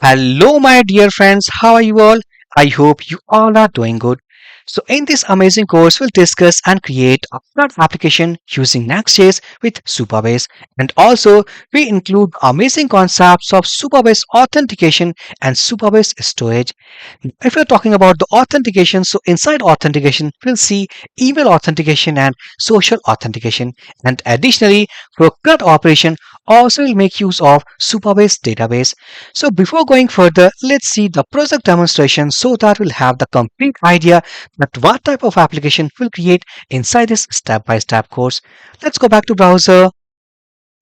Hello, my dear friends. How are you all? I hope you all are doing good. So, in this amazing course, we'll discuss and create a CRUD application using Next.js with Supabase. And also, we include amazing concepts of Supabase authentication and Supabase storage. If we're talking about the authentication, so inside authentication, we'll see email authentication and social authentication. And additionally, for CRUD operation, also will make use of Supabase database. So before going further, let's see the project demonstration so that we'll have the complete idea that what type of application we'll create inside this step-by-step course. Let's go back to browser.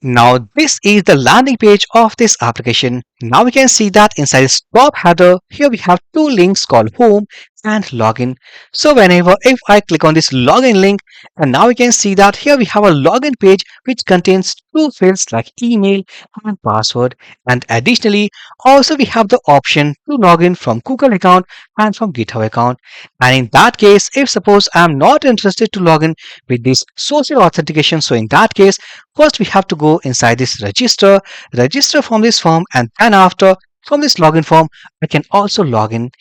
Now this is the landing page of this application. Now we can see that inside this top header, here we have two links called home and login. So whenever if I click on this login link, and now we can see that here we have a login page which contains two fields like email and password. And additionally, also we have the option to log in from Google account and from GitHub account. And in that case, if suppose I'm not interested to log in with this social authentication, so in that case, first we have to go inside this register from this form, and then after from this login form, I can also log in.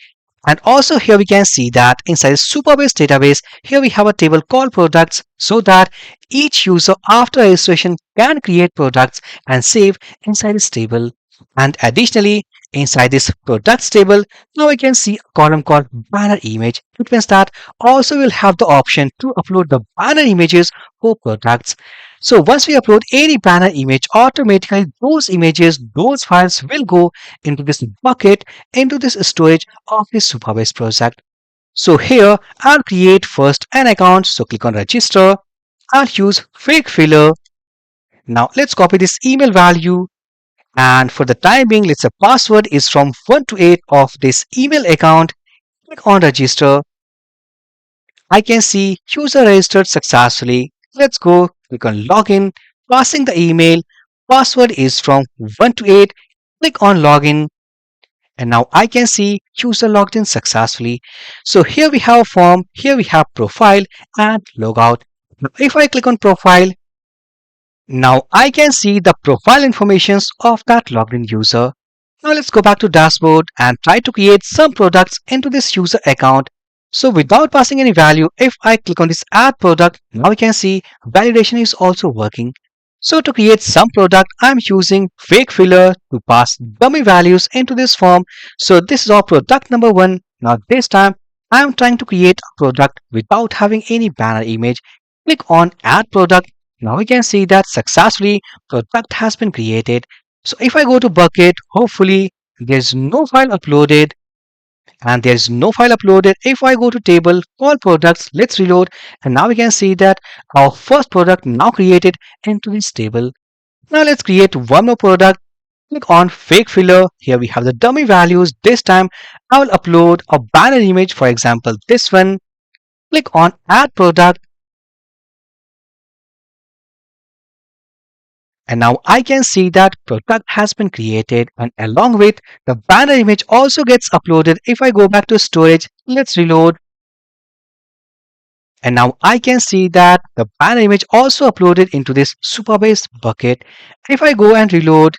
And also here we can see that inside Supabase database, here we have a table called products so that each user after registration can create products and save inside this table. And additionally, inside this products table, now we can see a column called banner image. It means that also we'll have the option to upload the banner images for products. So once we upload any banner image, automatically those images, those files will go into this bucket, into this storage of this Supabase project. So here I'll create first an account. So click on register. I'll use fake filler. Now let's copy this email value. And for the time being, let's say password is from 1 to 8 of this email account. Click on register. I can see user registered successfully. Let's go click on login, passing the email. Password is from 1 to 8. Click on login. And now I can see user logged in successfully. So here we have form, here we have profile and logout. Now if I click on profile, now I can see the profile informations of that logged in user. Now let's go back to dashboard and try to create some products into this user account. So without passing any value, if I click on this add product, now we can see validation is also working. So to create some product, I'm using fake filler to pass dummy values into this form. So this is our product number 1. Now this time I'm trying to create a product without having any banner image. Click on add product. Now we can see that successfully product has been created. So if I go to bucket, hopefully there's no file uploaded. And there's no file uploaded. If I go to table call products, let's reload, and now we can see that our first product now created into this table. Now let's create one more product. Click on fake filler. Here we have the dummy values. This time I will upload a banner image, for example this one. Click on add product. And now I can see that product has been created, and along with the banner image also gets uploaded. If I go back to storage, let's reload. And now I can see that the banner image also uploaded into this Supabase bucket. If I go and reload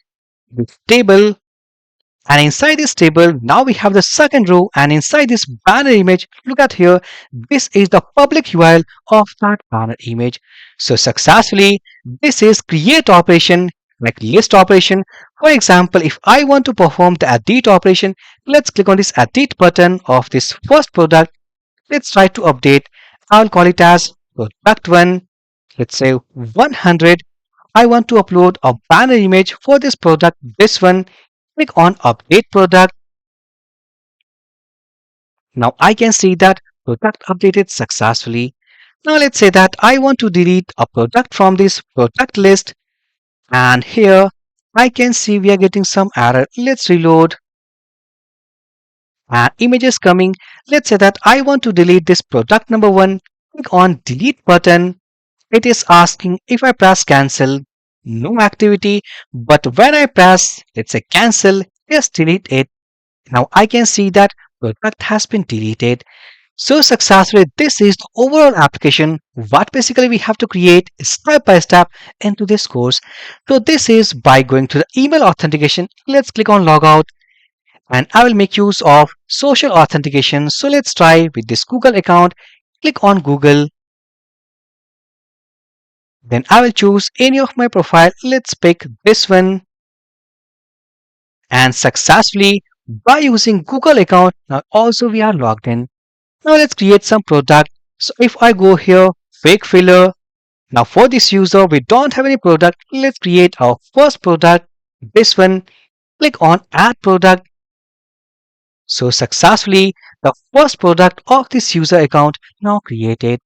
this table, and inside this table, now we have the second row, and inside this banner image, look at here, this is the public URL of that banner image. So successfully, this is create operation like list operation. For example, if I want to perform the edit operation, let's click on this edit button of this first product. Let's try to update. I'll call it as product 1. Let's say 100. I want to upload a banner image for this product, this one. Click on update product. Now I can see that product updated successfully. Now let's say that I want to delete a product from this product list, and here I can see we are getting some error. Let's reload. And image is coming. Let's say that I want to delete this product number 1. Click on delete button. It is asking if I press cancel, no activity, but when I press, let's say cancel, just delete it. Now I can see that product has been deleted. So successfully, this is the overall application. What basically we have to create step by step into this course. So this is by going to the email authentication. Let's click on logout. and I will make use of social authentication. So let's try with this Google account. Click on Google. Then I will choose any of my profile. Let's pick this one, and successfully by using Google account, now also we are logged in. Now let's create some product. So if I go here, fake filler. Now for this user, we don't have any product. Let's create our first product. This one, click on add product. So successfully, the first product of this user account now created.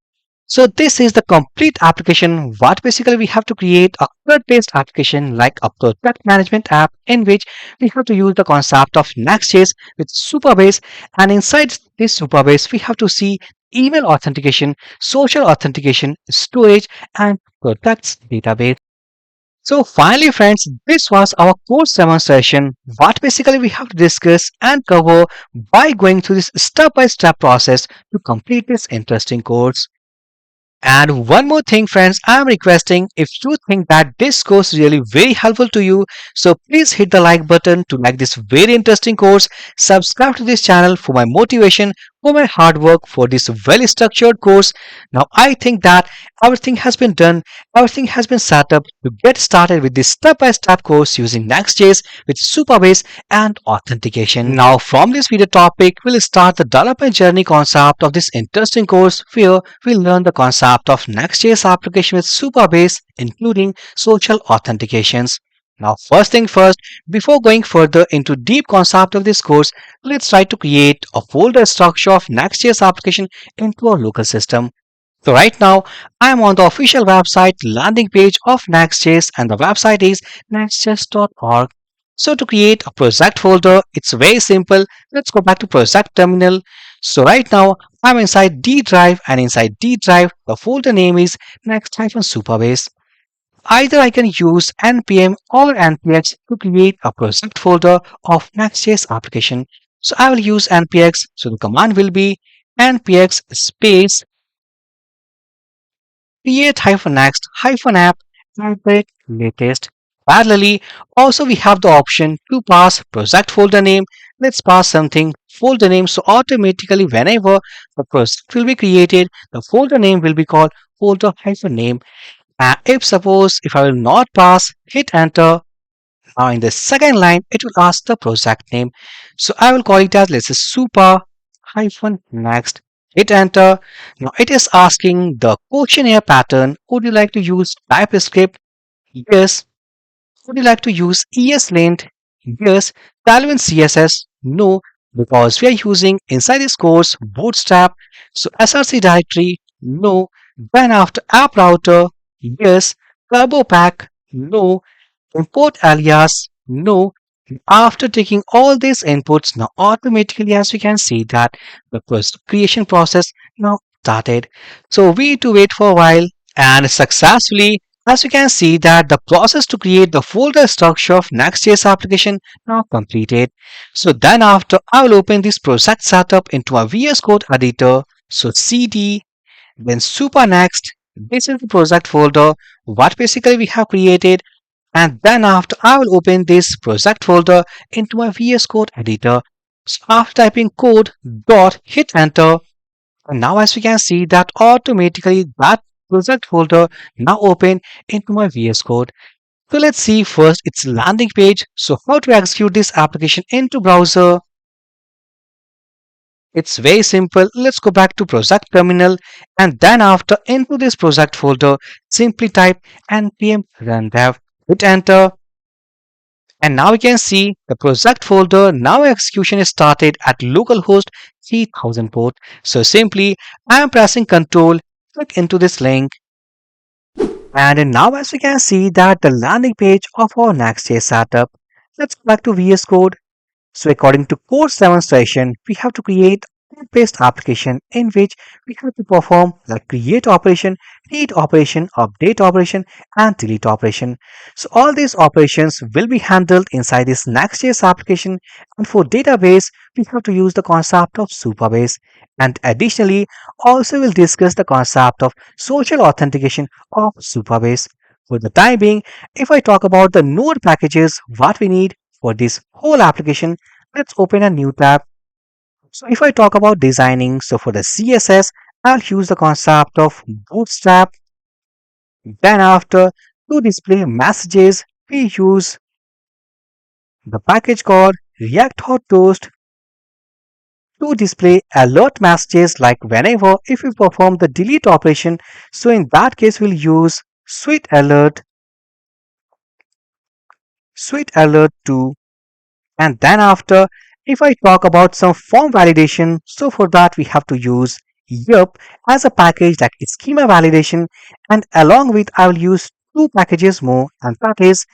So this is the complete application. What basically we have to create a CRUD-based application like a product management app in which we have to use the concept of Next.js with Supabase, and inside this Supabase we have to see email authentication, social authentication, storage, and products database. So finally friends, this was our course demonstration. What basically we have to discuss and cover by going through this step-by-step process to complete this interesting course. And one more thing, friends, I'm requesting if you think that this course is really very helpful to you, so please hit the like button to like this very interesting course. Subscribe to this channel for my motivation, for my hard work for this well structured course. Now, I think that everything has been done, everything has been set up to get started with this step by step course using Next.js with Supabase and authentication. Now, from this video topic, we'll start the development journey concept of this interesting course where we'll learn the concept of Next.js application with Supabase, including social authentications. Now, first thing first, before going further into deep concept of this course, let's try to create a folder structure of Next.js application into our local system. So right now, I am on the official website landing page of Next.js, and the website is nextjs.org. So to create a project folder, it's very simple. Let's go back to project terminal. So right now, I'm inside D drive, and inside D drive, the folder name is Next-Supabase. Either I can use npm or npx to create a project folder of Next.js application. So I will use npx. So the command will be npx space create-next-app and latest. Parallelly, also we have the option to pass project folder name. Let's pass something folder name. So automatically whenever the project will be created, the folder name will be called folder-name. And if I will not pass, hit enter. Now in the second line, it will ask the project name. So I will call it as, let's say, super-next. Hit enter. Now it is asking the questionnaire pattern. Would you like to use TypeScript? Yes. Would you like to use ESLint? Yes. Tailwind CSS? No, because we are using inside this course Bootstrap. So SRC directory? No. Then after app router? Yes. Turbo pack? No. Import alias? No. After taking all these inputs, now automatically as we can see that the creation process now started. So we need to wait for a while, and successfully as you can see that the process to create the folder structure of Next.js application now completed. So then after I will open this project setup into a VS Code editor. So cd, then super next. This is the project folder what basically we have created, and then after I will open this project folder into my VS Code editor. So after typing code dot hit enter, and now as we can see that automatically that project folder now open into my VS Code. So let's see first its landing page. So how to execute this application into browser? It's very simple. Let's go back to project terminal, and then after into this project folder, simply type npm run dev. Hit enter, and now we can see the project folder now execution is started at localhost 3000 port. So simply I am pressing Ctrl, click into this link, and now as we can see that the landing page of our Next.js setup. Let's go back to VS Code. So according to course demonstration, we have to create a code-based application in which we have to perform the create operation, read operation, update operation, and delete operation. So all these operations will be handled inside this Next.js application, and for database, we have to use the concept of Supabase. And additionally, also we'll discuss the concept of social authentication of Supabase. For the time being, if I talk about the node packages, what we need for this whole application, Let's open a new tab. So if I talk about designing, so for the CSS, I'll use the concept of bootstrap. Then after, to display messages, we use the package called React Hot Toast to display alert messages like whenever if we perform the delete operation. So in that case, we'll use sweet alert 2. And then after, if I talk about some form validation, so for that we have to use yup as a package like schema validation, and along with I will use two packages more, and that is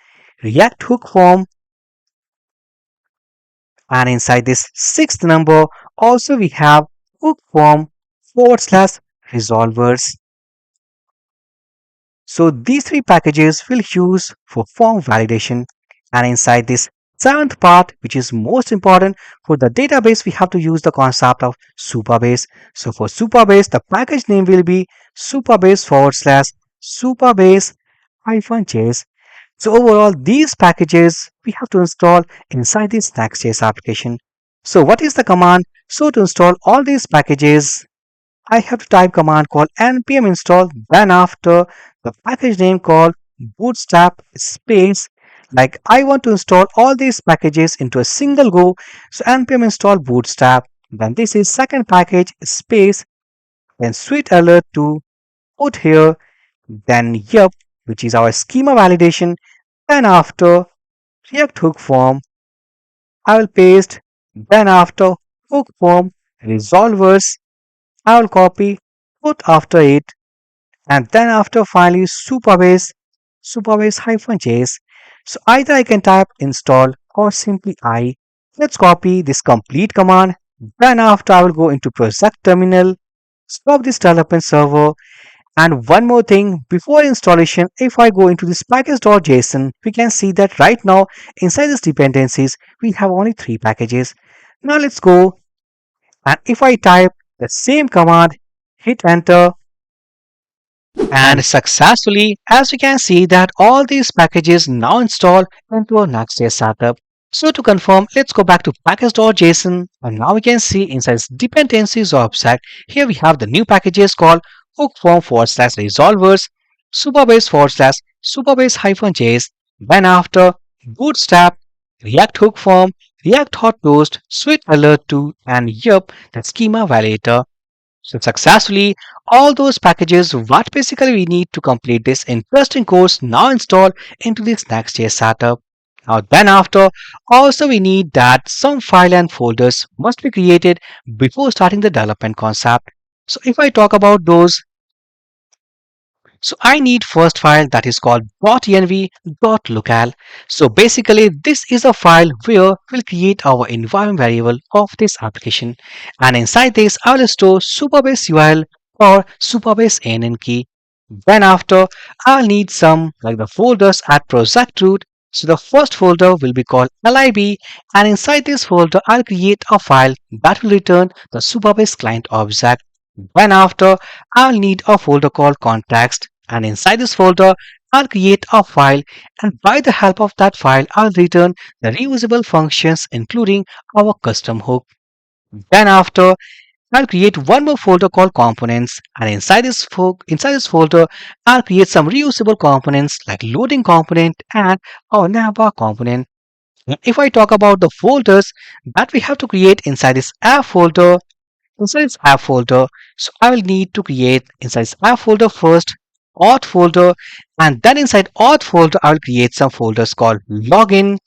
React Hook Form, and inside this sixth number also we have hook form / resolvers. So these three packages we'll use for form validation. And inside this seventh part, which is most important for the database, we have to use the concept of Supabase. So for Supabase, the package name will be Supabase / Supabase -js. So overall, these packages we have to install inside this Next.js application. So what is the command? So to install all these packages, I have to type command called npm install, then after the package name called bootstrap space, like I want to install all these packages into a single go. So npm install bootstrap, then this is second package space, then sweet alert to put here, then yup, which is our schema validation, then after React hook form, I will paste, then after hook form resolvers, I will copy, put after it, and then after finally Supabase -js. So either I can type install or simply let's copy this complete command. Then after I will go into project terminal, stop this development server. And one more thing, before installation, if I go into this package.json, we can see that right now inside these dependencies, we have only three packages. Now let's go, and if I type the same command, hit enter, and successfully, as you can see that all these packages now installed into our Next.js setup. So to confirm, let's go back to package.json, and now we can see inside dependencies object, here we have the new packages called hookform / resolvers, supabase / supabase -js, then after bootstrap, react hook form, react hot toast, sweet alert 2, and yup, the schema validator. So successfully, all those packages what basically we need to complete this interesting course now installed into this Next.js setup. Now then after, also we need that some file and folders must be created before starting the development concept. So if I talk about those, so I need first file that is called .env.local. So basically this is a file where we'll create our environment variable of this application. And inside this I will store Supabase URL or Supabase ANN key. Then after I'll need some like the folders at project root. So the first folder will be called lib, and inside this folder I'll create a file that will return the Supabase client object. Then after, I'll need a folder called context, and inside this folder, I'll create a file, and by the help of that file, I'll return the reusable functions including our custom hook. Then after, I'll create one more folder called components, and inside this folder, I'll create some reusable components like loading component and our navbar component. If I talk about the folders that we have to create inside this app folder, inside this app folder, so I will need to create inside this app folder first auth folder, and then inside auth folder I will create some folders called login,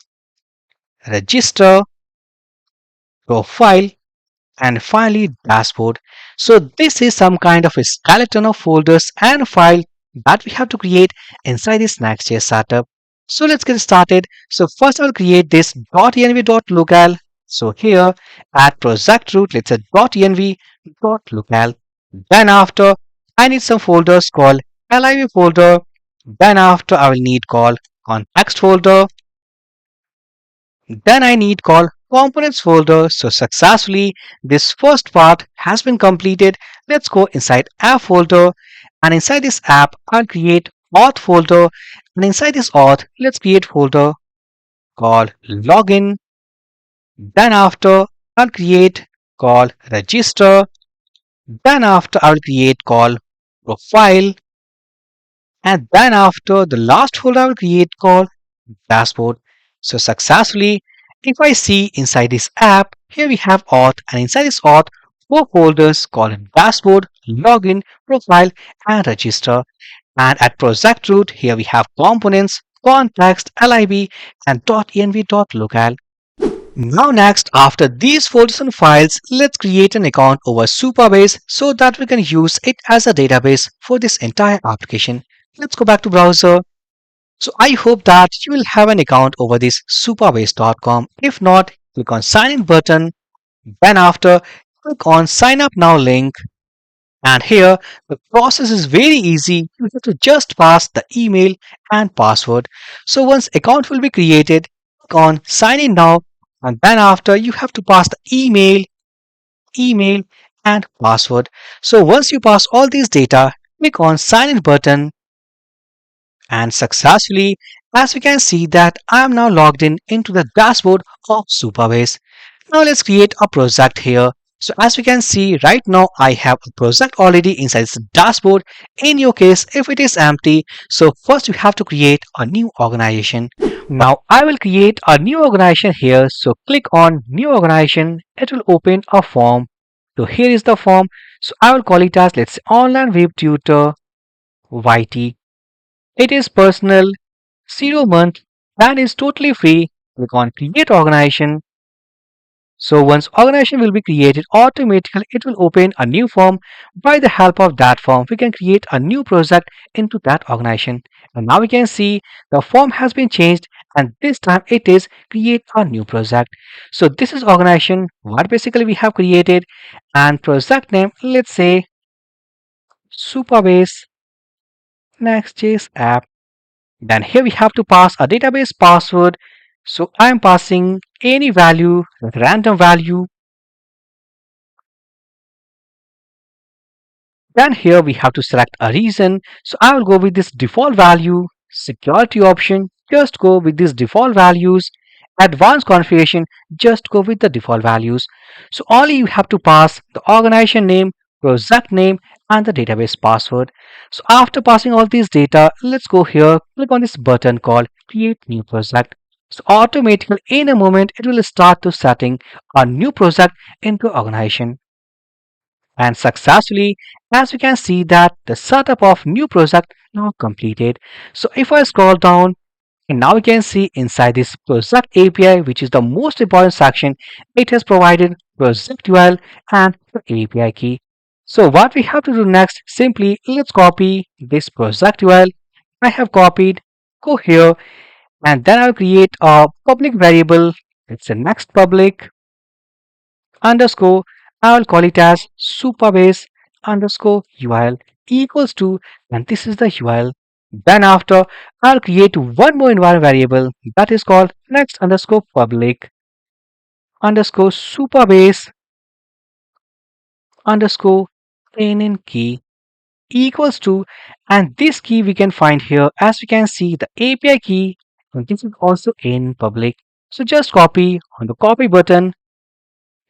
register, profile, and finally dashboard. So this is some kind of a skeleton of folders and file that we have to create inside this Next.js setup. So let's get started. So first I'll create this .env.local. So here at project root, let's say .env.local. Then after I need some folders called lib folder. Then after I will need called context folder. Then I need call components folder. So successfully this first part has been completed. Let's go inside app folder, and inside this app I'll create auth folder, and inside this auth let's create folder called login, Then after I'll create call register. Then after I'll create call profile. And then after the last folder I'll create call dashboard. So successfully, if I see inside this app, here we have auth, and inside this auth, four folders called dashboard, login, profile, and register. And at project root, here we have components, context, lib, and .env.local. Now next, after these folders and files, let's create an account over Supabase so that we can use it as a database for this entire application. Let's go back to browser. So I hope that you will have an account over this supabase.com. If not, click on sign in button. Then after, click on sign up now link. And here, the process is very easy. You have to just pass the email and password. So once account will be created, click on sign in now. And then after, you have to pass the email and password. So once you pass all these data, click on sign in button. And successfully, as we can see that I am now logged in into the dashboard of Supabase. Now let's create a project here. So as we can see right now I have a project already inside this dashboard. In your case, if it is empty, so first you have to create a new organization. Now I will create a new organization here. So click on new organization. It will open a form. So here is the form. So I will call it as, let's say, online web tutor YT. It is personal, 0 month, and is totally free. Click on create organization. So once organization will be created, automatically it will open a new form. By the help of that form, we can create a new project into that organization. And now we can see the form has been changed, and this time it is create a new project. So this is organization what basically we have created, and project name, let's say Supabase Next.js app. Then here we have to pass a database password. So I am passing any value, random value. Then here we have to select a reason. So I will go with this default value, security option, just go with these default values. Advanced configuration, just go with the default values. So only you have to pass the organization name, project name, and the database password. So after passing all these data, let's go here, click on this button called create new project. So automatically in a moment it will start to setting a new project into organization. And successfully, as we can see that the setup of new project now completed. So if I scroll down, and now we can see inside this project API, which is the most important section, it has provided project URL and the API key. So what we have to do next, simply let's copy this project URL. I have copied, go here, and then I'll create a public variable. It's a next public underscore. I will call it as Supabase underscore URL equals to, and this is the URL. Then after, I'll create one more environment variable that is called next underscore public underscore Supabase underscore in key equals to, and this key we can find here. As we can see, the API key, and this is also in public. So just copy on the copy button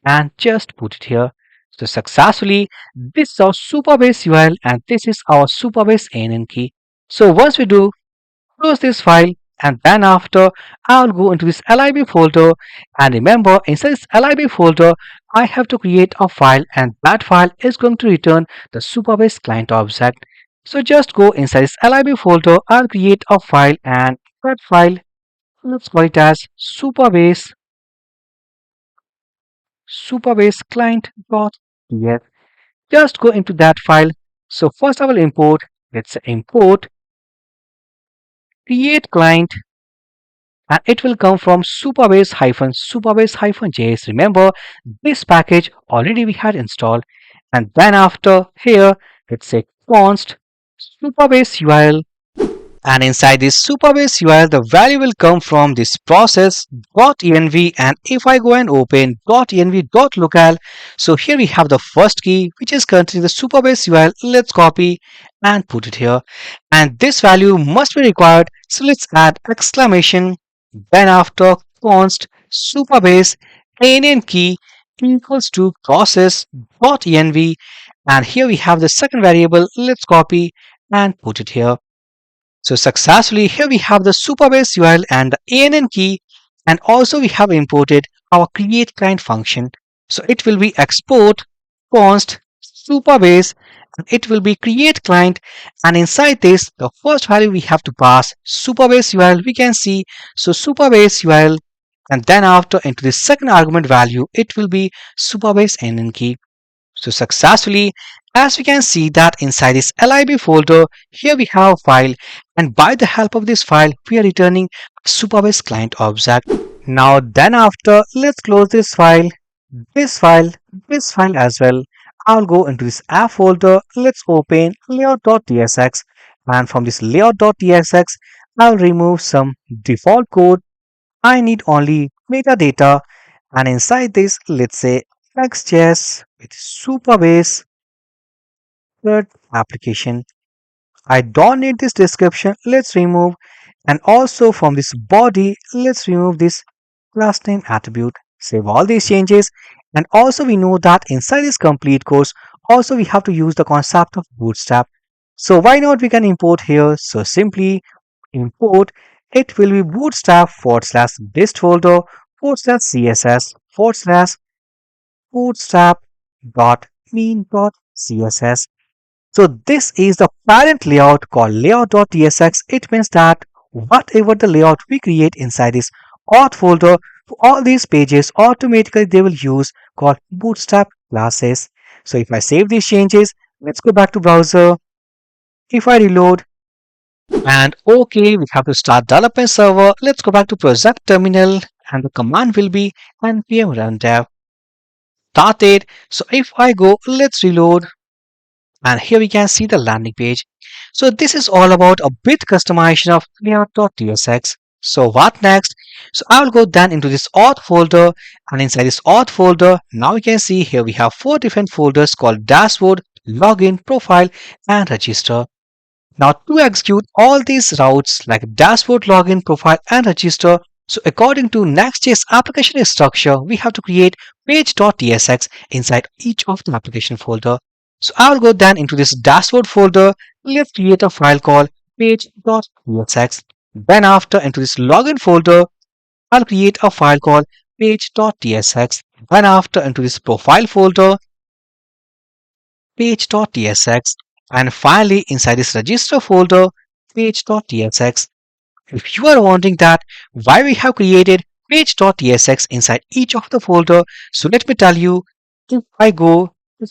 and just put it here. So successfully, this is our Supabase URL and this is our Supabase ANN key. So once we do, close this file, and then after I'll go into this lib folder, and remember inside this lib folder I have to create a file, and that file is going to return the Supabase client object. So just go inside this lib folder, I'll create a file, and that file, let's call it as Supabase client.ts. Just go into that file. So first I will import, let's say import create client, and it will come from Supabase-js. Remember, this package already we had installed. And then after here, let's say const Supabase URL, and inside this Supabase URL, the value will come from this process.env. And if I go and open .env.local, so here we have the first key, which is currently the Supabase URL. Let's copy and put it here. And this value must be required. So let's add exclamation, then after const Supabase ann key equals to process.env, and here we have the second variable. Let's copy and put it here. So successfully here we have the Supabase URL and the ANN key, and also we have imported our create client function. So it will be export const Supabase, and it will be create client, and inside this the first value we have to pass Supabase URL. We can see so Supabase URL, and then after into the second argument value it will be Supabase NN key. So successfully, as we can see that inside this lib folder, here we have a file, and by the help of this file, we are returning a Supabase client object. Now then after, let's close this file, this file as well. I'll go into this app folder. Let's open layout.tsx, and from this layout.tsx, I'll remove some default code. I need only metadata, and inside this, let's say Next.js with Supabase CRUD application. I don't need this description. Let's remove, and also from this body, let's remove this class name attribute. Save all these changes, and also we know that inside this complete course, also we have to use the concept of bootstrap. So why not we can import here? So simply import. It will be bootstrap forward slash dist folder forward slash css forward slash bootstrap dot mean dot css. So this is the parent layout called layout.tsx. It means that whatever the layout we create inside this auth folder, all these pages automatically they will use called bootstrap classes. So if I save these changes, let's go back to browser. If I reload, and okay, we have to start development server. Let's go back to project terminal, and the command will be npm run dev started. So if I go, let's reload, and here we can see the landing page. So this is all about a bit customization of layout.tsx. So what next? So I will go then into this auth folder, and inside this auth folder, now we can see here we have 4 different folders called dashboard, login, profile, and register. Now to execute all these routes like dashboard, login, profile, and register, so according to Next.js application structure, we have to create page.tsx inside each of the application folder. So I will go then into this dashboard folder. Let's create a file called page.tsx. Then after into this login folder, I'll create a file called page.tsx. Then after into this profile folder, page.tsx. And finally inside this register folder, page.tsx. If you are wondering that why we have created page.tsx inside each of the folder, so let me tell you, if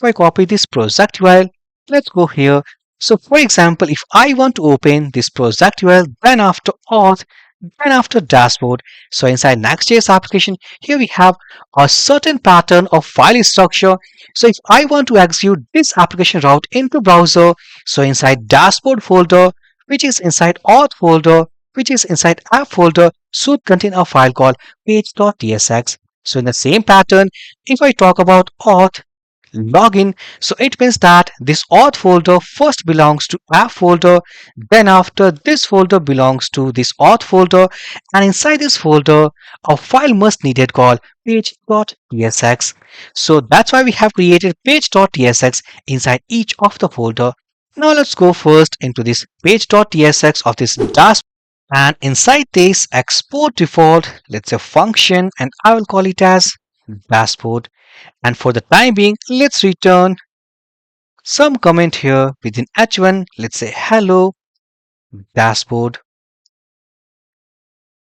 I copy this project URL, let's go here. So for example, if I want to open this project URL, then after auth, then after dashboard, so inside Next.js application, here we have a certain pattern of file structure. So if I want to execute this application route into browser, so inside dashboard folder, which is inside auth folder, which is inside app folder, should contain a file called page.tsx. So in the same pattern, if I talk about auth, login, so it means that this auth folder first belongs to app folder, then after this folder belongs to this auth folder, and inside this folder a file must needed called page.tsx. So that's why we have created page.tsx inside each of the folder. Now let's go first into this page.tsx of this dashboard, and inside this export default, let's say function, and I will call it as dashboard. And for the time being, let's return some comment here within h1. Let's say hello dashboard.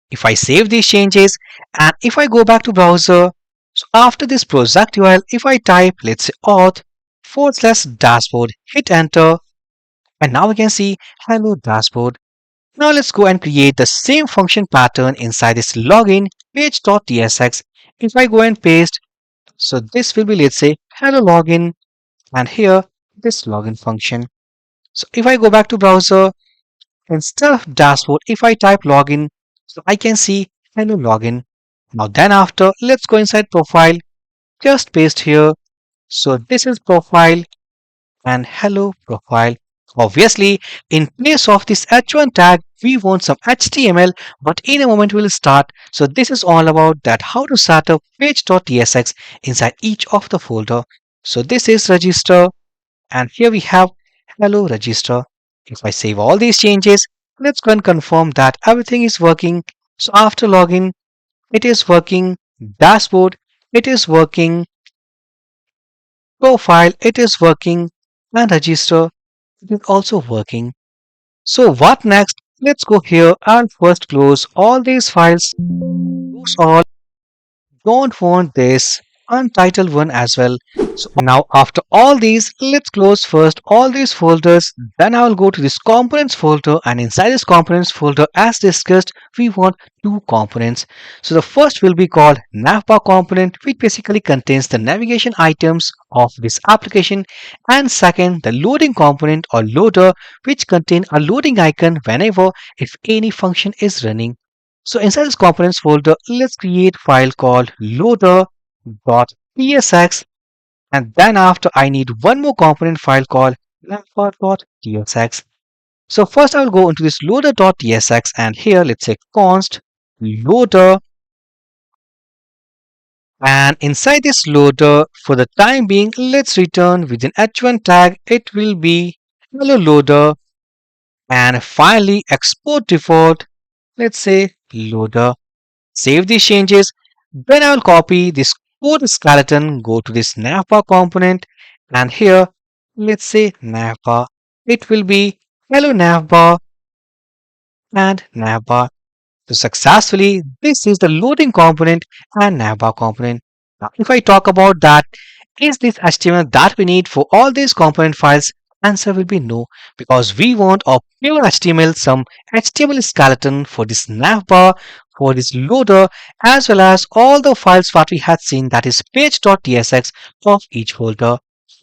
If I save these changes and if I go back to browser, so after this project URL, if I type, let's say auth forward slash dashboard, hit enter, and now we can see hello dashboard. Now let's go and create the same function pattern inside this login page.tsx. If I go and paste, so this will be, let's say, hello login, and here this login function. So if I go back to browser, instead of dashboard, if I type login, so I can see hello login. Now then after, let's go inside profile, just paste here. So this is profile and hello profile. Obviously, in place of this h1 tag, we want some HTML, but in a moment we'll start. So this is all about that how to set up page.tsx inside each of the folder. So this is register, and here we have hello register. If I save all these changes, let's go and confirm that everything is working. So after login, it is working. Dashboard, it is working. Profile, it is working. And register, it is also working. So what next? Let's go here and first close all these files. Close all. Don't want this untitled one as well. So now after all these, let's close first all these folders. Then I will go to this components folder, and inside this components folder, as discussed, we want two components. So the first will be called navbar component, which basically contains the navigation items of this application, and second the loading component or loader, which contain a loading icon whenever if any function is running. So inside this components folder, let's create file called loader.tsx, and then after I need one more component file called navbar.tsx. So first I will go into this loader.tsx, and here let's say const loader, and inside this loader for the time being let's return with an h1 tag. It will be hello loader, and finally export default, let's say loader. Save these changes. Then I will copy this code skeleton, go to this navbar component, and here let's say navbar. It will be hello navbar and navbar. So successfully, this is the loading component and navbar component. Now, if I talk about that, is this HTML that we need for all these component files? Answer will be no, because we want a pure HTML, some HTML skeleton for this navbar, for this loader, as well as all the files what we had seen, that is page.tsx of each folder.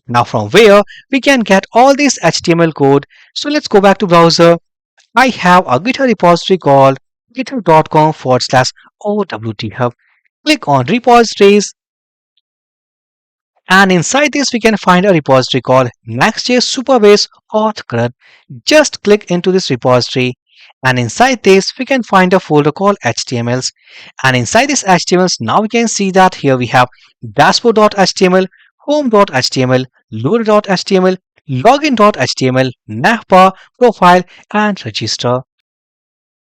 Now from where we can get all this HTML code. So let's go back to browser. I have a GitHub repository called github.com/OWT Click on repositories, and inside this we can find a repository called Next.js Supabase Auth CRUD. Just click into this repository, and inside this we can find a folder called HTMLs. And inside this HTMLs, now we can see that here we have dashboard.html, home.html, loader.html, login.html, navbar, profile, and register.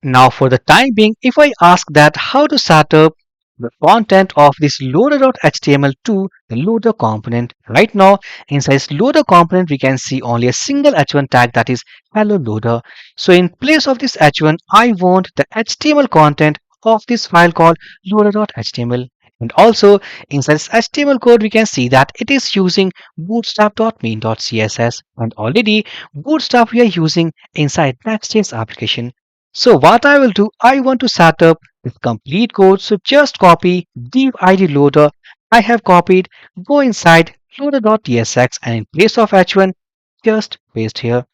Now for the time being, if I ask that how to set up the content of this loader.html to the loader component, right now inside this loader component we can see only a single h1 tag, that is hello loader. So in place of this h1, I want the HTML content of this file called loader.html. And also inside this HTML code we can see that it is using bootstrap.main.css, and already bootstrap we are using inside Next.js application. So what I will do, I want to set up this complete code. So just copy div id loader. I have copied, go inside loader.tsx, and in place of h1, just paste here.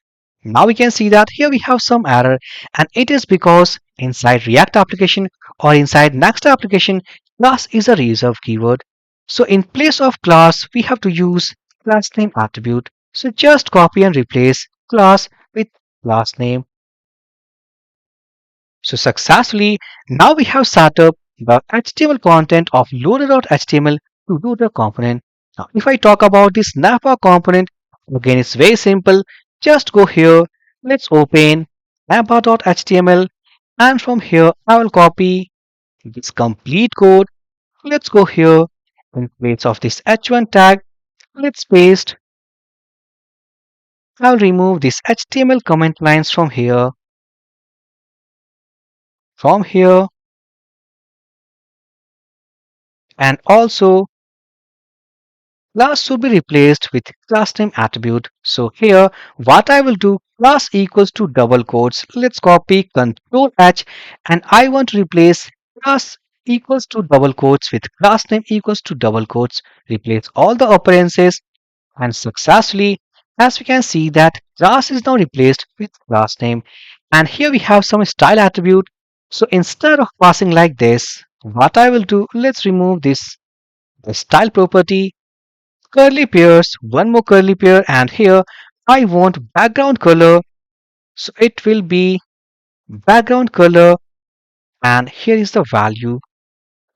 Now we can see that here we have some error, and it is because inside React application or inside Next application, class is a reserved keyword. So in place of class, we have to use class name attribute. So just copy and replace class with class name. So successfully, now we have set up the HTML content of loader.html to loader component. Now, if I talk about this navbar component, again it's very simple. Just go here, let's open navbar.html, and from here I will copy this complete code. Let's go here, in place of this h1 tag, let's paste. I'll remove this HTML comment lines from here, from here, and also class should be replaced with class name attribute. So here what I will do, class equals to double quotes. Let's copy Control H, and I want to replace class equals to double quotes with class name equals to double quotes. Replace all the operances, and successfully, as we can see that class is now replaced with class name. And here we have some style attribute. So instead of passing like this, what I will do, let's remove this the style property, curly pairs, one more curly pair, and here I want background color, so it will be background color, and here is the value.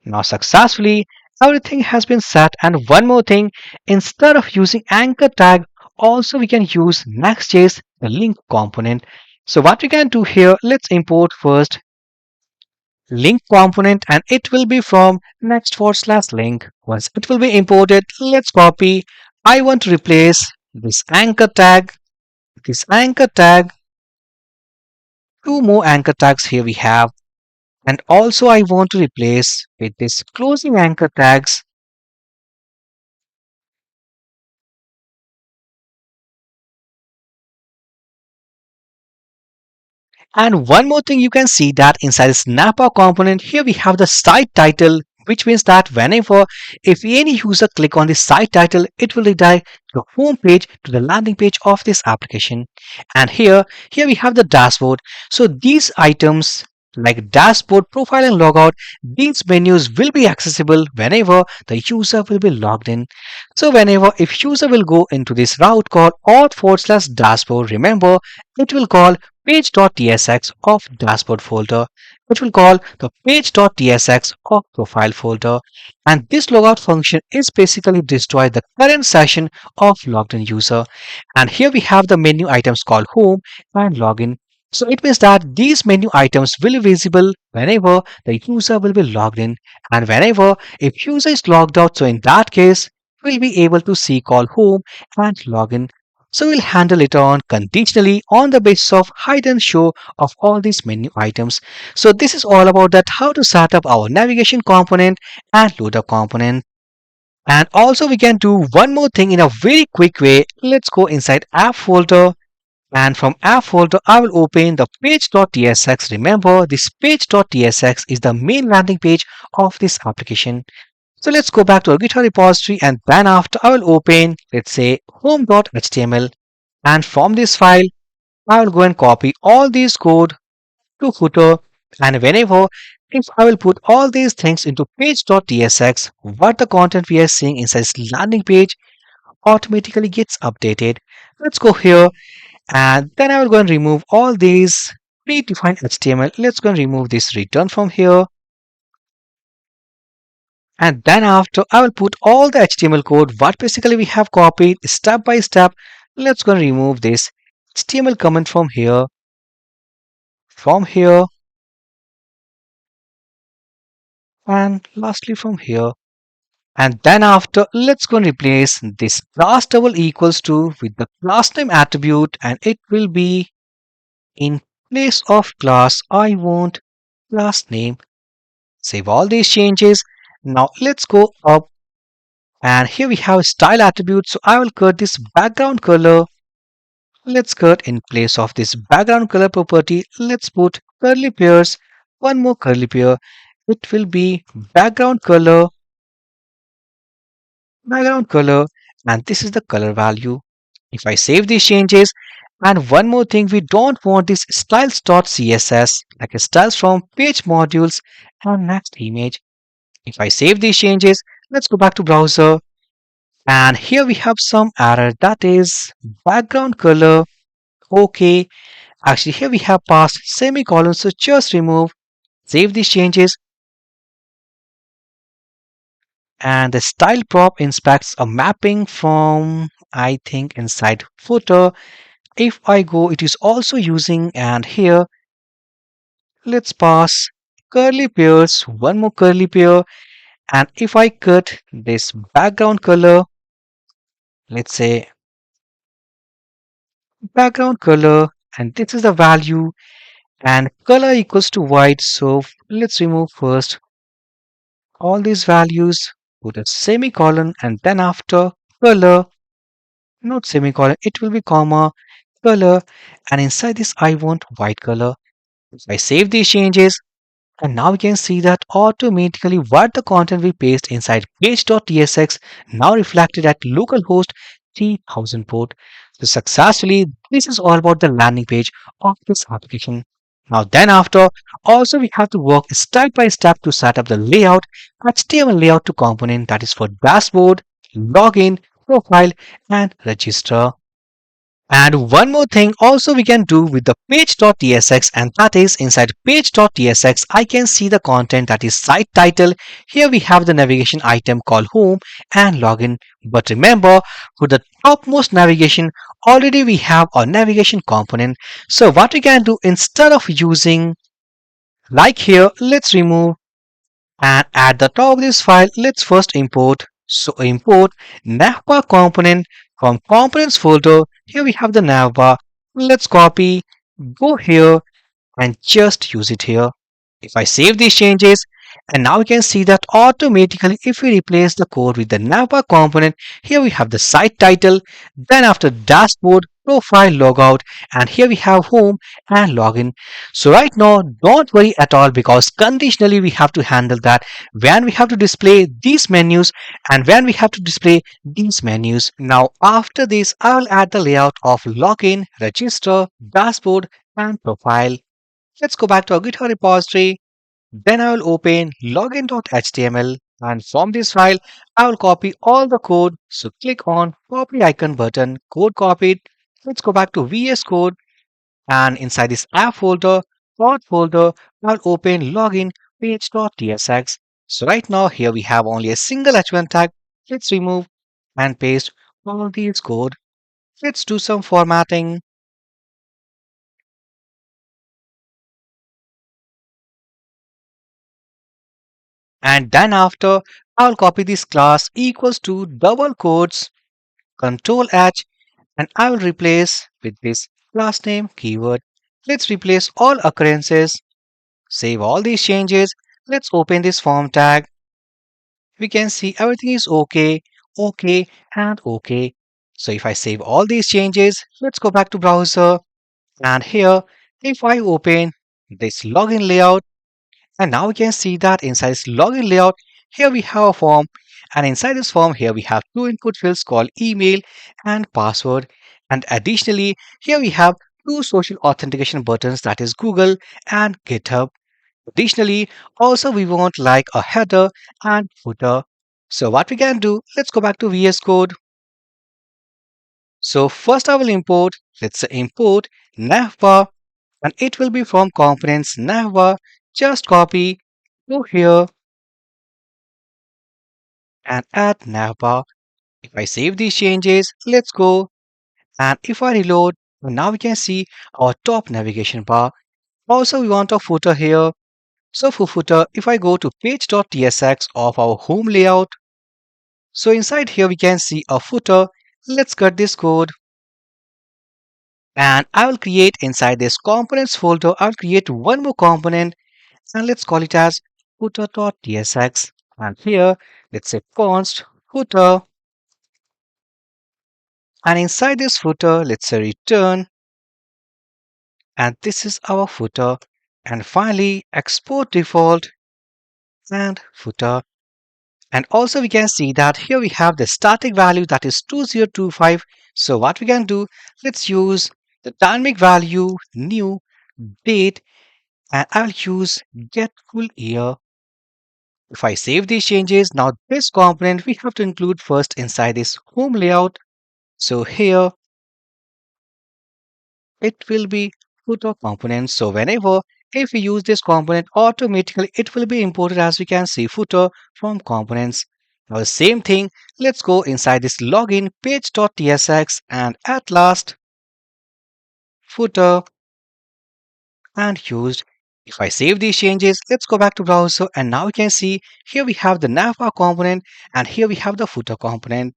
Now successfully everything has been set, and one more thing, instead of using anchor tag, also we can use Next.js the link component. So what we can do here, let's import first link component, and it will be from next/link. Once it will be imported, let's copy. I want to replace this anchor tag, two more anchor tags here we have, and also I want to replace with this closing anchor tags. And one more thing, you can see that inside the snapper component, here we have the site title, which means that whenever if any user click on the site title, it will redirect to the home page, to the landing page of this application. And here we have the dashboard. So these items like dashboard, profile and logout, these menus will be accessible whenever the user will be logged in. So whenever if user will go into this route called auth/dashboard, remember it will call page.tsx of dashboard folder. It will call the page.tsx of profile folder. And this logout function is basically destroy the current session of logged in user. And here we have the menu items called home and login. So it means that these menu items will be visible whenever the user will be logged in, and whenever if user is logged out. So in that case, we'll be able to see call home and login. So we'll handle it on conditionally on the basis of hide and show of all these menu items. So this is all about that how to set up our navigation component and loader component. And also we can do one more thing in a very quick way. Let's go inside app folder, and from app folder I will open the page.tsx. Remember this page.tsx is the main landing page of this application. So let's go back to our GitHub repository, and then after I will open, let's say home.html, and from this file I will go and copy all these code to footer. And whenever if I will put all these things into page.tsx, what the content we are seeing inside this landing page automatically gets updated. Let's go here, and then I will go and remove all these predefined HTML. Let's go and remove this return from here. And then after I will put all the HTML code what basically we have copied step by step. Let's go and remove this HTML comment from here, and lastly from here. And then after let's go and replace this class double equals to with the class name attribute, and it will be in place of class I want class name. Save all these changes. Now let's go up, and here we have style attribute. So I will cut this background color. Let's cut in place of this background color property. Let's put curly pairs, one more curly pair. It will be background color, background color, and this is the color value. If I save these changes, and one more thing, we don't want this styles.css like a styles from page modules and next image. If I save these changes, let's go back to browser, and here we have some error, that is background color. Okay, actually here we have passed semicolon, so just remove, save these changes, and the style prop inspects a mapping from I think inside footer. If I go, it is also using, and here let's pass curly pairs, one more curly pair, and if I cut this background color, let's say background color, and this is the value, and color equals to white. So let's remove first all these values, put a semicolon, and then after color, not semicolon, it will be comma, color, and inside this I want white color. If I save these changes, and now we can see that automatically what the content we paste inside page.tsx now reflected at localhost 3000 port. So successfully, this is all about the landing page of this application. Now then after, also we have to work step by step to set up the layout, HTML layout to component, that is for dashboard, login, profile, and register. And one more thing also we can do with the page.tsx, and that is inside page.tsx I can see the content, that is site title. Here we have the navigation item called home and login. But remember, for the topmost navigation already we have a navigation component. So what we can do, instead of using like here, let's remove, and at the top of this file, let's first import. So import navbar component from components folder. Here we have the navbar. Let's copy, go here, and just use it here. If I save these changes, and now you can see that automatically if we replace the code with the navbar component, here we have the site title, then after dashboard, profile, logout, and here we have home and login. So right now, don't worry at all, because conditionally we have to handle that when we have to display these menus and when we have to display these menus. Now after this, I will add the layout of login, register, dashboard, and profile. Let's go back to our GitHub repository. Then I will open login.html, and from this file I will copy all the code. So click on copy icon button, code copied. Let's go back to VS Code, and inside this app folder, auth folder, I'll open login page.tsx. So right now here we have only a single h1 tag. Let's remove and paste all these code. Let's do some formatting. And then after, I'll copy this class equals to double quotes, control H, and I will replace with this class name keyword. Let's replace all occurrences, save all these changes. Let's open this form tag. We can see everything is okay, okay, and okay. So if I save all these changes, let's go back to browser, and here, if I open this login layout, and now we can see that inside this login layout, here we have a form, and inside this form, here we have two input fields called email and password. And additionally, here we have two social authentication buttons, that is Google and GitHub. Additionally, also we want like a header and footer. So what we can do, let's go back to VS Code. So first I will import, let's say import navbar, and it will be from components navbar. Just copy, go here, and add navbar. If I save these changes, let's go. And if I reload, now we can see our top navigation bar. Also, we want a footer here. So for footer, if I go to page.tsx of our home layout, so inside here we can see a footer. Let's cut this code. And I will create inside this components folder, I'll create one more component, and let's call it as footer.tsx. And here, let's say const footer. And inside this footer, let's say return, and this is our footer. And finally, export default and footer. And also we can see that here we have the static value, that is 2025. So what we can do, let's use the dynamic value new date, and I'll use get full year. If I save these changes, now this component we have to include first inside this home layout. So here it will be footer component. So whenever if we use this component, automatically it will be imported, as we can see, footer from components. Now the same thing, let's go inside this login page.tsx, and at last footer and used. If I save these changes, let's go back to browser, and now we can see here we have the navbar component, and here we have the footer component.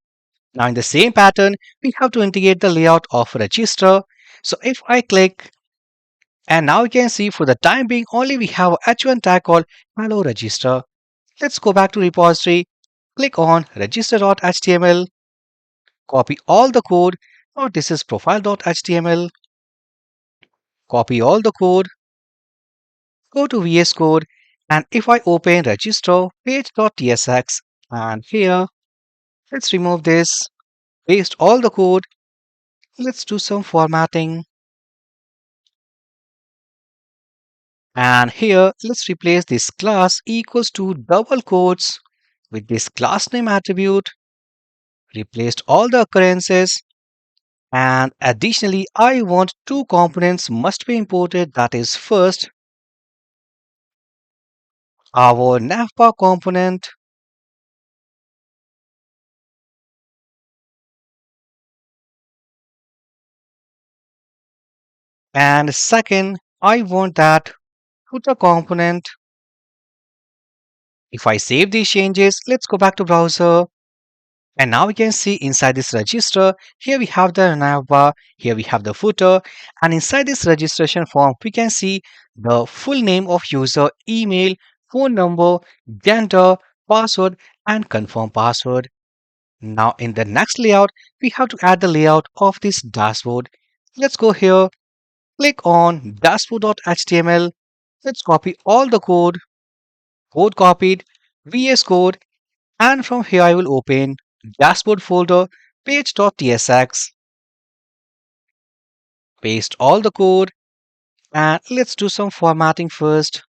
Now in the same pattern, we have to integrate the layout of register. So if I click, and now you can see for the time being only we have a h1 tag called hello register. Let's go back to repository, click on register.html, copy all the code. Now this is profile.html, copy all the code, go to VS Code, and if I open register page.tsx, and here let's remove this, paste all the code, let's do some formatting, and here let's replace this class equals to double quotes with this class name attribute, replaced all the occurrences, And additionally, I want two components must be imported. That is first, our navbar component, and second, I want that footer component. If I save these changes, let's go back to browser. And now we can see inside this register, here we have the navbar, here we have the footer, and inside this registration form, we can see the full name of user, email, phone number, gender, password, and confirm password. Now in the next layout, we have to add the layout of this dashboard. Let's go here, click on dashboard.html. Let's copy all the code, code copied, VS Code, and from here I will open dashboard folder, page.tsx, paste all the code, and let's do some formatting first.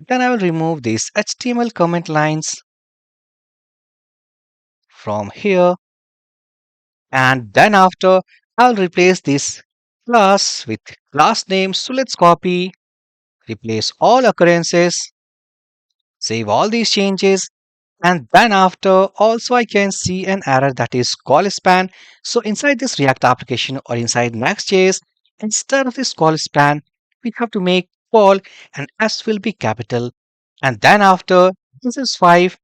Then I will remove these HTML comment lines from here, and then after I'll replace this class with class name. So let's copy, replace all occurrences, save all these changes, and then after also I can see an error that is call span. So inside this React application or inside Next.js, instead of this call span, we have to make call and S will be capital. And then after this is 5,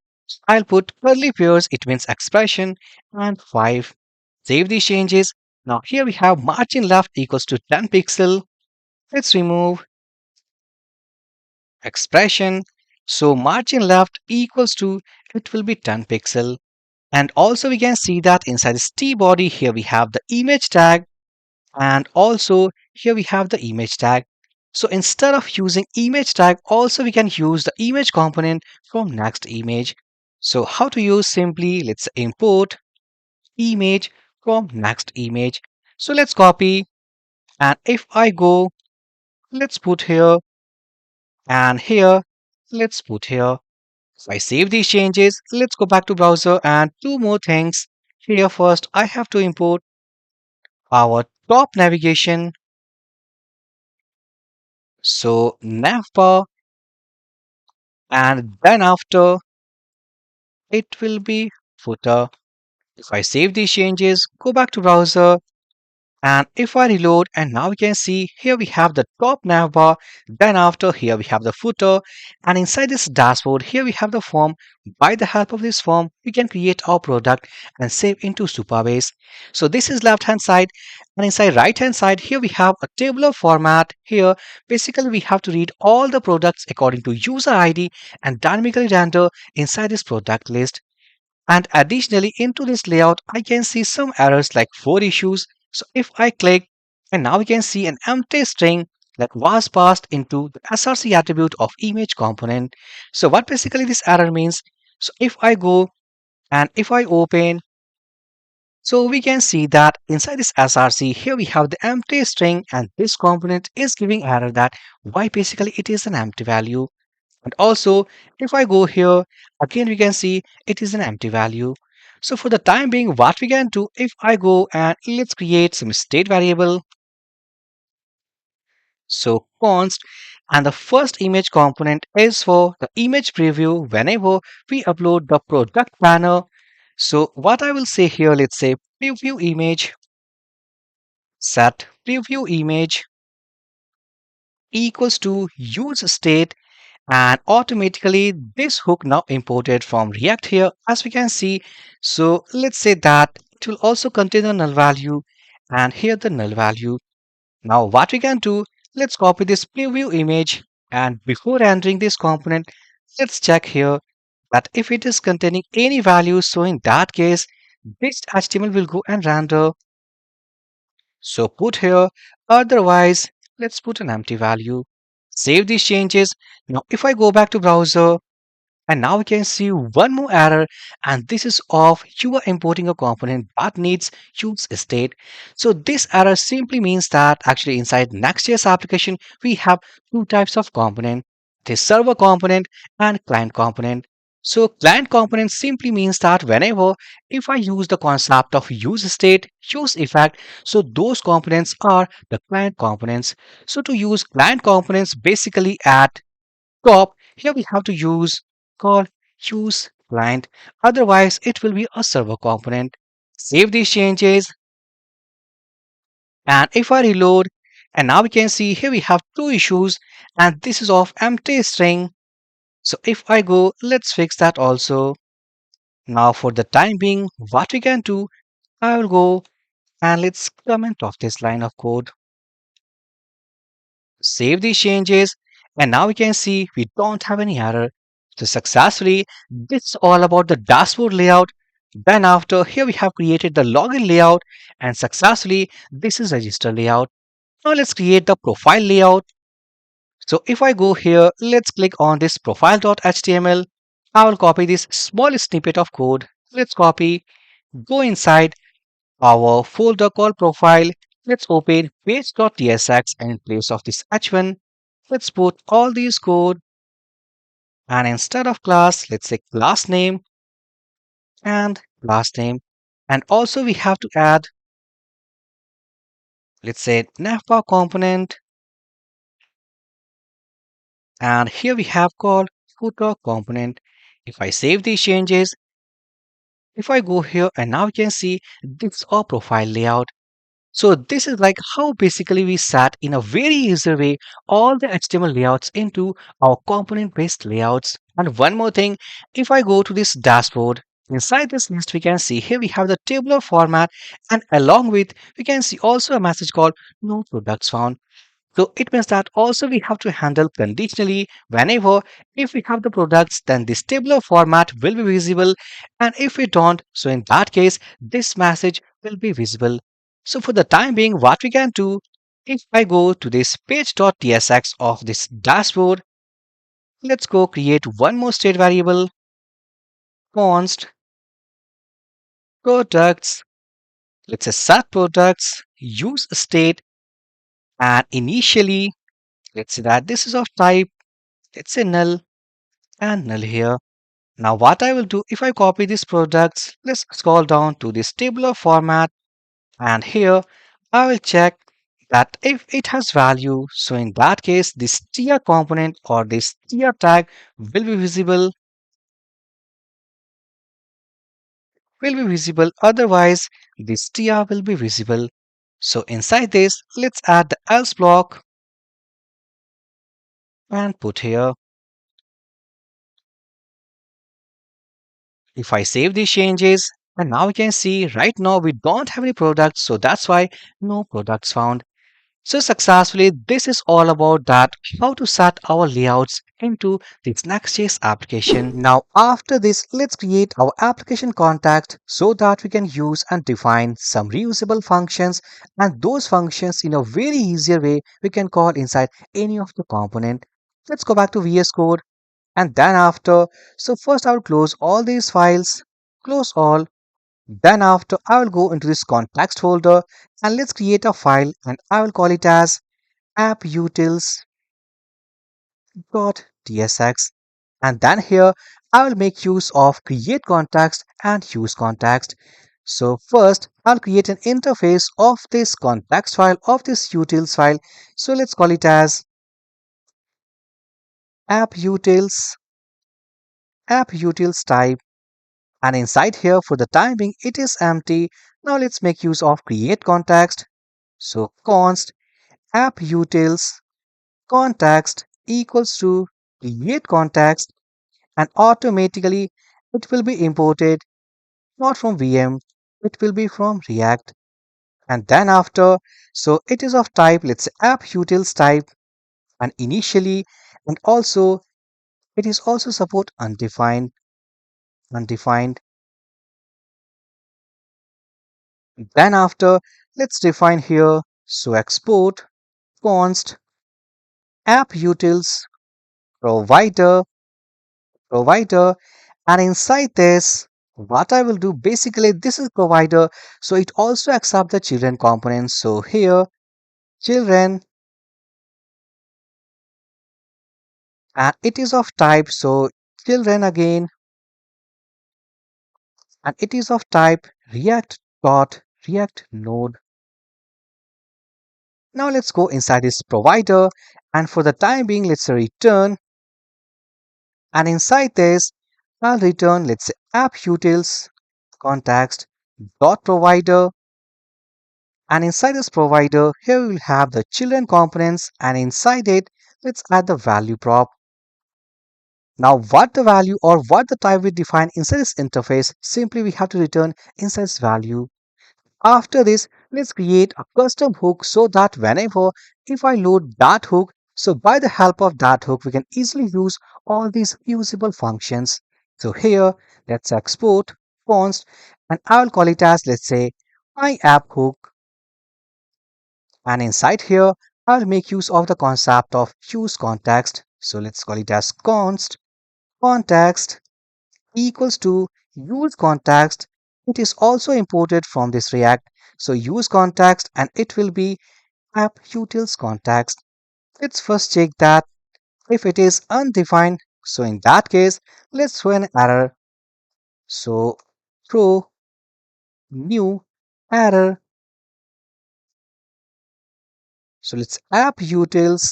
I'll put curly pairs, it means expression, and 5. Save these changes. Now here we have margin left equals to 10 pixel. Let's remove expression. So margin left equals to, it will be 10 pixel. And also we can see that inside this T body, here we have the image tag, and also here we have the image tag. So instead of using image tag, also we can use the image component from next image. So how to use? Simply let's import image from next image. So let's copy, and if I go, let's put here, and here, let's put here. If I save these changes, let's go back to browser, and two more things. Here first, I have to import our top navigation. So navbar, and then after it will be footer. If I save these changes, go back to browser, and if I reload, and now we can see here we have the top navbar, then after here we have the footer, and inside this dashboard, here we have the form. By the help of this form, we can create our product and save into Supabase. So this is left hand side, and inside right hand side, here we have a tabular format. Here, basically we have to read all the products according to user ID and dynamically render inside this product list. And additionally, into this layout, I can see some errors like 4 issues. So if I click, and now we can see an empty string that was passed into the src attribute of image component. So what basically this error means? So if I go and if I open, so we can see that inside this src, here we have the empty string, and this component is giving error that why basically it is an empty value. And also, if I go here, again we can see it is an empty value. So for the time being, what we can do, if I go and let's create some state variable. So const, and the first image component is for the image preview whenever we upload the product banner. So what I will say here, let's say preview image, set preview image equals to use state, and automatically this hook now imported from React here as we can see. So let's say that it will also contain the null value, and here the null value. Now what we can do, let's copy this preview image, and before entering this component, let's check here that if it is containing any value, so in that case this HTML will go and render. So put here, otherwise let's put an empty value. Save these changes. Now if I go back to browser, and now we can see one more error, and this is of you are importing a component that needs use state. So this error simply means that actually inside Next.js application, we have two types of component, the server component and client component. So client component simply means that whenever if I use the concept of use state, use effect, so those components are the client components. So to use client components basically at top, here we have to use call use client. Otherwise, it will be a server component. Save these changes, and if I reload, and now we can see here we have two issues, and this is of empty string. So if I go, let's fix that also. Now for the time being, what we can do, I will go and let's comment off this line of code, save these changes, and now we can see we don't have any error. So successfully, this is all about the dashboard layout. Then after here we have created the login layout, and successfully this is register layout. Now let's create the profile layout. So if I go here, let's click on this profile.html. I will copy this small snippet of code. Let's copy, go inside our folder called profile. Let's open page.tsx, and in place of this h1, let's put all these code, and instead of class, let's say class name and class name. And also we have to add, let's say navbar component, and here we have called footer component. If I save these changes, if I go here, and now you can see this our profile layout. So this is like how basically we set in a very easy way all the HTML layouts into our component based layouts. And one more thing, if I go to this dashboard, inside this list we can see here we have the tabular format, and along with we can see also a message called no products found. So it means that also we have to handle conditionally whenever if we have the products, then this tabular format will be visible, and if we don't, so in that case this message will be visible. So for the time being, what we can do, if I go to this page.tsx of this dashboard, let's go create one more state variable, const products, let's say set products use state, and initially let's say that this is of type, let's say null, and null here. Now what I will do, if I copy these products, let's scroll down to this tabular format, and here I will check that if it has value, so in that case this tier component or this tier tag will be visible, otherwise this tier will be visible. So inside this, let's add the else block and put here. If I save these changes, and now we can see right now we don't have any products, so that's why no products found. So successfully, this is all about that how to set our layouts into this Next.js application. Now after this, let's create our application context so that we can use and define some reusable functions, and those functions in a very easier way we can call inside any of the component. Let's go back to VS Code, and then after, so first I will close all these files, close all. Then after I will go into this context folder, and let's create a file, and I will call it as apputils.tsx. And then here I will make use of create context and use context. So first I'll create an interface of this context file of this utils file. So let's call it as apputils, apputils type. And inside here for the time being it is empty. Now let's make use of create context. So const apputils context equals to create context, and automatically it will be imported not from VM, it will be from React. And then after, so it is of type, let's say apputils type, and initially, and also it is also support undefined. Then after, let's define here, so export const apputils provider provider, and inside this what I will do, basically this is provider, so it also accepts the children components. So here children, and it is of type, so children again, and it is of type React dot React node. Now let's go inside this provider, and for the time being, let's say return, and inside this, I'll return, let's say app utils context dot provider, and inside this provider, here we will have the children components, and inside it, let's add the value prop. Now, what the value or what the type we define inside this interface, simply we have to return inside this value. After this, let's create a custom hook so that whenever if I load that hook, so by the help of that hook, we can easily use all these usable functions. So here, let's export const, and I'll call it as, let's say, my app hook. And inside here, I'll make use of the concept of use context. So let's call it as const context equals to use context. It is also imported from this React. So use context and it will be app utils context. Let's first check that if it is undefined. So in that case, let's throw an error. So throw new error. So let's app utils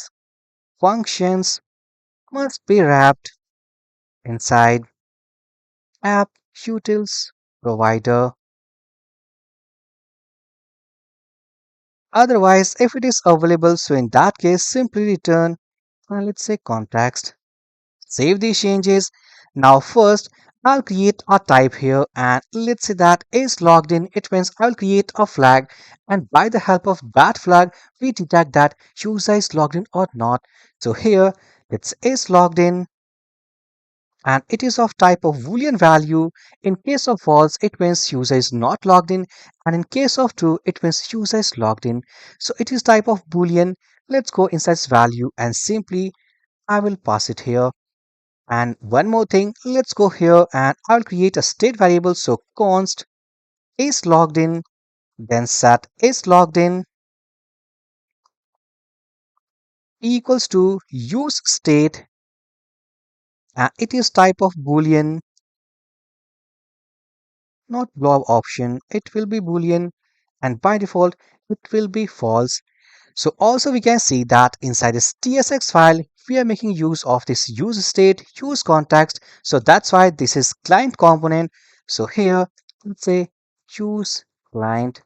functions must be wrapped inside app utils provider. Otherwise, if it is available, so in that case, simply return, let's say context. Save these changes. Now, first, I'll create a type here, and let's say that is logged in. It means I'll create a flag, and by the help of that flag, we detect that user is logged in or not. So here, it's is logged in, and it is of type of boolean value. In case of false, it means user is not logged in, and in case of true, it means user is logged in. So it is type of boolean. Let's go inside value and simply I will pass it here. And one more thing, let's go here and I'll create a state variable. So const is logged in, then set is logged in equals to use state, and it is type of boolean, not blob option. It will be boolean, and by default it will be false. So also we can see that inside this tsx file we are making use of this use state use context. So that's why this is client component. So here let's say use client.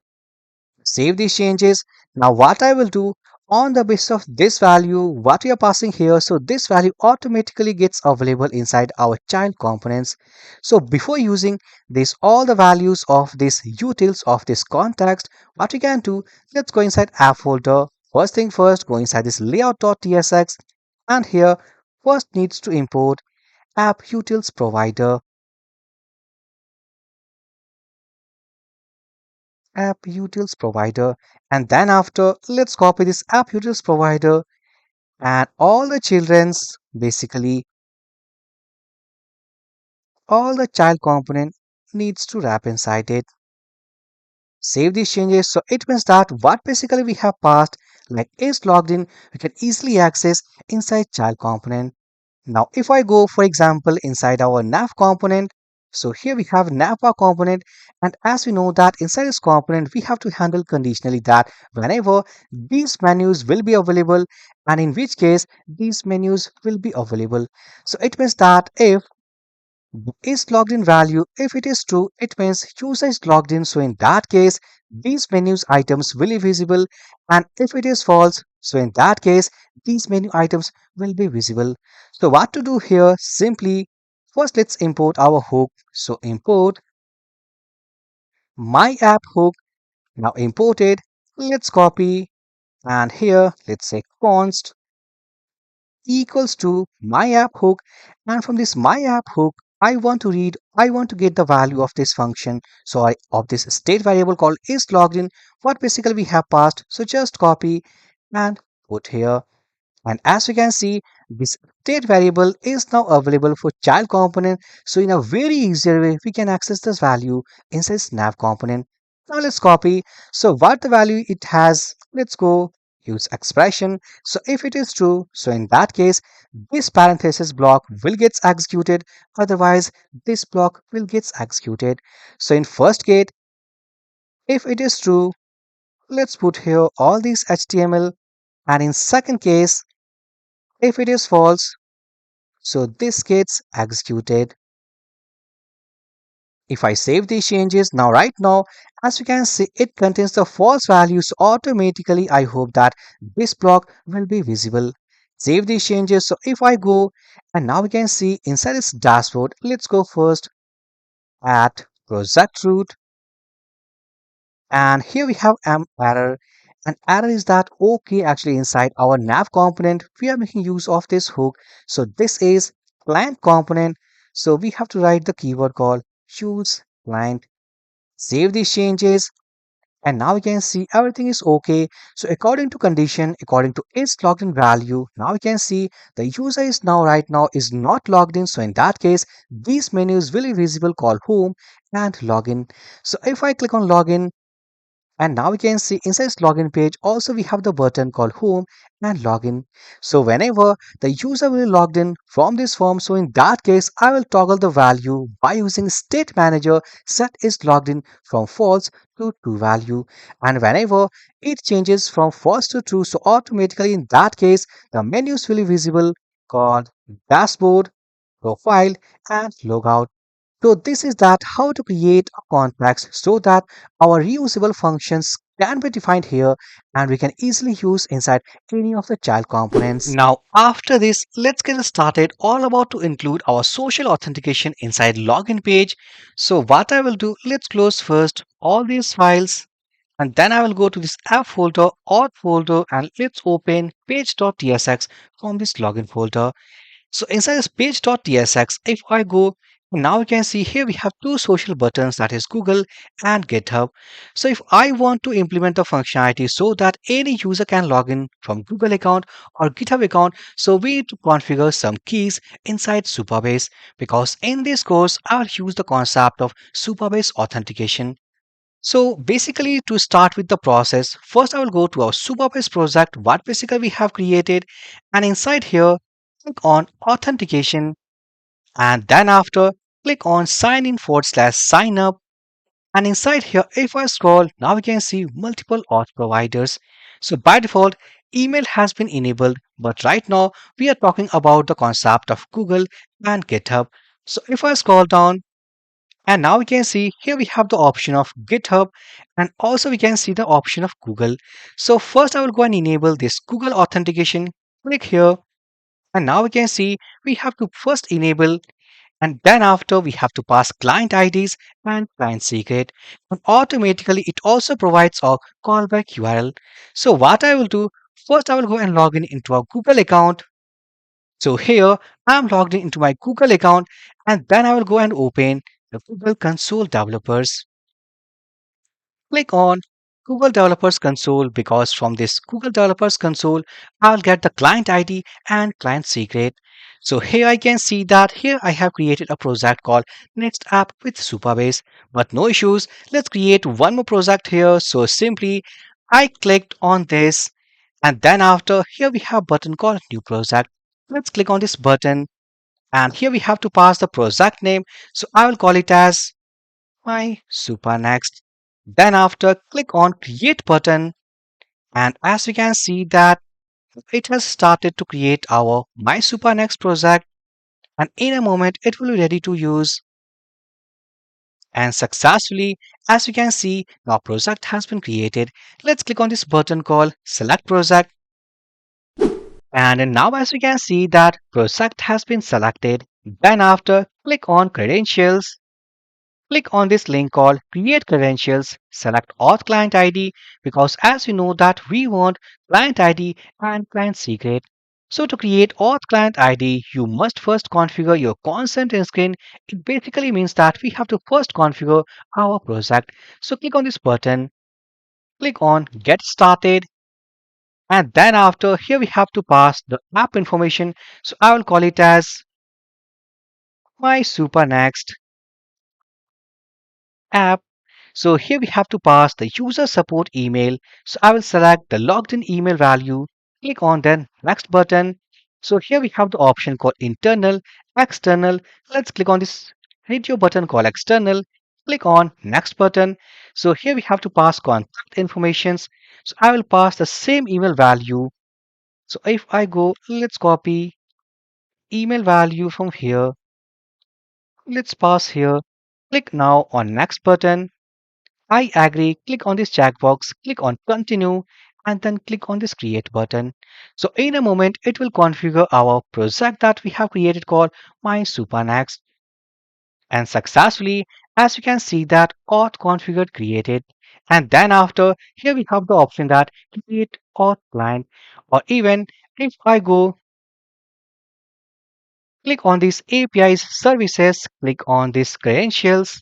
Save these changes. Now what I will do, on the basis of this value what we are passing here, so this value automatically gets available inside our child components. So before using this all the values of this utils of this context, what we can do, let's go inside app folder. First thing first, go inside this layout.tsx, and here first needs to import app utils provider, app utils provider, and then after let's copy this app utils provider, and all the children's, basically all the child component needs to wrap inside it. Save these changes. So it means that what basically we have passed, like is logged in, we can easily access inside child component. Now if I go for example inside our nav component, so here we have navbar component, and as we know that inside this component we have to handle conditionally that whenever these menus will be available, and in which case these menus will be available. So it means that if is logged in value, if it is true, it means user is logged in. So in that case, these menus items will be visible. And if it is false, so in that case, these menu items will be visible. So what to do here? Simply, first let's import our hook. So import my app hook. Now imported. Let's copy. And here, let's say const equals to my app hook, and from this my app hook I want to get the value of this function, so I of this state variable called is logged in, what basically we have passed. So just copy and put here, and as we can see this state variable is now available for child component. So in a very easier way we can access this value inside nav component. Now let's copy. So what the value it has, let's go use expression. So if it is true, so in that case, this parenthesis block will get executed. Otherwise, this block will get executed. So in first case, if it is true, let's put here all these HTML. And in second case, if it is false, so this gets executed. If I save these changes now, right now, as you can see, it contains the false values automatically. I hope that this block will be visible. Save these changes. So if I go and now we can see inside this dashboard, let's go first at project root. And here we have an error. An error is that okay, actually inside our nav component, we are making use of this hook. So this is client component. So we have to write the keyword called use client. Save these changes, and now we can see everything is okay. So according to condition, according to its logged in value, now we can see the user is now right now is not logged in. So in that case, these menus will be visible called home and login. So if I click on login, and now we can see inside this login page also we have the button called home and login. So whenever the user will be logged in from this form, so in that case I will toggle the value by using state manager set is logged in from false to true value. And whenever it changes from false to true, so automatically in that case the menus will be visible called dashboard, profile and logout. So this is that how to create a context so that our reusable functions can be defined here and we can easily use inside any of the child components. Now after this, let's get started all about to include our social authentication inside login page. So what I will do, let's close first all these files and then I will go to this app folder, auth folder, and let's open page.tsx from this login folder. So inside this page.tsx, if I go, now you can see here we have two social buttons, that is Google and GitHub. So if I want to implement the functionality so that any user can log in from Google account or GitHub account, so we need to configure some keys inside Supabase, because in this course I'll use the concept of Supabase authentication. So basically to start with the process, first I will go to our Supabase project, what basically we have created, and inside here click on authentication, and then after click on sign in forward slash sign up. And inside here, if I scroll, now we can see multiple auth providers. So by default, email has been enabled, but right now we are talking about the concept of Google and GitHub. So if I scroll down, and now we can see here we have the option of GitHub, and also we can see the option of Google. So first I will go and enable this Google authentication. Click here, and now we can see we have to first enable, and then after we have to pass client IDs and client secret. And automatically it also provides a callback URL. So what I will do, first I will go and log in into a Google account. So here I'm logged in into my Google account, and then I will go and open the Google Console Developers. Click on Google Developers Console, because from this Google Developers Console, I'll get the client ID and client secret. So here I can see that here I have created a project called Next App with Supabase, but no issues. Let's create one more project here. So simply I clicked on this, and then after here we have button called New Project. Let's click on this button, and here we have to pass the project name. So I will call it as my Super Next. Then after click on create button, and as we can see that it has started to create our my Super Next project, and in a moment it will be ready to use. And successfully, as you can see, our project has been created. Let's click on this button called select project, and now as we can see that project has been selected. Then after click on credentials. Click on this link called Create Credentials, select Auth Client ID, because as you know that we want client ID and client secret. So to create Auth Client ID, you must first configure your consent in screen. It basically means that we have to first configure our project. So click on this button, click on Get Started, and then after here we have to pass the app information. So I will call it as my Super Next app. So here we have to pass the user support email. So I will select the logged in email value, click on the next button. So here we have the option called internal, external. Let's click on this radio button called external. Click on next button. So here we have to pass contact informations. So I will pass the same email value. So if I go, let's copy email value from here. Let's pass here. Click now on next button. I agree. Click on this checkbox, click on continue, and then click on this create button. So in a moment, it will configure our project that we have created called My Supernext. And successfully, as you can see that auth configured created. And then after, here we have the option that create auth client, or even if I go click on this APIs services, click on this credentials.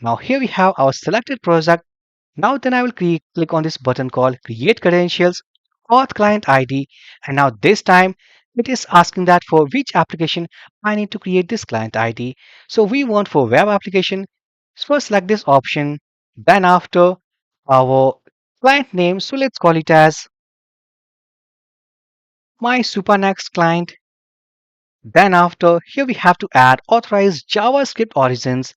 Now here we have our selected project. Now then I will click on this button called create credentials, auth client ID, and now this time it is asking that for which application I need to create this client ID. So we want for web application. First select this option, then after our client name, so let's call it as my Supernext client. Then after here we have to add authorized JavaScript origins,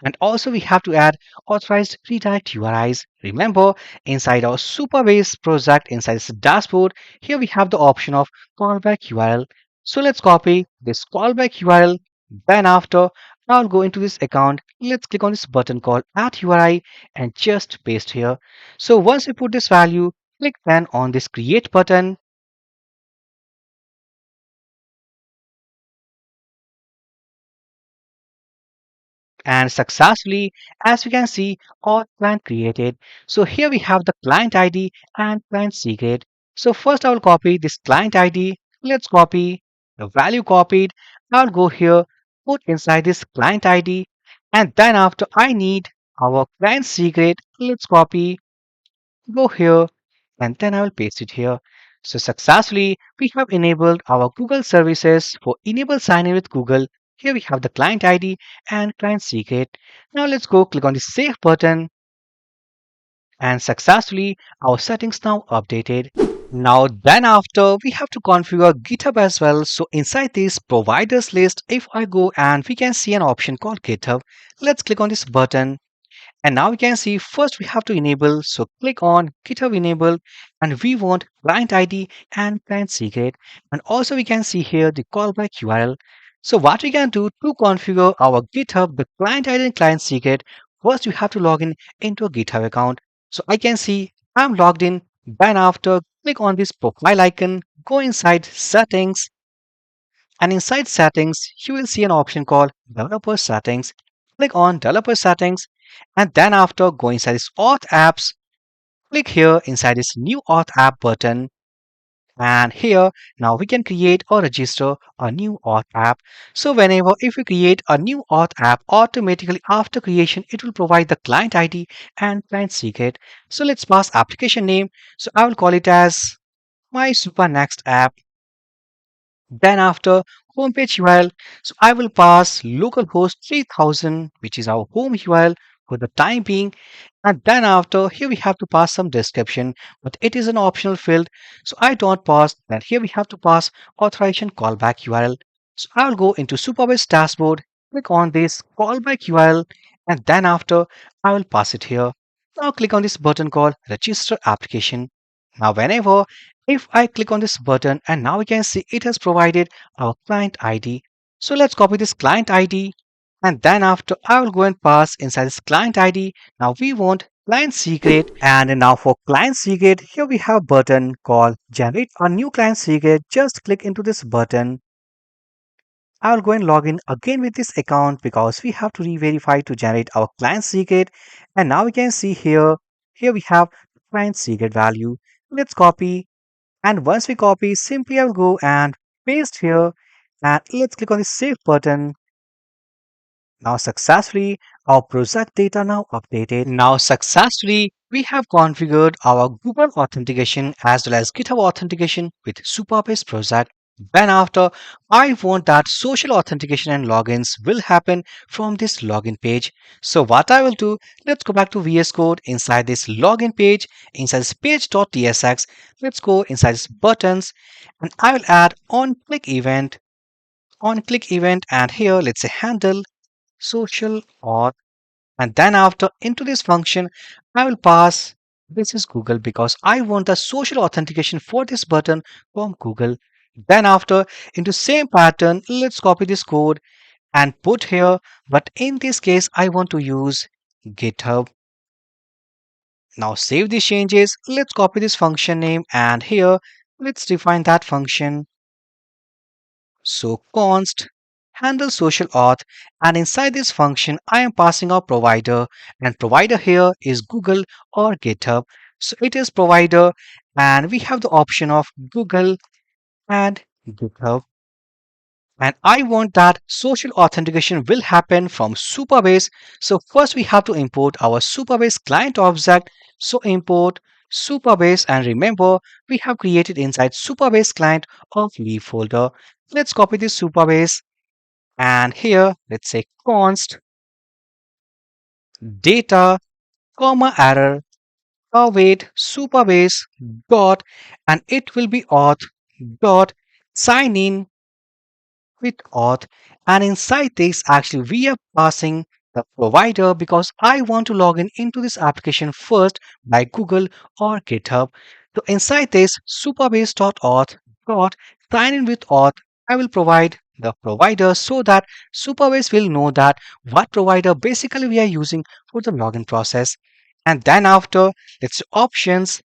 and also we have to add authorized redirect URIs. Remember, inside our Supabase project, inside this dashboard, here we have the option of callback URL. So let's copy this callback URL. Then after I'll go into this account. Let's click on this button called add URI and just paste here. So once we put this value, click then on this create button. And successfully, as you can see, all client created. So here we have the client ID and client secret. So first I will copy this client ID. Let's copy the value copied. I'll go here, put inside this client ID, and then after I need our client secret. Let's copy, go here, and then I will paste it here. So successfully, we have enabled our Google services for enable sign in with Google. Here we have the client ID and client secret. Now let's go click on the save button, and successfully our settings now updated. Now then after we have to configure GitHub as well. So inside this providers list, if I go and we can see an option called GitHub. Let's click on this button. And now we can see first we have to enable. So click on GitHub enable, and we want client ID and client secret. And also we can see here the callback URL. So what we can do to configure our GitHub, the client ID and client secret, first you have to log in into a GitHub account. So I can see I'm logged in. Then after click on this profile icon, go inside settings, and inside settings, you will see an option called developer settings. Click on developer settings, and then after go inside this auth apps, click here inside this new auth app button. And here now we can create or register a new auth app. So whenever if we create a new auth app, automatically after creation it will provide the client ID and client secret. So let's pass application name. So I will call it as my super next app. Then after homepage URL, so I will pass localhost 3000, which is our home URL for the time being. And then after here we have to pass some description, but it is an optional field. So I don't pass. Then here we have to pass authorization callback URL. So I will go into Supabase dashboard, click on this callback URL, and then after I will pass it here. Now click on this button called register application. Now whenever if I click on this button, and now we can see it has provided our client ID. So let's copy this client ID, and then after I will go and pass inside this client ID. Now we want client secret, and now for client secret, here we have button called generate a new client secret. Just click into this button. I will go and log in again with this account because we have to re-verify to generate our client secret. And now we can see here we have client secret value. Let's copy, and once we copy, simply I'll go and paste here, and let's click on the save button. Now successfully our project data now updated. Now successfully we have configured our Google authentication as well as GitHub authentication with Supabase project. Then after, I want that social authentication and logins will happen from this login page. So what I will do, let's go back to VS Code inside this login page, inside this page.tsx. Let's go inside this buttons and I will add on click event, and here let's say handle social auth. And then after into this function, I will pass this is Google because I want the social authentication for this button from Google. Then after into same pattern, let's copy this code and put here. But in this case, I want to use GitHub. Now save these changes. Let's copy this function name and here let's define that function. So const handle social auth, and inside this function I am passing our provider, and provider here is Google or GitHub. So it is provider and we have the option of Google and GitHub. And I want that social authentication will happen from Supabase. So first we have to import our Supabase client object. So import Supabase, and remember we have created inside Supabase client of leaf folder. Let's copy this Supabase and here let's say const data comma error await Supabase dot, and it will be auth dot sign in with auth, and inside this actually we are passing the provider because I want to log in into this application first by Google or GitHub. So inside this supabase.auth dot sign in with auth, I will provide the provider so that Supabase will know that what provider basically we are using for the login process. And then after, let's options,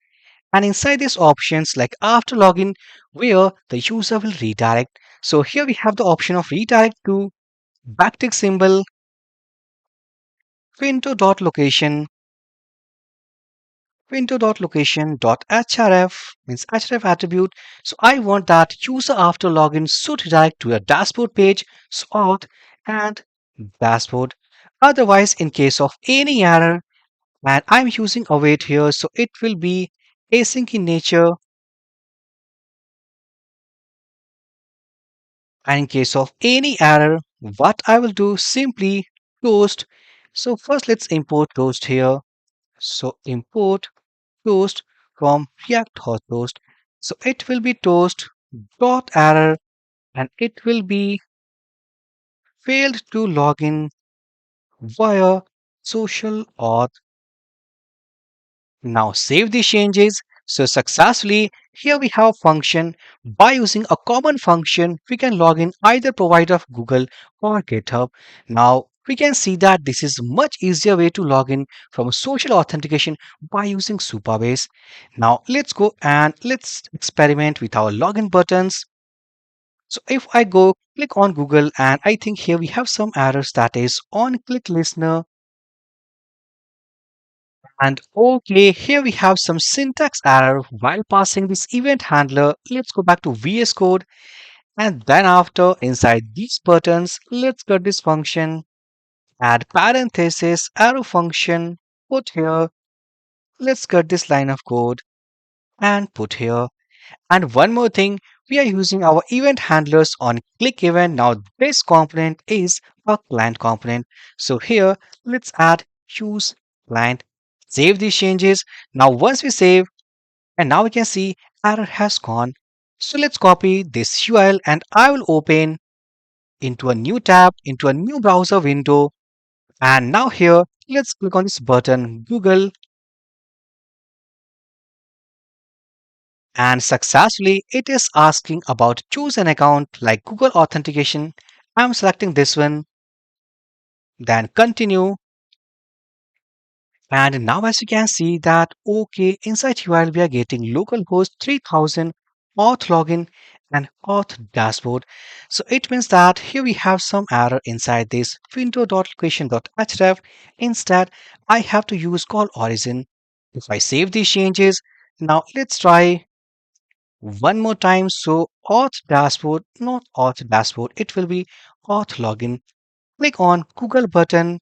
and inside these options, like after login, where the user will redirect. So here we have the option of redirect to backtick symbol, window.location, window.location.href means href attribute. So I want that user after login should redirect to a dashboard page, so auth and dashboard. Otherwise, in case of any error, and I'm using await here, so it will be async in nature. And in case of any error, what I will do simply toast. So first let's import toast here. So import toast from React hot toast. So it will be toast dot error, and it will be failed to login via social auth. Now save these changes. So successfully, here we have function. By using a common function, we can log in either provider of Google or GitHub. Now we can see that this is much easier way to log in from social authentication by using Supabase. Now let's go and let's experiment with our login buttons. So if I go click on Google, and I think here we have some errors, that is on click listener. And okay, here we have some syntax error while passing this event handler. Let's go back to VS Code, and then after inside these buttons, let's get this function, add parenthesis, arrow function, put here. Let's get this line of code and put here. And one more thing, we are using our event handlers on click event. Now this component is a client component. So here, let's add use client. Save these changes. Now once we save, and now we can see error has gone. So let's copy this URL and I will open into a new tab, into a new browser window. And now here, let's click on this button, Google, and successfully it is asking about choose an account like Google Authentication. I'm selecting this one, then continue. And now as you can see that okay, inside UI we are getting localhost 3000, auth login and auth dashboard. So it means that here we have some error inside this window.location.href. Instead, I have to use call origin. If I save these changes, now let's try one more time. So auth dashboard, not auth dashboard, it will be auth login. Click on Google button,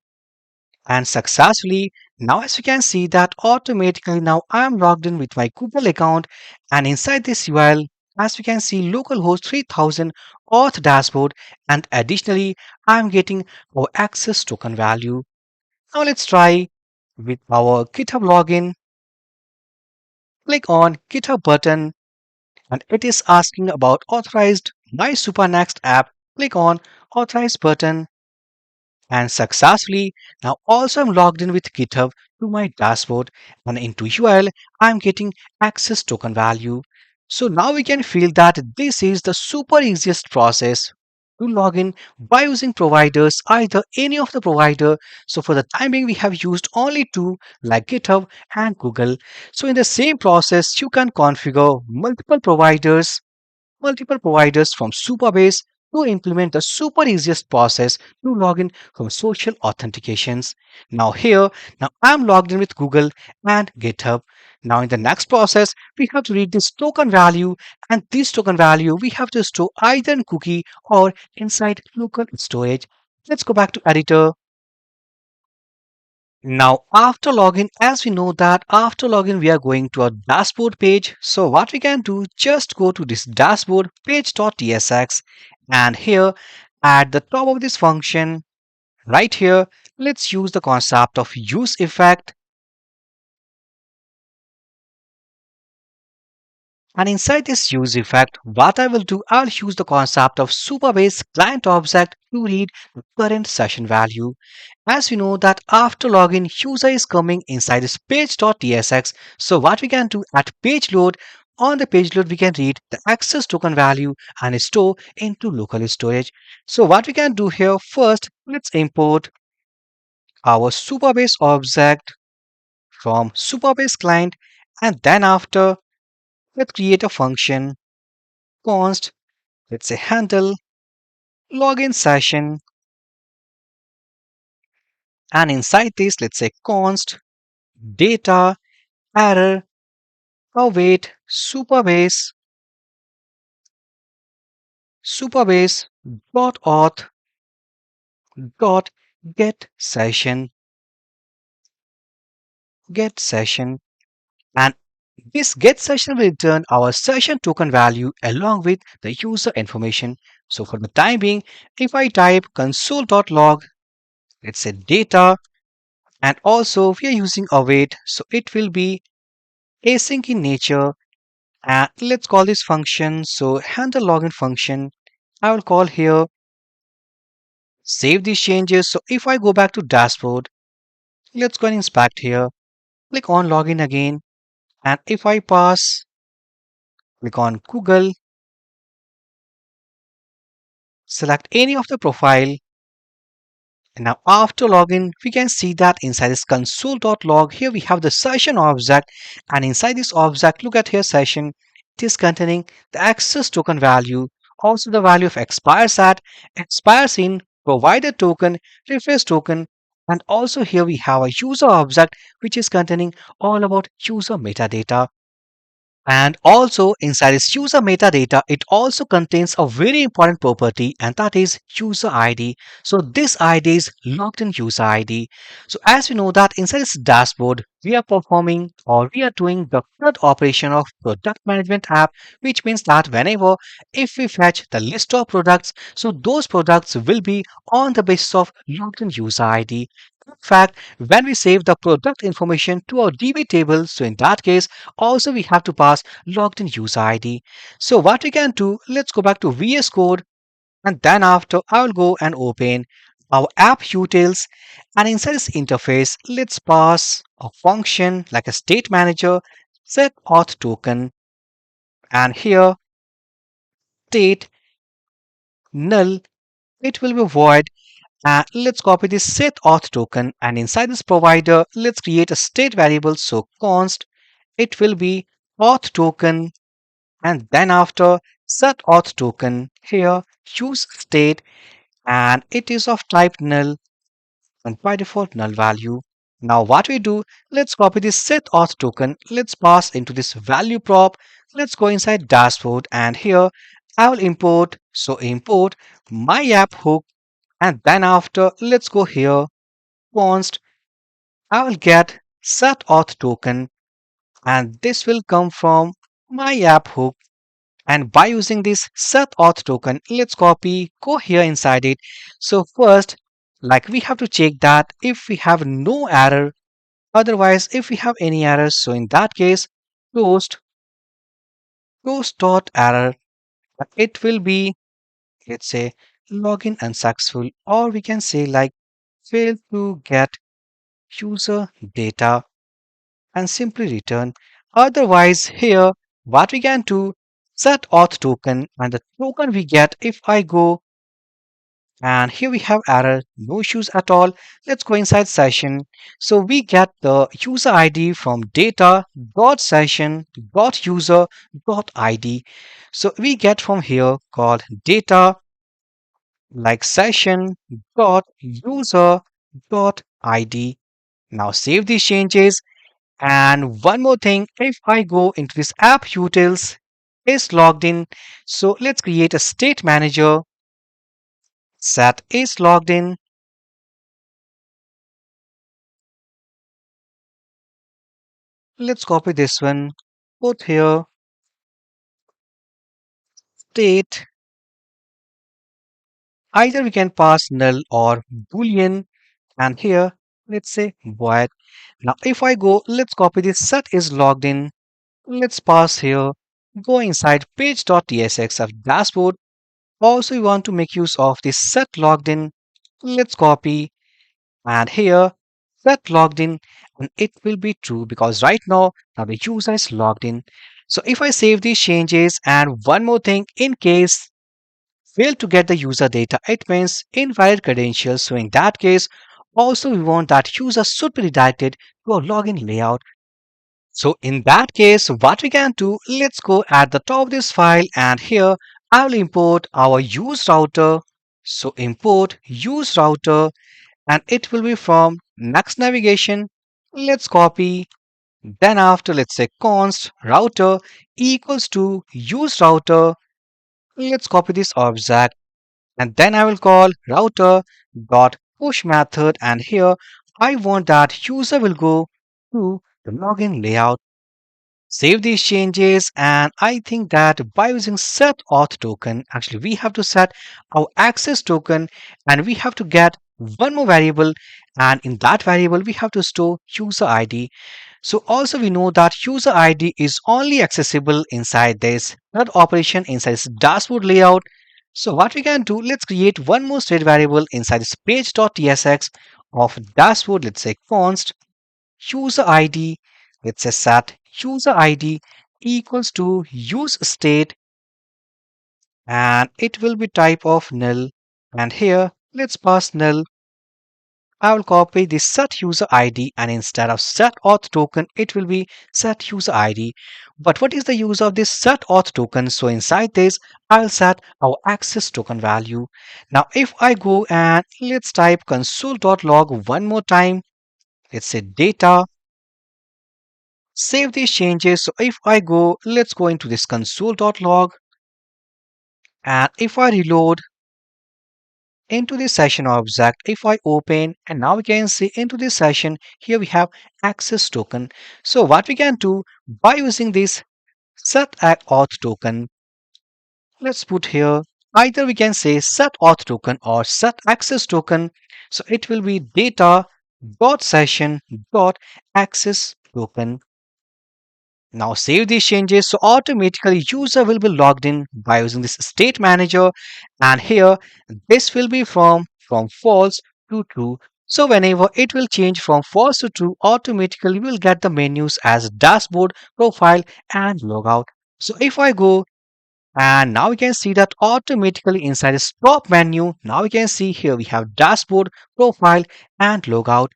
and successfully, now as you can see that automatically now I am logged in with my Google account, and inside this URL as we can see localhost 3000 auth dashboard, and additionally I'm getting our access token value. Now let's try with our GitHub login. Click on GitHub button and it is asking about authorized My Super Next app. Click on authorize button and successfully. Now also I'm logged in with GitHub to my dashboard, and into URL I'm getting access token value. So now we can feel that this is the super easiest process to log in by using providers, either any of the provider. So for the time being we have used only two, like GitHub and Google. So in the same process you can configure multiple providers from Supabase to implement the super easiest process to log in from social authentications. Now I'm logged in with Google and GitHub. Now in the next process, we have to read this token value, and this token value we have to store either in cookie or inside local storage. Let's go back to editor. Now, after login, as we know that after login, we are going to a dashboard page. So what we can do, just go to this dashboard page.tsx, and here at the top of this function, right here, let's use the concept of use effect. And inside this use effect, what I will do, I'll use the concept of Supabase client object to read the current session value. As we know that after login, user is coming inside this page.tsx. So what we can do at page load, on the page load, we can read the access token value and store into local storage. So what we can do here, first, let's import our Supabase object from Supabase client, and then after, let's create a function const, let's say handle login session, and inside this, let's say const data error await Supabase dot auth dot get session, and this get session will return our session token value along with the user information. So for the time being, if I type console.log, let's say data, and also we are using await, so it will be async in nature. And let's call this function, so handle login function, I will call here save these changes. So if I go back to dashboard, let's go and inspect here, click on login again, and if I pass, click on Google, select any of the profile. And now after login, we can see that inside this console.log, here we have the session object, and inside this object, look at here session, it is containing the access token value, also the value of expires in, provider token, refresh token, and also here we have a user object which is containing all about user metadata. And also inside this user metadata, it also contains a very important property, and that is user ID. So this ID is logged in user ID. So as we know that inside this dashboard, we are performing or we are doing the CRUD operation of product management app, which means that whenever if we fetch the list of products, so those products will be on the basis of logged in user ID. In fact, when we save the product information to our DB table, so in that case, also we have to pass logged in user ID. So what we can do, let's go back to VS Code, and then after I will go and open our app utils, and inside this interface, let's pass a function like a state manager, set auth token, and here state null, it will be void. Let's copy this set auth token, and inside this provider, let's create a state variable. So const, it will be auth token, and then after set auth token, here use state, and it is of type null, and by default null value. Now what we do, let's copy this set auth token, let's pass into this value prop, let's go inside dashboard, and here I will import, so import my app hook, and then after let's go here const, I will get set auth token, and this will come from my app hook, And by using this set auth token, let's copy, go here inside it. So first, like we have to check that if we have no error, otherwise if we have any errors, so in that case, post dot error, it will be, let's say, login unsuccessful, or we can say like fail to get user data and simply return. Otherwise, here, what we can do, set auth token, and the token we get, if I go, and here we have error, no issues at all. Let's go inside session. So we get the user ID from data dot session dot user dot ID. So we get from here called data like session dot user dot ID. Now save these changes. And one more thing, if I go into this app utils is logged in. So let's create a state manager set is logged in. Let's copy this one, put here state. Either we can pass null or boolean, and here let's say void. Now if I go, let's copy this set is logged in. Let's pass here, go inside page.tsx of dashboard. Also, we want to make use of this set logged in. Let's copy and here set logged in, and it will be true because right now the user is logged in. So if I save these changes, and one more thing, in case fail to get the user data, it means invalid credentials. So in that case, also we want that user should be redirected to a login layout. So in that case, what we can do, let's go at the top of this file, and here I will import our use router. So import use router, and it will be from Next navigation. Let's copy. Then after, let's say const router equals to use router. Let's copy this object, and then I will call router dot push method, and here I want that user will go to the login layout. Save these changes, and I think that by using set auth token, actually we have to set our access token, and we have to get one more variable, and in that variable we have to store user ID. So also we know that user ID is only accessible inside this CRUD operation inside this dashboard layout. So what we can do, let's create one more state variable inside this page.tsx of dashboard. Let's say const user ID. Let's say set user ID equals to use state, and it will be type of null. And here let's pass null. I will copy the set user ID, and instead of set auth token, it will be set user ID. But what is the use of this set auth token? So inside this, I'll set our access token value. Now, if I go and let's type console.log one more time, let's say data, save these changes. So if I go, let's go into this console.log, and if I reload into this session object, if I open, and now we can see into this session, here we have access token. So what we can do by using this set auth token, let's put here, either we can say set auth token or set access token. So it will be data dot session dot access token. Now save these changes, so automatically user will be logged in by using this state manager, and here this will be from false to true. So whenever it will change from false to true, automatically we will get the menus as dashboard, profile, and logout. So if I go, and now we can see that automatically inside this top menu, now we can see here we have dashboard, profile, and logout.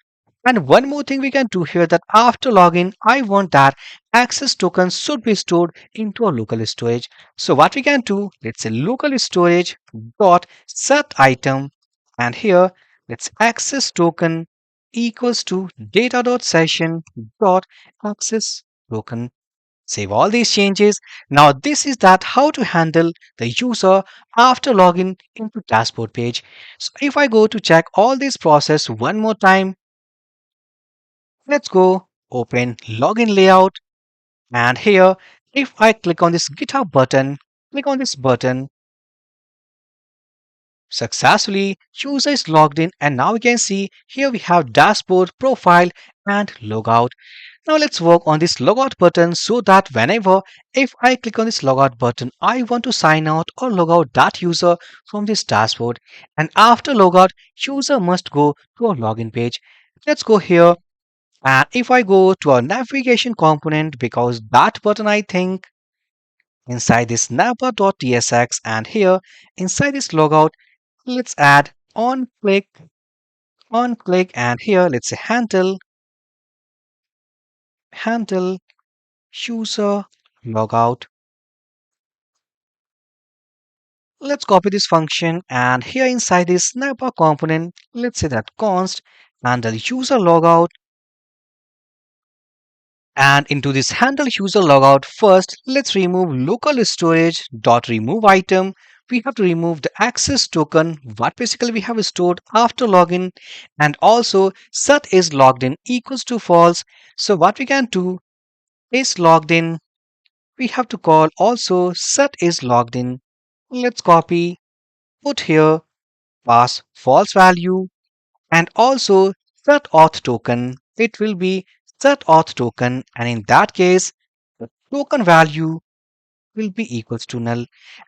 And one more thing we can do here, that after login, I want that access token should be stored into a local storage. So what we can do, let's say local storage dot set item, and here let's access token equals to data dot session dot access token. Save all these changes. Now this is that how to handle the user after login into dashboard page. So if I go to check all this process one more time, let's go open login layout, and here if I click on this GitHub button, click on this button, successfully user is logged in, and now we can see here we have dashboard, profile, and logout. Now let's work on this logout button so that whenever if I click on this logout button, I want to sign out or log out that user from this dashboard. And after logout, user must go to a login page. Let's go here, and if I go to our navigation component, because that button I think inside this navbar.tsx, and here inside this logout, let's add on click, and here let's say handle user logout. Let's copy this function, and here inside this snapper component, let's say that const handle user logout, and into this handle user logout first, let's remove local storage dot remove item. We have to remove the access token what basically we have stored after login, and also set is logged in equals to false. So what we can do is logged in. We have to call also set is logged in. Let's copy, put here, pass false value, and also set auth token. It will be set auth token, and in that case the token value will be equals to null.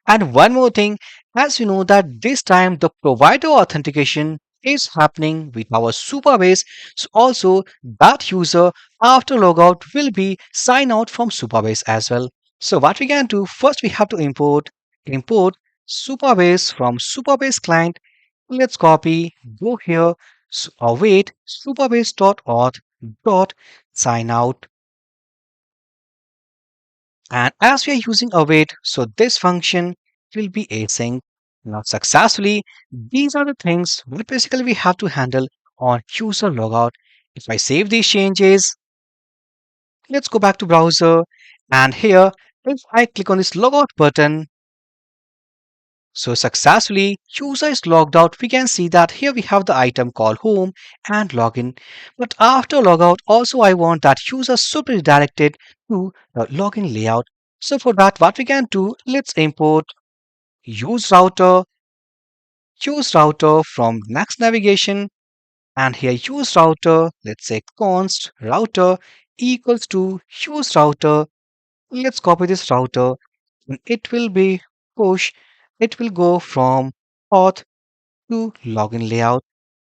And one more thing, as you know that this time the provider authentication is happening with our Supabase, so also that user after logout will be sign out from Supabase as well. So what we can do, first we have to import Supabase from Supabase client. Let's copy, go here, await supabase.auth dot sign out. And as we are using await, so this function will be async. Now successfully, these are the things what basically we have to handle on user logout. If I save these changes, let's go back to browser, and here if I click on this logout button, so successfully user is logged out. We can see that here we have the item called home and login. But after logout, also I want that user should be redirected to the login layout. So for that, what we can do, let's import use router, use router from next navigation, and here use router, let's say const router equals to use router. Let's copy this router, and it will be push. It will go from auth to login layout.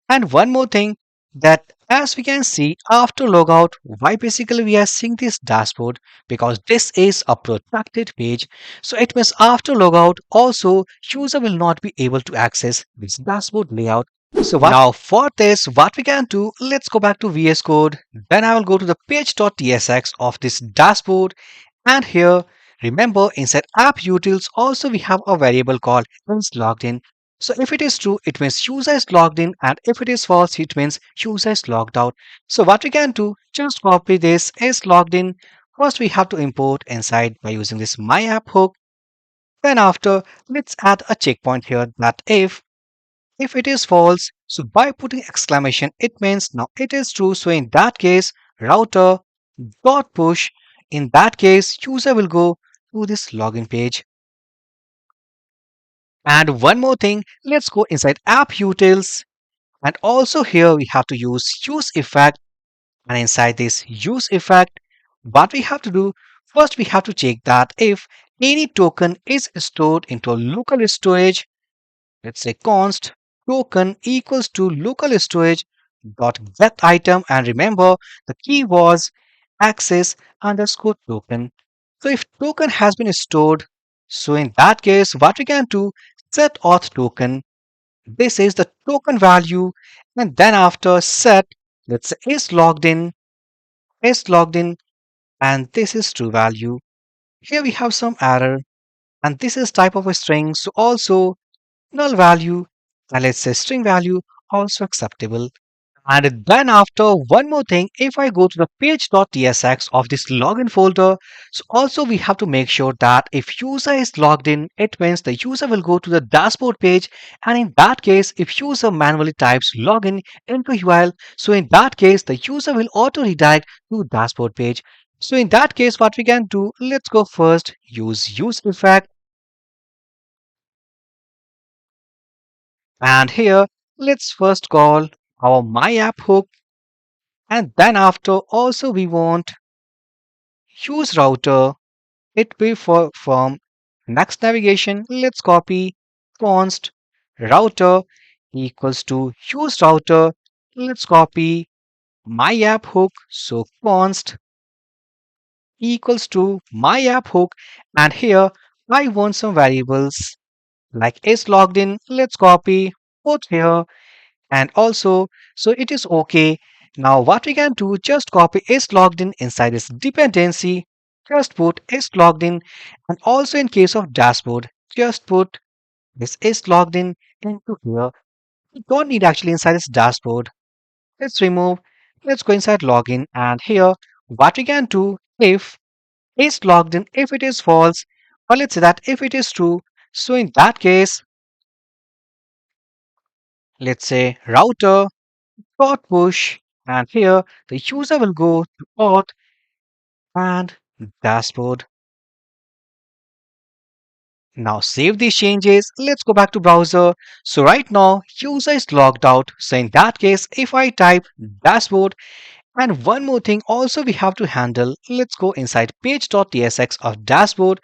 And one more thing, that as we can see after logout, why basically we are seeing this dashboard, because this is a protected page. So it means after logout also user will not be able to access this dashboard layout. So now for this, what we can do, let's go back to VS Code. Then I will go to the page.tsx of this dashboard, and here remember inside app utils also we have a variable called is logged in. So if it is true, it means user is logged in, and if it is false, it means user is logged out. So what we can do, just copy this is logged in. First we have to import inside by using this my app hook. Then after, let's add a checkpoint here that if it is false, so by putting exclamation, it means now it is true. So in that case, router dot push. In that case, user will go to this login page. And one more thing, let's go inside app utils. And also here we have to use effect. And inside this use effect, what we have to do, first we have to check that if any token is stored into a local storage, let's say const token equals to local storage dot get item, and remember the key was access underscore token. So if token has been stored, so in that case what we can do, set auth token, this is the token value, and then after set, let's say is logged in, and this is true value. Here we have some error, and this is type of a string, so also null value, and let's say string value also acceptable. And then after, one more thing, if I go to the page.tsx of this login folder, so also we have to make sure that if user is logged in, it means the user will go to the dashboard page. And in that case, if user manually types login into URL, so in that case, the user will auto redirect to dashboard page. So in that case, what we can do, let's go first, use effect. And here, let's first call our my app hook. And then after also we want use router. It will from next navigation. Let's copy const router equals to use router. Let's copy my app hook. So const equals to my app hook. And here I want some variables like is logged in. Let's copy, put here, and also so it is okay. Now what we can do, just copy is logged in inside this dependency, just put is logged in, and also in case of dashboard, just put this is logged in into here. We don't need actually inside this dashboard. Let's remove, let's go inside login, and here what we can do, if is logged in, if it is false, or let's say that if it is true, so in that case, let's say router dot push, and here the user will go to auth and dashboard. Now save these changes. Let's go back to browser. So right now user is logged out. So in that case, if I type dashboard, and one more thing also we have to handle, let's go inside page.tsx of dashboard.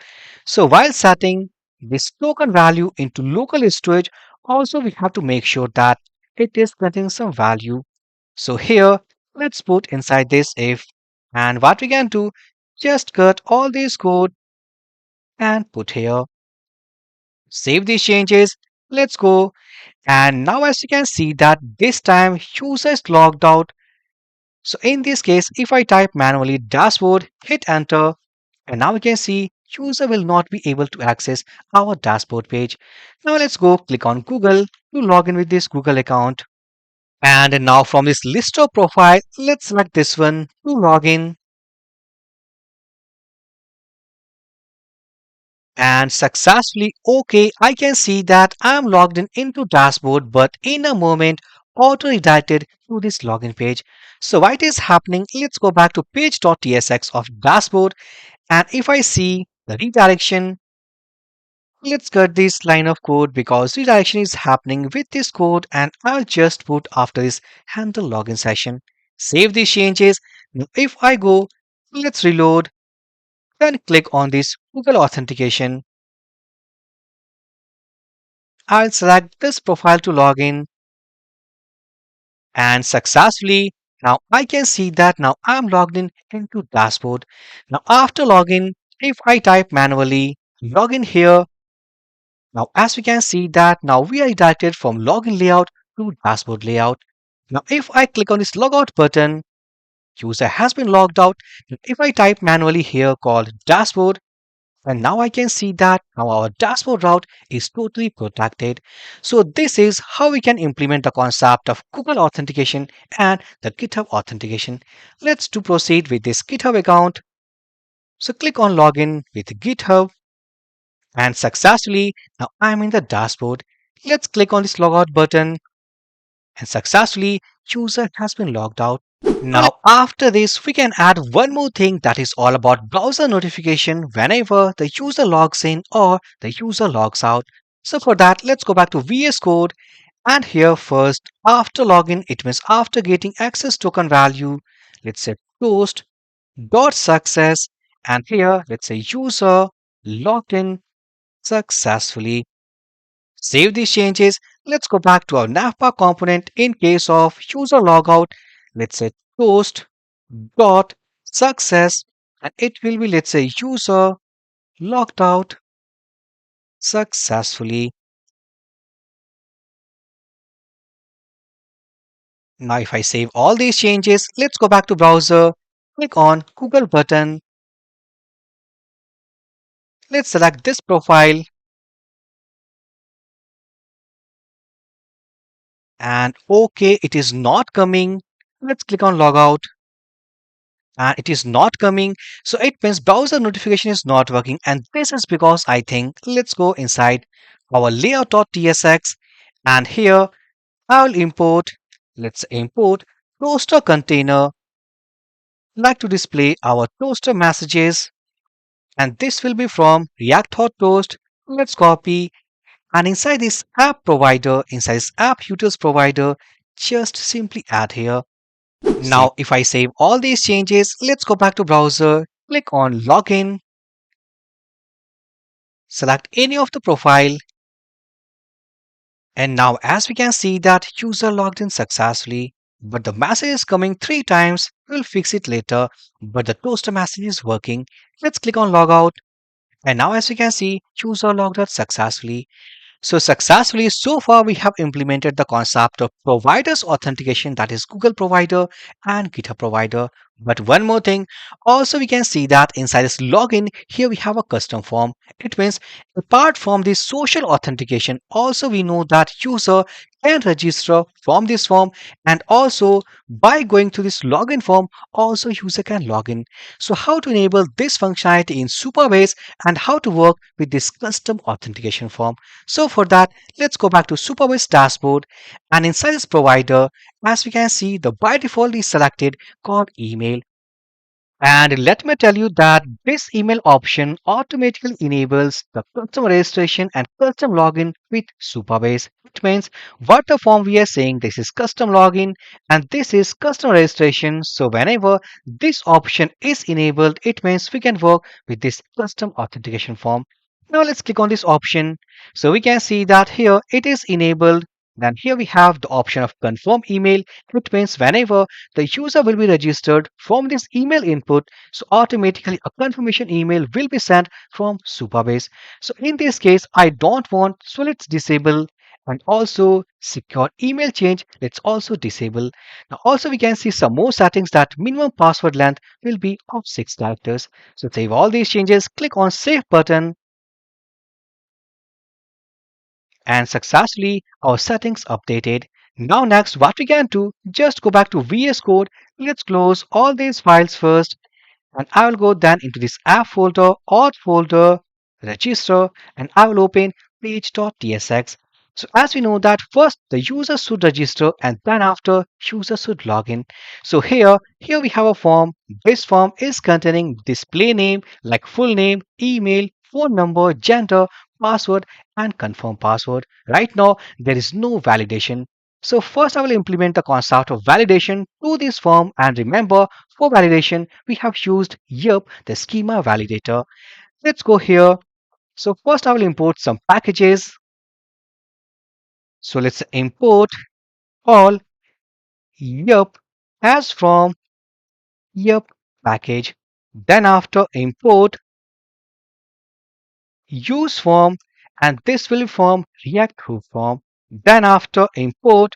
So while setting this token value into local storage, also we have to make sure that it is containing some value. So here, let's put inside this if, and what we can do, just cut all these code and put here. Save these changes. Let's go. And now as you can see that this time user is logged out. So in this case, if I type manually dashboard, hit enter, and now we can see user will not be able to access our dashboard page. Now let's go click on Google to log in with this Google account. And now from this list of profile, let's select this one to log in. And successfully, okay, I can see that I'm logged in into dashboard, but in a moment, auto redirected to this login page. So why it is happening, let's go back to page.tsx of dashboard. And if I see the redirection, let's cut this line of code because redirection is happening with this code, and I'll just put after this handle login session. Save these changes. Now if I go, let's reload, then click on this Google Authentication. I'll select this profile to log in, and successfully now I can see that now I'm logged in into dashboard. Now after login, if I type manually login here, now as we can see that now we are redirected from login layout to dashboard layout. Now if I click on this logout button, user has been logged out. If I type manually here called dashboard, and now I can see that now our dashboard route is totally protected. So this is how we can implement the concept of Google authentication and the GitHub authentication. Let's to proceed with this GitHub account. So click on login with GitHub, and successfully now I'm in the dashboard. Let's click on this logout button, and successfully user has been logged out. Now after this we can add one more thing, that is all about browser notification whenever the user logs in or the user logs out. So for that, let's go back to VS Code, and here first after login, it means after getting access token value, let's say toast dot success, and here let's say user logged in successfully. Save these changes. Let's go back to our navbar component. In case of user logout, let's say toast dot success, and it will be let's say user logged out successfully. Now if I save all these changes, let's go back to browser, click on Google button, let's select this profile, and okay, it is not coming. Let's click on logout, and it is not coming. So it means browser notification is not working, and this is because I think, let's go inside our layout.tsx, and here I'll import, let's import toaster container, like to display our toaster messages, and this will be from React Hot Toast. Let's copy And inside this app provider, inside this app utils provider, just simply add here. Now, if I save all these changes, let's go back to browser, click on login, select any of the profile, and now as we can see that user logged in successfully, but the message is coming 3 times. We'll fix it later, but the toaster message is working. Let's click on logout, and now as we can see, user logged out successfully. So successfully, so far we have implemented the concept of providers authentication, that is Google provider and GitHub provider. But one more thing, also we can see that inside this login, here we have a custom form. It means apart from this social authentication, also we know that user can register from this form, and also by going to this login form, also user can log in. So how to enable this functionality in Supabase and how to work with this custom authentication form. So for that, let's go back to Supabase dashboard, and inside this provider, as we can see, the by default is selected called email. And let me tell you that this email option automatically enables the custom registration and custom login with Supabase. It means what the form we are saying, this is custom login and this is custom registration. So whenever this option is enabled, it means we can work with this custom authentication form. Now let's click on this option. So we can see that here it is enabled. Then here we have the option of confirm email. It means whenever the user will be registered from this email input, so automatically a confirmation email will be sent from Supabase. So in this case, I don't want, so let's disable. And also secure email change, let's also disable. Now also we can see some more settings that minimum password length will be of 6 characters. So save all these changes, click on save button, and successfully our settings updated. Now next what we can do, just go back to VS Code. Let's close all these files first, and I will go then into this app folder, auth folder, register, and I will open page.tsx. So as we know that first the user should register and then after user should log in. So here we have a form. This form is containing display name like full name, email, phone number, gender, password, and confirm password. Right now there is no validation. So first I will implement the concept of validation to this form, and remember for validation we have used yup, the schema validator. Let's go here. So first I will import some packages. So let's import all yup as from yup package. Then after import use form, and this will form react hook form. Then after import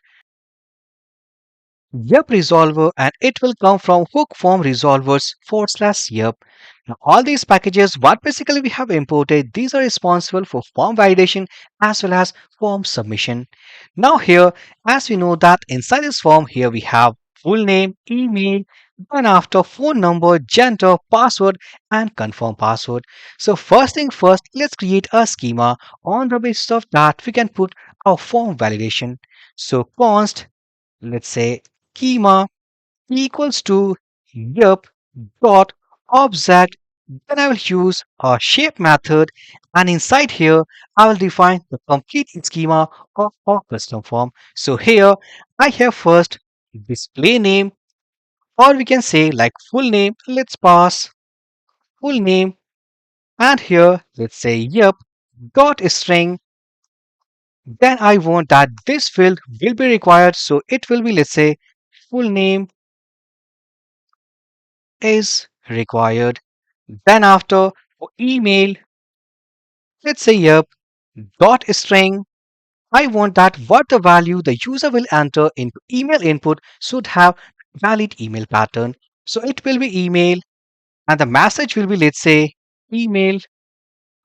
Yup resolver, and it will come from hook form resolvers / yup. Now all these packages what basically we have imported, these are responsible for form validation as well as form submission. Now here, as we know that inside this form here we have full name, email, then after phone number, gender, password, and confirm password. So first thing first, let's create a schema on the basis of that we can put our form validation. So const, let's say schema equals to yup dot object. Then I will use a shape method, and inside here I will define the complete schema of our custom form. So here I have first display name, or we can say like full name. Let's pass full name, and here let's say yup dot string. Then I want that this field will be required, so it will be, let's say, full name is required. Then after for email, let's say yup dot string. I want that what the value the user will enter into email input should have valid email pattern. So it will be email, and the message will be, let's say, email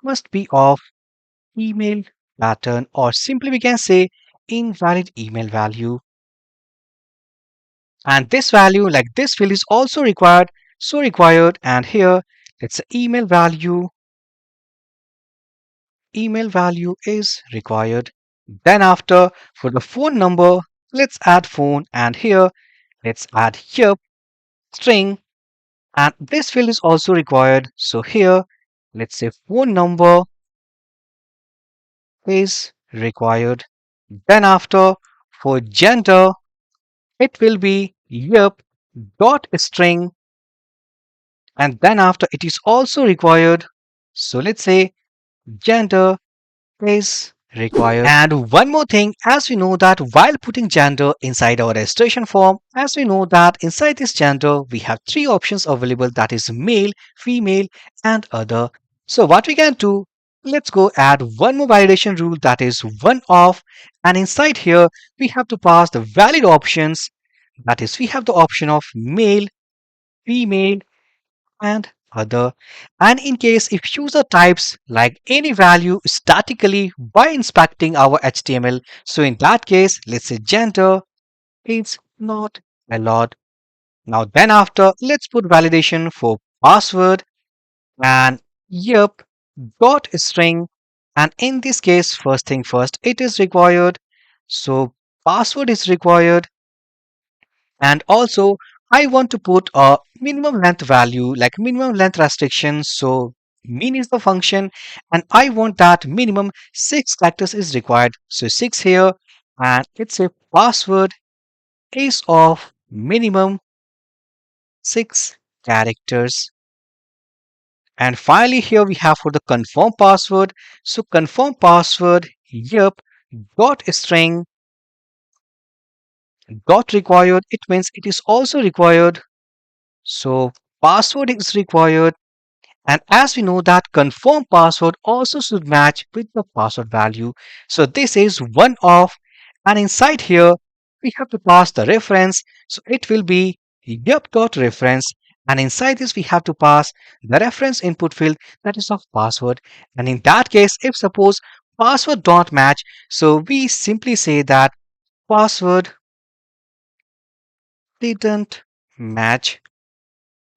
must be of email pattern, or simply we can say invalid email value. And this value like this field is also required, so required, and here it's email value is required. Then after for the phone number, let's add phone, and here let's add here string, and this field is also required, so here let's say phone number is required. Then after for gender, it will be yep dot string, and then after it is also required. So let's say gender is required. And one more thing, as we know that while putting gender inside our registration form, as we know that inside this gender, we have three options available, that is male, female, and other. So what we can do, let's go add one more validation rule, that is one of, and inside here, we have to pass the valid options, that is we have the option of male, female, and other. And in case if user types like any value statically by inspecting our HTML, so in that case, let's say gender is not allowed. Now then after, let's put validation for password and yep dot string. And in this case, first thing first, it is required. So password is required, and also I want to put a minimum length value like minimum length restriction. So min is the function, and I want that minimum 6 characters is required, so 6 here. And it's a password is of minimum 6 characters. And finally here we have for the confirm password, so confirm password yep dot string dot required, it means it is also required. So password is required, and as we know that confirm password also should match with the password value. So this is one of, and inside here we have to pass the reference. So it will be yep.reference, and inside this we have to pass the reference input field, that is of password. And in that case, if suppose password don't match, so we simply say that password didn't match.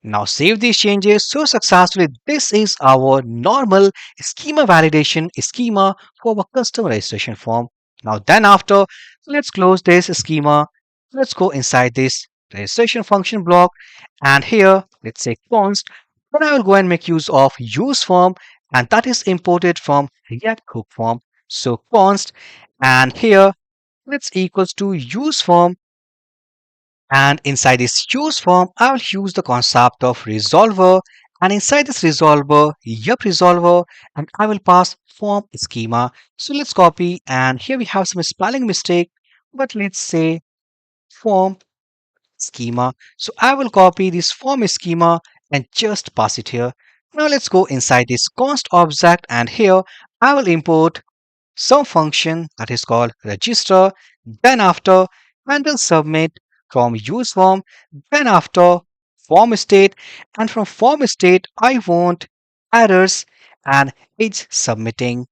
Now save these changes so successfully. This is our normal schema validation schema for our custom registration form. Now then after, let's close this schema. Let's go inside this registration function block, and here let's say const. Then I will go and make use of use form, and that is imported from React hook form. So const, and here let's equals to use form, and inside this use form, I will use the concept of resolver. And inside this resolver, yup resolver, and I will pass form schema. So let's copy, and here we have some spelling mistake, but let's say form schema. So I will copy this form schema and just pass it here. Now let's go inside this const object, and here I will import some function that is called register. Then after handle submit from use form, then after form state, and from form state I want errors, and it's submitting.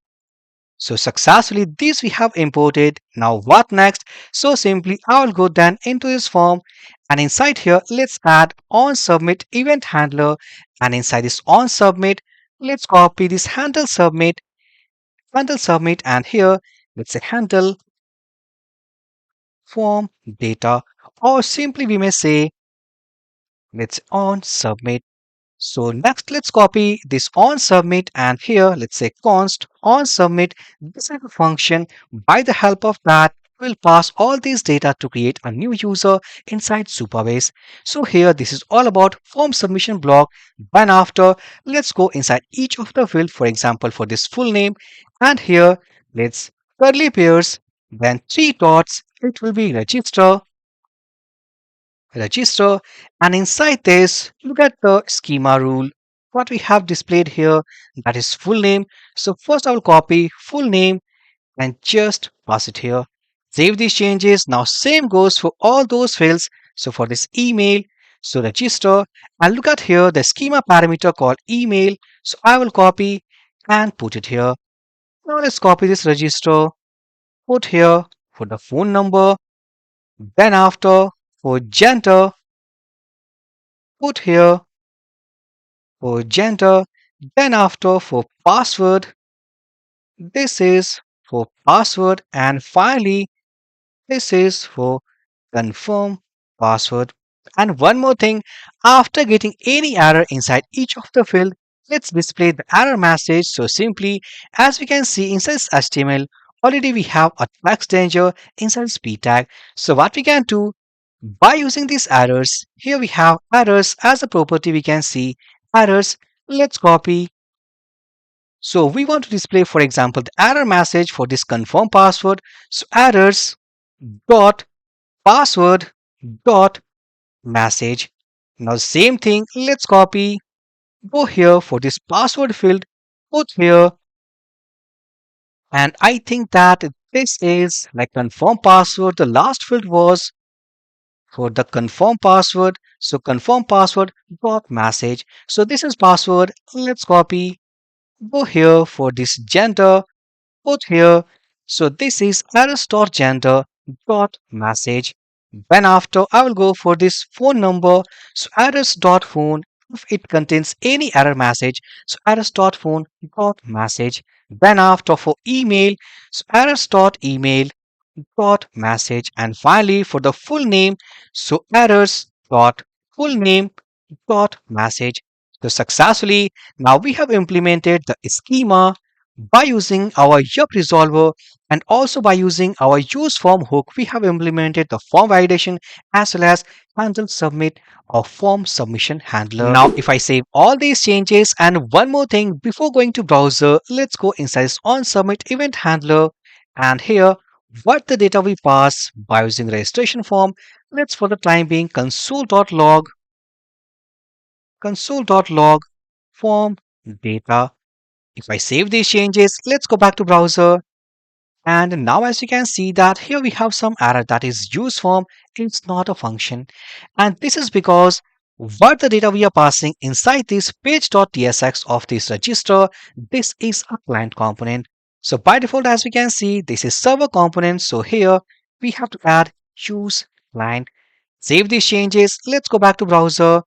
So successfully this we have imported. Now what next? So simply I will go then into this form, and inside here let's add on submit event handler, and inside this on submit let's copy this handle submit, and here let's say handle form data, or simply we may say let's on submit. So next let's copy this on submit, and here let's say const on submit. This is a function, by the help of that we'll pass all these data to create a new user inside Supabase. So here this is all about form submission block. Then after, let's go inside each of the field, for example for this full name, and here let's curly pairs, then three dots, it will be register, and inside this look at the schema rule, what we have displayed here, that is full name. So first I will copy full name and just pass it here. Save these changes. Now same goes for all those fields. So for this email, so register, and look at here the schema parameter called email. So I will copy and put it here. Now let's copy this register, put here for the phone number. Then after for gender, put here for gender. Then after for password, this is for password, and finally this is for confirm password. And one more thing, after getting any error inside each of the field, let's display the error message. So simply, as we can see inside this HTML, already we have a text danger inside p tag. So what we can do by using these errors, here we have errors as a property. We can see errors. Let's copy. So we want to display, for example, the error message for this confirm password. So errors dot password dot message. Now same thing. Let's copy. Go here for this password field. Put here, and I think that this is like confirm password. The last field was for the confirm password. So confirm password dot message. So this is password. Let's copy. Go here for this gender. Put here. So this is errors dot gender dot message. Then after I will go for this phone number. So errors dot phone. If it contains any error message, so errors dot phone dot message. Then after for email, so errors dot email dot message. And finally for the full name, so errors dot full name dot message. So successfully now we have implemented the schema by using our yup resolver, and also by using our use form hook. We have implemented the form validation as well as handle submit or form submission handler. Now if I save all these changes, and one more thing before going to browser, let's go inside on submit event handler, and here what the data we pass by using registration form. Let's for the time being console.log form data. If I save these changes, let's go back to browser. And now as you can see that here we have some error that is use form. It's not a function. And this is because what the data we are passing inside this page.tsx of this register, this is a client component. So by default, as we can see, this is server component. So here we have to add use client. Save these changes. Let's go back to browser.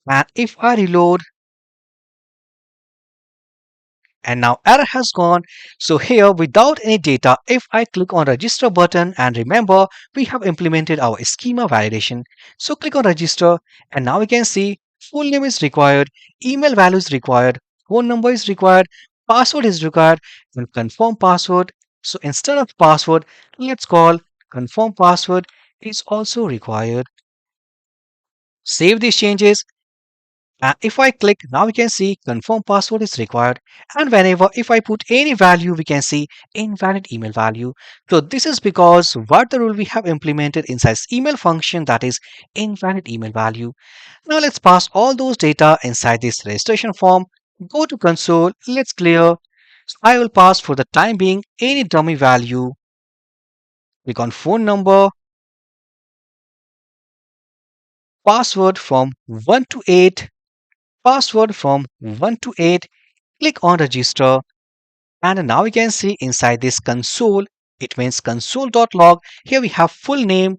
And if I reload, and now error has gone. So here without any data, if I click on register button, and remember we have implemented our schema validation. So click on register, and now we can see full name is required, email value is required, phone number is required, password is required, and confirm password. So instead of password, let's call confirm password is also required. Save these changes. If I click, now we can see confirm password is required. And whenever if I put any value, we can see invalid email value. So this is because what the rule we have implemented inside email function, that is invalid email value. Now let's pass all those data inside this registration form. Go to console, let's clear. So I will pass for the time being any dummy value. Click on phone number, password from 1 to 8, password from 1 to 8. Click on register. And now we can see inside this console, it means console.log. Here we have full name,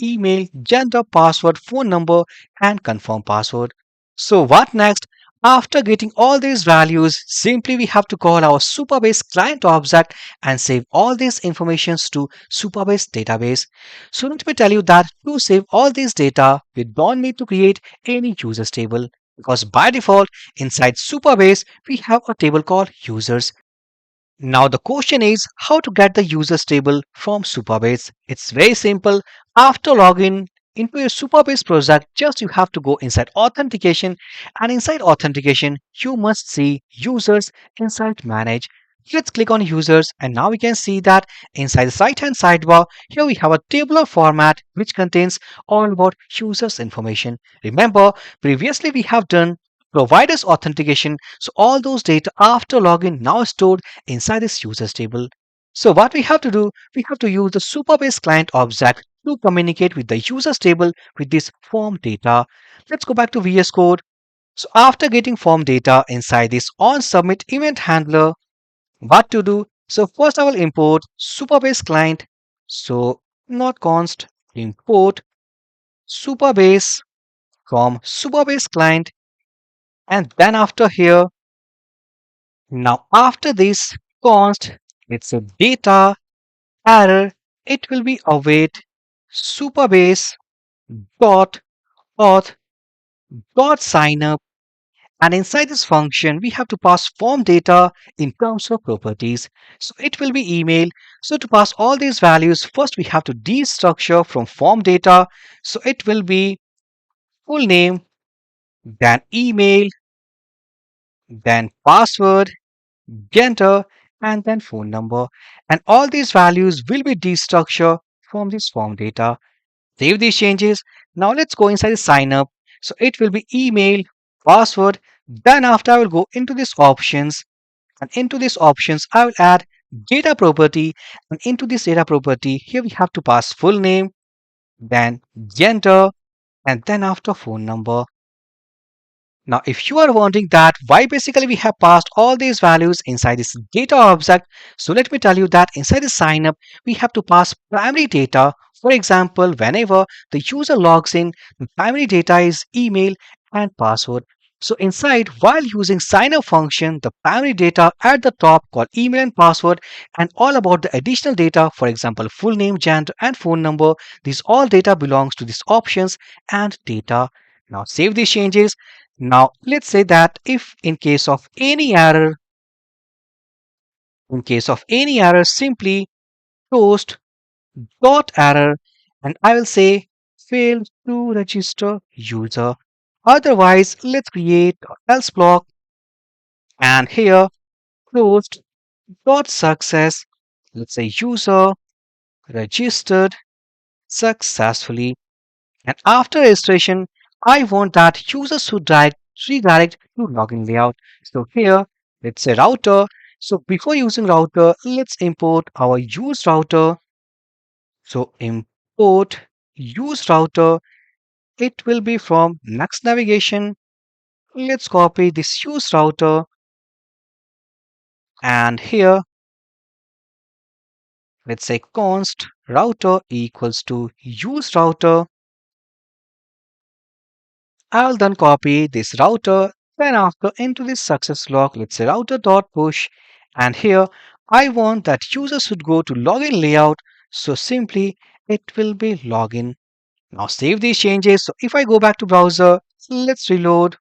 email, gender, password, phone number, and confirm password. So what next? After getting all these values, simply we have to call our Supabase client object and save all these informations to Supabase database. So let me tell you that to save all these data, we don't need to create any users table, because by default inside Supabase we have a table called users. Now the question is how to get the users table from Supabase. It's very simple. After login into your Supabase project, just you have to go inside authentication, and inside authentication you must see users inside manage. Let's click on users, and now we can see that inside the right hand sidebar here we have a tabular format which contains all about users information. Remember previously we have done providers authentication, so all those data after login now stored inside this users table. So what we have to do, we have to use the Supabase client object to communicate with the users table with this form data. Let's go back to VS Code. So after getting form data inside this on submit event handler, what to do? So first I will import Supabase client. So not const import Supabase from Supabase client, and then after here, now after this const, it's a data error. It will be await Supabase dot auth dot sign up, And inside this function, we have to pass form data in terms of properties. So it will be email. So to pass all these values, first we have to destructure from form data. So it will be full name, then email, then password, gender, and then phone number. And all these values will be destructured from this form data. Save these changes. Now let's go inside the sign up. So it will be email, password. Then after I will go into these options, and into these options I will add data property, and into this data property here we have to pass full name, then gender, and then after phone number. Now, if you are wondering that why basically we have passed all these values inside this data object, so let me tell you that inside the sign up, we have to pass primary data. For example, whenever the user logs in, the primary data is email and password. So inside, while using sign up function, the primary data at the top called email and password, and all about the additional data, for example, full name, gender, and phone number, these all data belongs to these options and data. Now save these changes. Now, let's say that if in case of any error, simply toast dot error, and I will say failed to register user. Otherwise, let's create else block, and here toast dot success. Let's say user registered successfully. And after registration, I want that user should redirect to login layout. So here, let's say router. So before using router, let's import our use router. So import use router. It will be from Next navigation. Let's copy this use router, and here let's say const router equals to use router. I'll then copy this router, then after into this success log, let's say router dot push, and here I want that user should go to login layout, so simply it will be login. Now save these changes. So if I go back to browser, let's reload.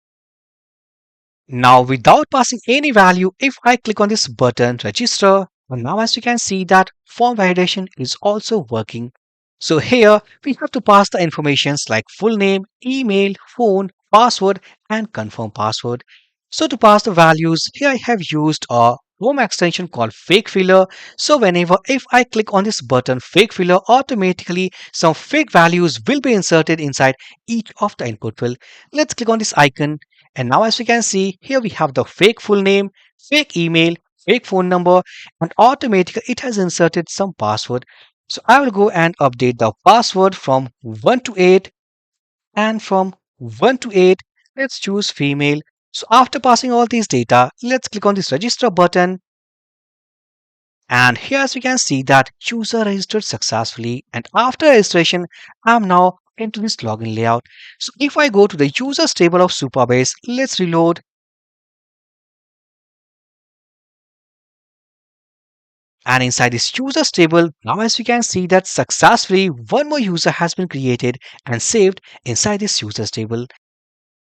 Now without passing any value, if I click on this button register, and now as you can see that form validation is also working. So here we have to pass the informations like full name, email, phone, password, and confirm password. So to pass the values, here I have used a Chrome extension called fake filler. So whenever if I click on this button fake filler, automatically some fake values will be inserted inside each of the input field. Let's click on this icon, and now as you can see here we have the fake full name, fake email, fake phone number, and automatically it has inserted some password. So I will go and update the password from 1 to 8, and from 1 to 8 let's choose female. So after passing all these data, let's click on this register button, and here as we can see that user registered successfully, and after registration I'm now into this login layout. So if I go to the users table of Supabase, let's reload. And inside this users table, now as we can see that successfully one more user has been created and saved inside this users table.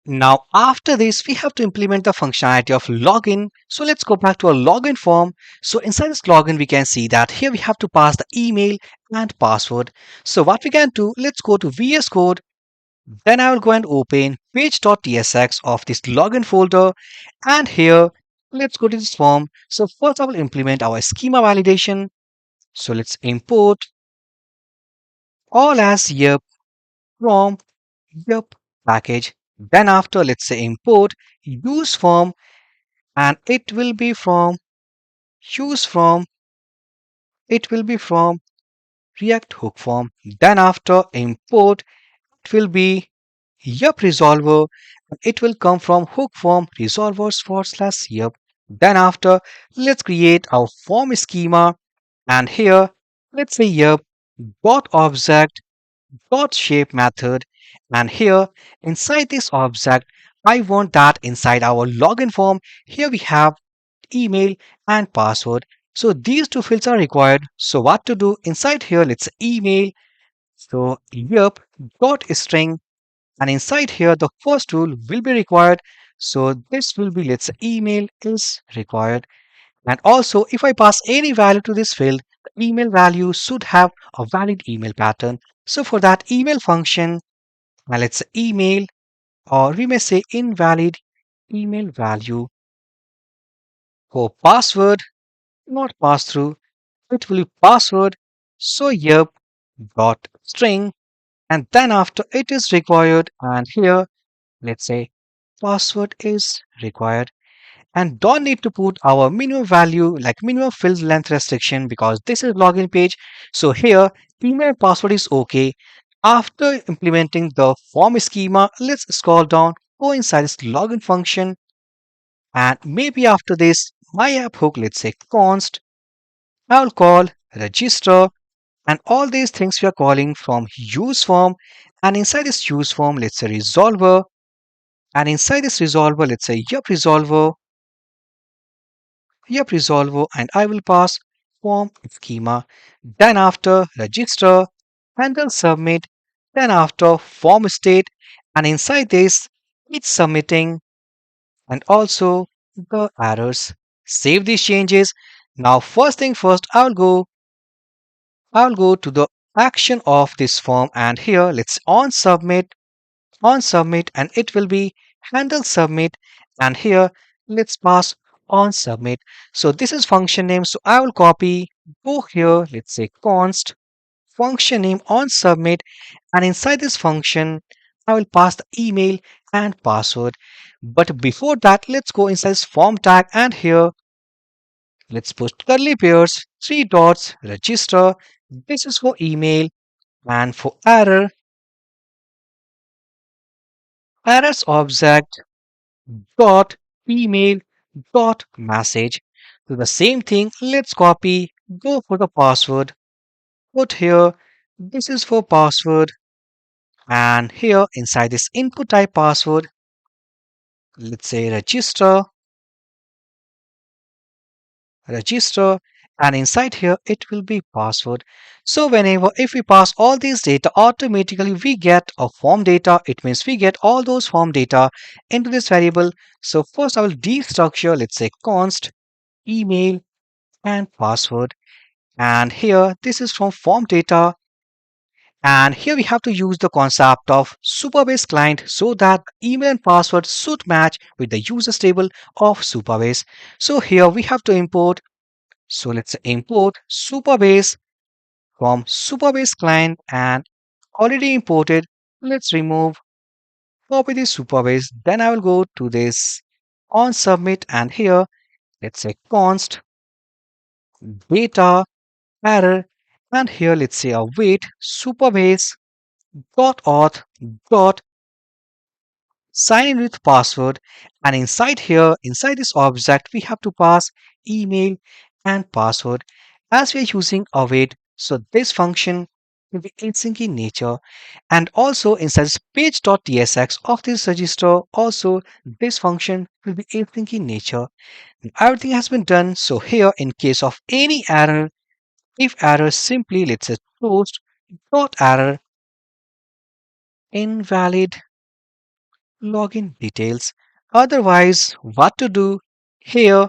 Now after this, we have to implement the functionality of login. So let's go back to our login form. So inside this login, we can see that here we have to pass the email and password. So what we can do, let's go to VS Code. Then I will go and open page.tsx of this login folder. And here, let's go to this form. So first I will implement our schema validation. So let's import all as yep from yep package. Then after, let's say import use form, and use from it will be from React hook form. Then after import, it will be yep resolver, and it will come from hook form resolvers forward slash yep. Then after, let's create our form schema, and here let's say yep dot object dot shape method, and here inside this object I want that inside our login form here we have email and password. So these two fields are required. So what to do inside here, let's email. So yep dot string, and inside here the first rule will be required. So this will be, let's say, email is required. And also, if I pass any value to this field, the email value should have a valid email pattern. So for that email function, let's say email, or we may say invalid email value for password, not pass through, it will be password. So yep, dot string, and then after it is required, and here let's say password is required, and don't need to put our minimum value like minimum field length restriction because this is login page. So here email and password is okay. After implementing the form schema, let's scroll down, go inside this login function, and maybe after this my app hook, let's say const, I'll call register, and all these things we are calling from use form, and inside this use form let's say resolver, and inside this resolver let's say yep resolver, and I will pass form schema, then after register, and then submit, then after form state, and inside this it's submitting, and also the errors. Save these changes. Now first thing first, I'll go to the action of this form, and here let's on submit, and it will be handle submit, and here let's pass on submit. So this is function name, so I will copy, go here, let's say const function name on submit, and inside this function I will pass the email and password. But before that, let's go inside this form tag, and here let's put curly pairs, three dots, register. This is for email, and for errors object dot email dot message. So the same thing, let's copy, go for the password, put here, this is for password, and here inside this input type password, let's say register, and inside here it will be password. So whenever if we pass all these data, automatically we get a form data. It means we get all those form data into this variable. So first I will destructure, let's say const email and password, and here this is from form data, and here we have to use the concept of Supabase client so that email and password should match with the users table of Supabase. So here we have to import, so let's say import Supabase from Supabase client, and already imported, let's remove, copy the Supabase, then I will go to this on submit, and here let's say const data error, and here let's say await Supabase dot auth dot sign in with password, and inside here inside this object we have to pass email and password. As we are using await, so this function will be async in nature, and also inside this page.tsx of this register also this function will be async in nature. Everything has been done. So here in case of any error, if error, simply let's say closed dot error invalid login details. Otherwise, what to do here?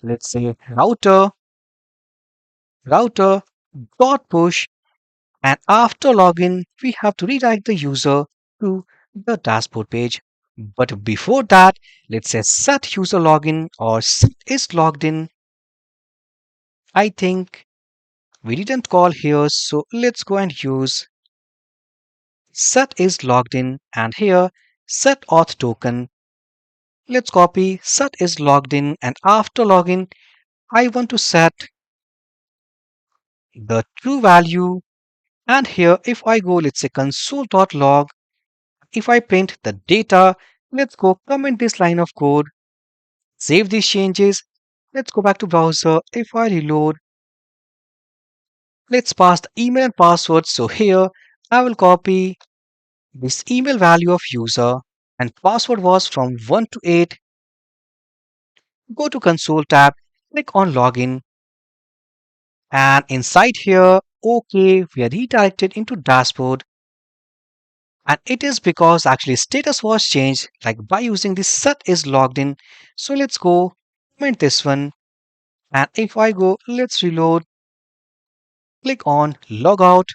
Let's say router dot push, and after login, we have to redirect the user to the dashboard page. But before that, let's say set user login or set is logged in. I think we didn't call here, so let's go and use set is logged in, and here set auth token. Let's copy set is logged in, and after login I want to set the true value, and here if I go, let's say console.log, if I print the data, let's go comment this line of code, save these changes, let's go back to browser, if I reload, let's pass the email and password. So here I will copy this email value of user, and password was from 1 to 8. Go to console tab, click on login, and inside here, okay, we are redirected into dashboard. And it is because actually status was changed like by using this set is logged in. So let's go comment this one. And if I go, let's reload, click on logout.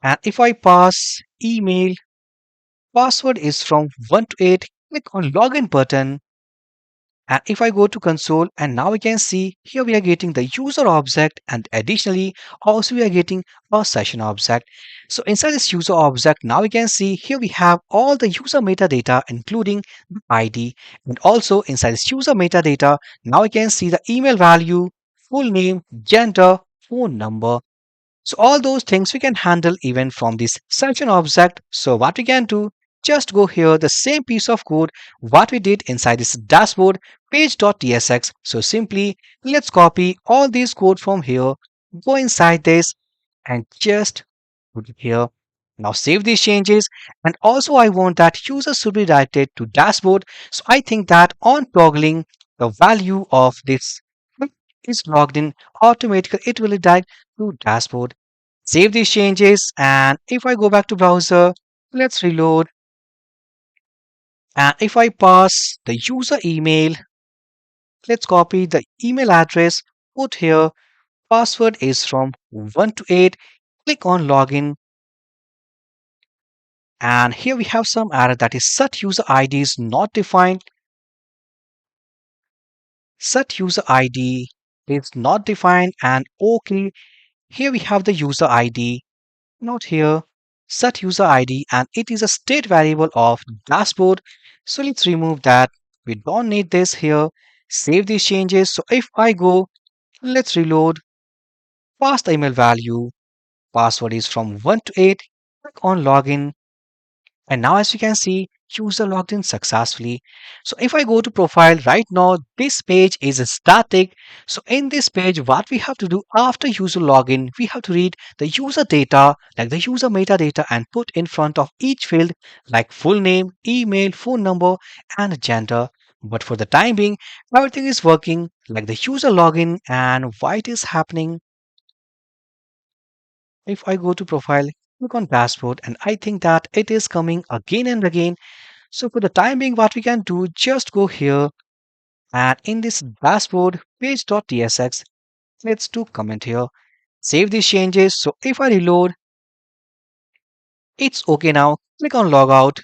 And if I pass email, password is from 1 to 8, click on login button. And if I go to console, and now we can see here we are getting the user object, and additionally also we are getting a session object. So inside this user object, now we can see here we have all the user metadata including the ID, and also inside this user metadata, now we can see the email value, full name, gender, phone number. So all those things we can handle even from this session object. So what we can do, just go here the same piece of code what we did inside this dashboard page.tsx. So simply let's copy all these code from here, go inside this and just put it here. Now save these changes, and also I want that user should be directed to dashboard. So I think that on toggling the value of this is logged in automatically, it will redirect to dashboard. Save these changes, and if I go back to browser, let's reload. And if I pass the user email, let's copy the email address, put here, password is from 1 to 8, click on login. And here we have some error that is set user ID is not defined. Set user ID is not defined, and okay, here we have the user ID, not here. Set user ID, and it is a state variable of dashboard. So let's remove that. We don't need this here. Save these changes. So if I go, let's reload, pass the email value, password is from 1 to 8, click on login. And now as you can see, user logged in successfully. So if I go to profile right now, this page is static. So in this page, what we have to do after user login, we have to read the user data, like the user metadata, and put in front of each field like full name, email, phone number, and gender. But for the time being, everything is working like the user login. And why it is happening? If I go to profile, click on dashboard, and I think that it is coming again and again. So for the time being, what we can do, just go here, and in this dashboard page.tsx, let's do comment here. Save these changes. So if I reload, it's okay now. Click on logout.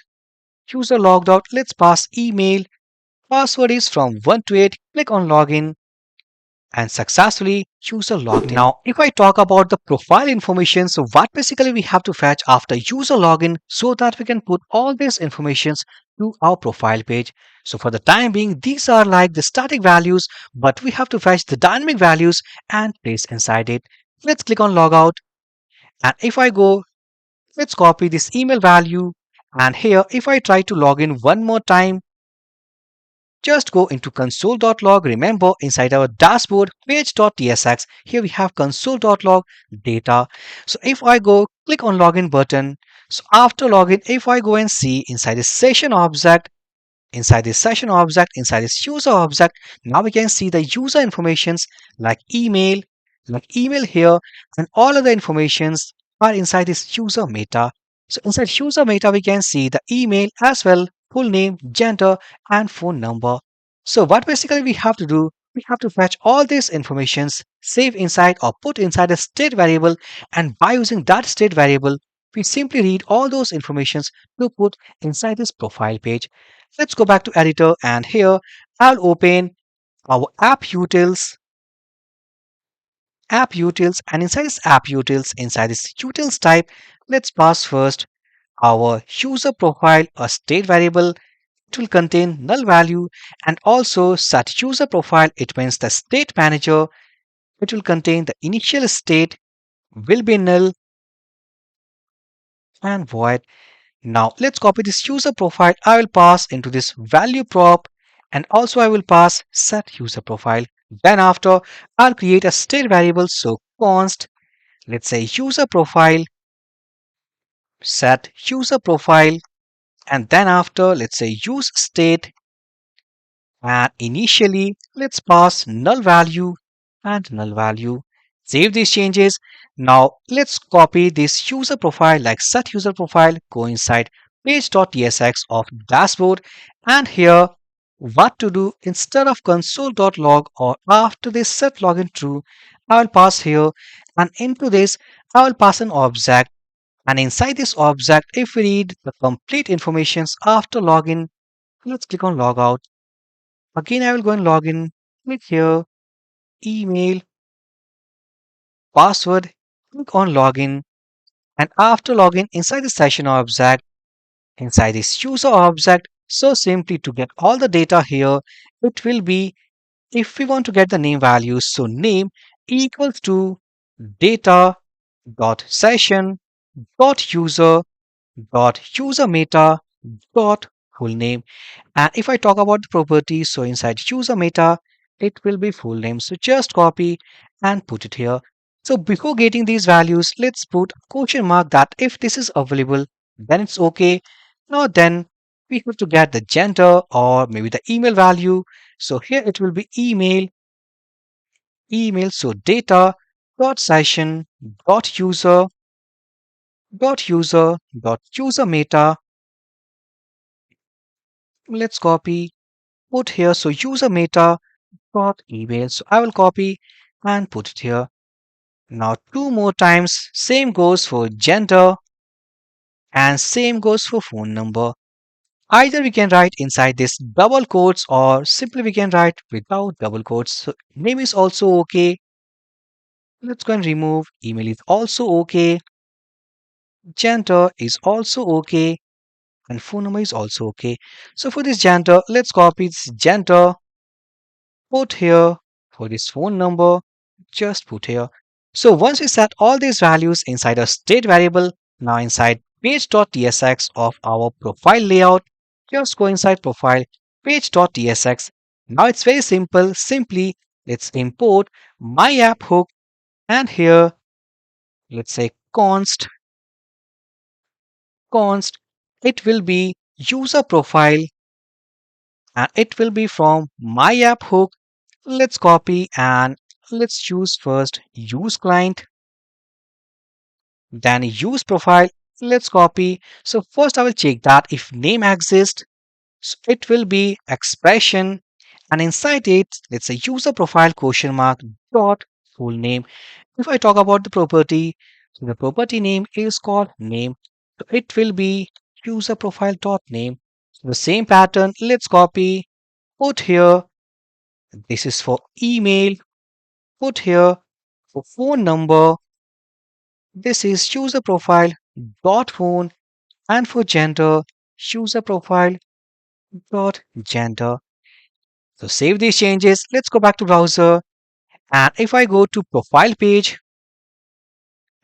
User logged out. Let's pass email. Password is from 1 to 8. Click on login, and successfully user logged in. Now, if I talk about the profile information, so what basically we have to fetch after user login so that we can put all these informations to our profile page. So for the time being, these are like the static values, but we have to fetch the dynamic values and place inside it. Let's click on logout. And if I go, let's copy this email value. And here, if I try to log in one more time, just go into console.log. Remember, inside our dashboard page.tsx, here we have console.log data. So if I go click on login button, so after login, if I go and see inside this session object, inside this user object, now we can see the user informations like email here, and all other informations are inside this user meta. So inside user meta, we can see the email as well, full name, gender, and phone number. So what basically we have to do, we have to fetch all these informations, save inside or put inside a state variable, and by using that state variable, we simply read all those informations to put inside this profile page. Let's go back to editor, and here I'll open our app utils, and inside this app utils, inside this utils type, let's pass first our user profile, a state variable. It will contain null value, and also set user profile, it means the state manager. It will contain the initial state, will be null, and void. Now let's copy this user profile. I will pass into this value prop, and also I will pass set user profile. Then after, I'll create a state variable. So const, let's say user profile, set user profile, and then after, let's say use state, and initially let's pass null value and null value. Save these changes. Now let's copy this user profile like set user profile, go inside page.tsx of dashboard, and here what to do instead of console.log or after this set login true, I will pass here, and into this I will pass an object, and inside this object if we read the complete informations after login, let's click on logout. Again I will go and log in, click here, email, password, click on login, and after login inside the session object, inside this user object, so simply to get all the data here, it will be if we want to get the name values, so name equals to data dot session dot user meta dot full name. And if I talk about the properties, so inside user meta, it will be full name. So just copy and put it here. So before getting these values, let's put question mark that if this is available, then it's okay. Now then we have to get the gender or maybe the email value. So here it will be email. So data dot session dot user meta. Let's copy, put here. So user meta dot email. So I will copy and put it here. Now two more times. Same goes for gender and same goes for phone number. Either we can write inside this double quotes or simply we can write without double quotes. So name is also okay. Let's go and remove. Email is also okay. Gender is also okay. And phone number is also okay. So for this gender, let's copy this gender, put here. For this phone number, just put here. So once we set all these values inside a state variable, now inside page.tsx of our profile layout, just go inside profile page.tsx. Now it's very simple. Simply let's import my app hook, and here let's say const, it will be user profile and it will be from my app hook. Let's copy and let's choose first use client, then use profile. Let's copy. So first I will check that if name exists, so it will be expression, and inside it, let's say user profile question mark dot full name. If I talk about the property, so the property name is called name. So it will be user profile dot name. So the same pattern, let's copy, put here. This is for email, put here for phone number. This is user profile dot phone, and for gender, user profile dot gender. So save these changes. Let's go back to browser. And if I go to profile page,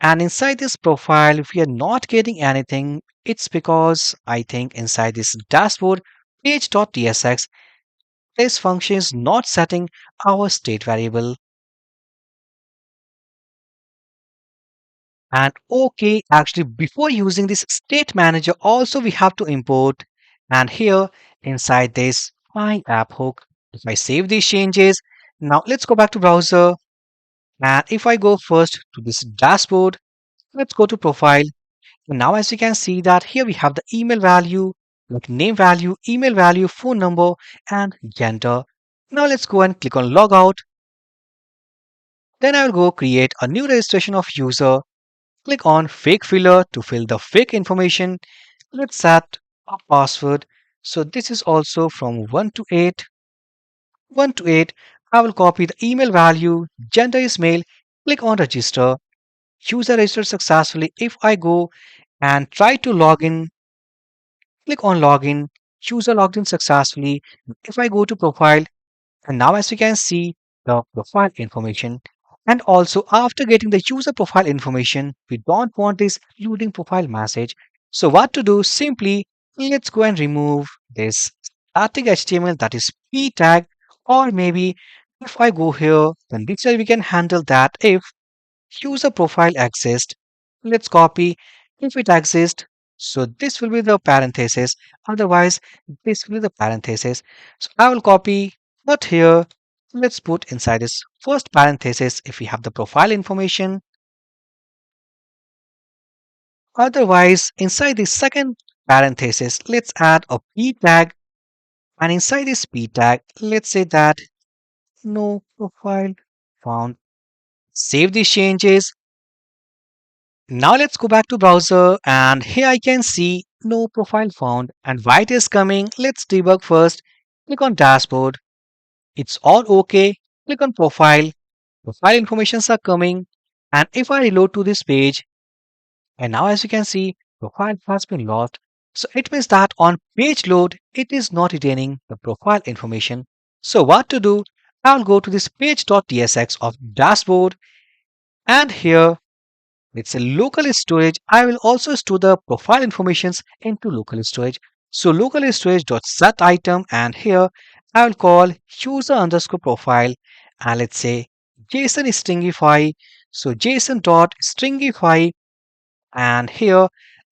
and inside this profile, if we are not getting anything, it's because I think inside this dashboard page.tsx, this function is not setting our state variable. And okay, actually, before using this state manager, also we have to import. And here inside this my app hook, if I save these changes, now let's go back to browser. And if I go first to this dashboard, let's go to profile. And now as you can see that here we have the email value, like name value, email value, phone number, and gender. Now let's go and click on logout. Then I will go create a new registration of user. Click on fake filler to fill the fake information. Let's set a password. So this is also from 1 to 8. 1 to 8. I will copy the email value. Gender is male. Click on register. User registered successfully. If I go and try to log in, click on login. User logged in successfully. If I go to profile, and now as you can see the profile information, and also after getting the user profile information, we don't want this loading profile message. So what to do? Simply let's go and remove this static HTML, that is p tag, or maybe if I go here, then this way we can handle that if user profile exists. Let's copy if it exists. So this will be the parenthesis. Otherwise, this will be the parenthesis. So I will copy, but here, let's put inside this first parenthesis if we have the profile information. Otherwise, inside the second parenthesis, let's add a p tag. And inside this p tag, let's say that no profile found. Save these changes. Now let's go back to browser and here I can see no profile found and why it is coming. Let's debug first. Click on dashboard. It's all okay. Click on profile. Profile informations are coming. And if I reload to this page, and now as you can see, profile has been lost. So it means that on page load, it is not retaining the profile information. So what to do? I'll go to this page.tsx of dashboard and here it's a local storage. I will also store the profile informations into local storage. So local storage dot set item and here I will call user underscore profile and let's say JSON stringify. So JSON dot stringify and here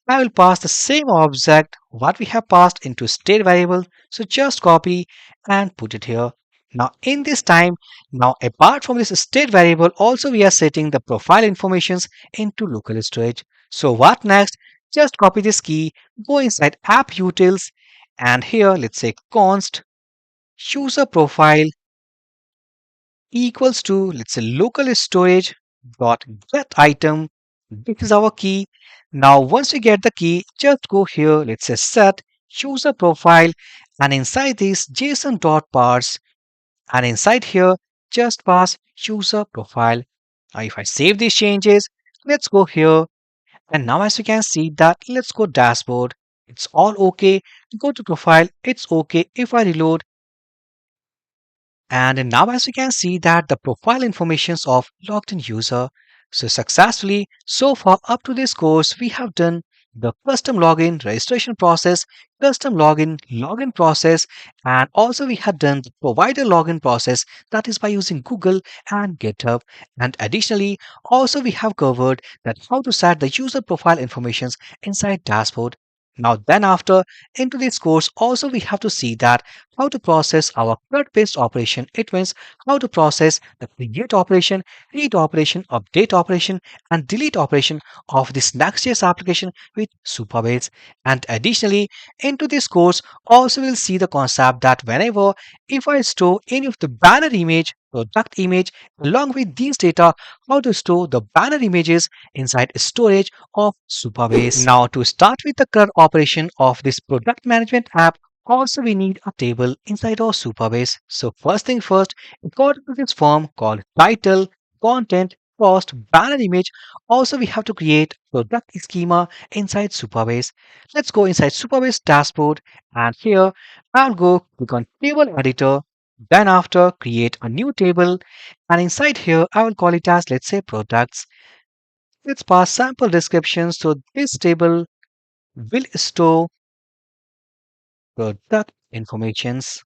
I will pass the same object what we have passed into state variable. So just copy and put it here. Now in this time, now apart from this state variable, also we are setting the profile informations into local storage. So what next? Just copy this key, go inside app utils, and here let's say const user profile equals to let's say local storage dot get item. This is our key. Now once we get the key, just go here, let's say set user profile and inside this json dot parse and inside here just pass user profile. Now if I save these changes, let's go here and now as you can see that let's go dashboard. It's all okay. Go to profile. It's okay. If I reload, and now as you can see that the profile informations of logged in user. So successfully, so far up to this course, we have done the custom login registration process, custom login process, and also we have done the provider login process that is by using Google and GitHub. And additionally, also we have covered that how to set the user profile informations inside dashboard. Now then after into this course also we have to see that how to process our CRUD based operation. It means how to process the create operation, read operation, update operation, and delete operation of this Next.js application with Supabase. And additionally, into this course, also we'll see the concept that whenever if I store any of the banner image, product image, along with these data, how to store the banner images inside storage of Supabase. Now to start with the CRUD operation of this product management app, also, we need a table inside our Supabase. So first thing first, according to this form called title, content, cost, banner image, also we have to create product schema inside Supabase. Let's go inside Supabase dashboard and here I'll go click on table editor. Then after create a new table and inside here I will call it as let's say products. Let's pass sample description. So this table will store product informations.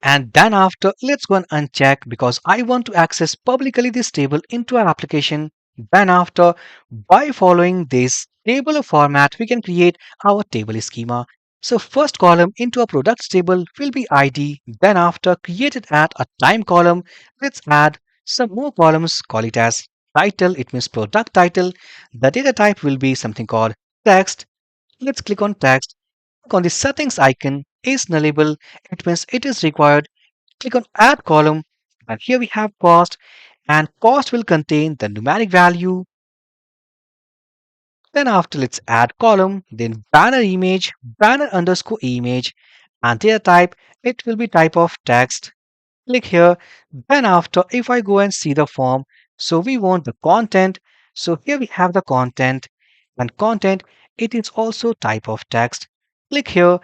And then after, let's go and uncheck because I want to access publicly this table into our application. Then after, by following this table format, we can create our table schema. So first column into a products table will be ID. Then after, created at a time column, let's add some more columns, call it as title. It means product title. The data type will be something called text. Let's click on text. Click on the settings icon is nullable. It means it is required. Click on add column and here we have cost and cost will contain the numeric value. Then after let's add column, then banner image, banner underscore image and data type, it will be type of text. Click here. Then after if I go and see the form, so we want the content. So here we have the content and content, it is also type of text. Click here.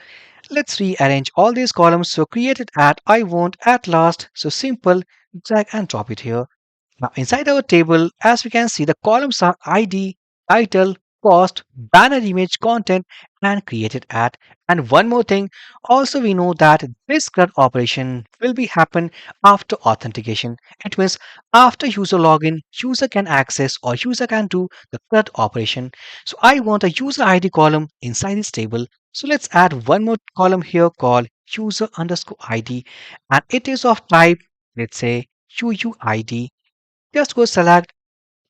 Let's rearrange all these columns. So created at I want at last. So simple, drag and drop it here. Now inside our table, as we can see, the columns are ID, title, cost, banner image, content, and created at. And one more thing, also we know that this CRUD operation will be happen after authentication. It means after user login, user can access or user can do the CRUD operation. So I want a user ID column inside this table. So let's add one more column here called user underscore ID, and it is of type, let's say UUID. Just go select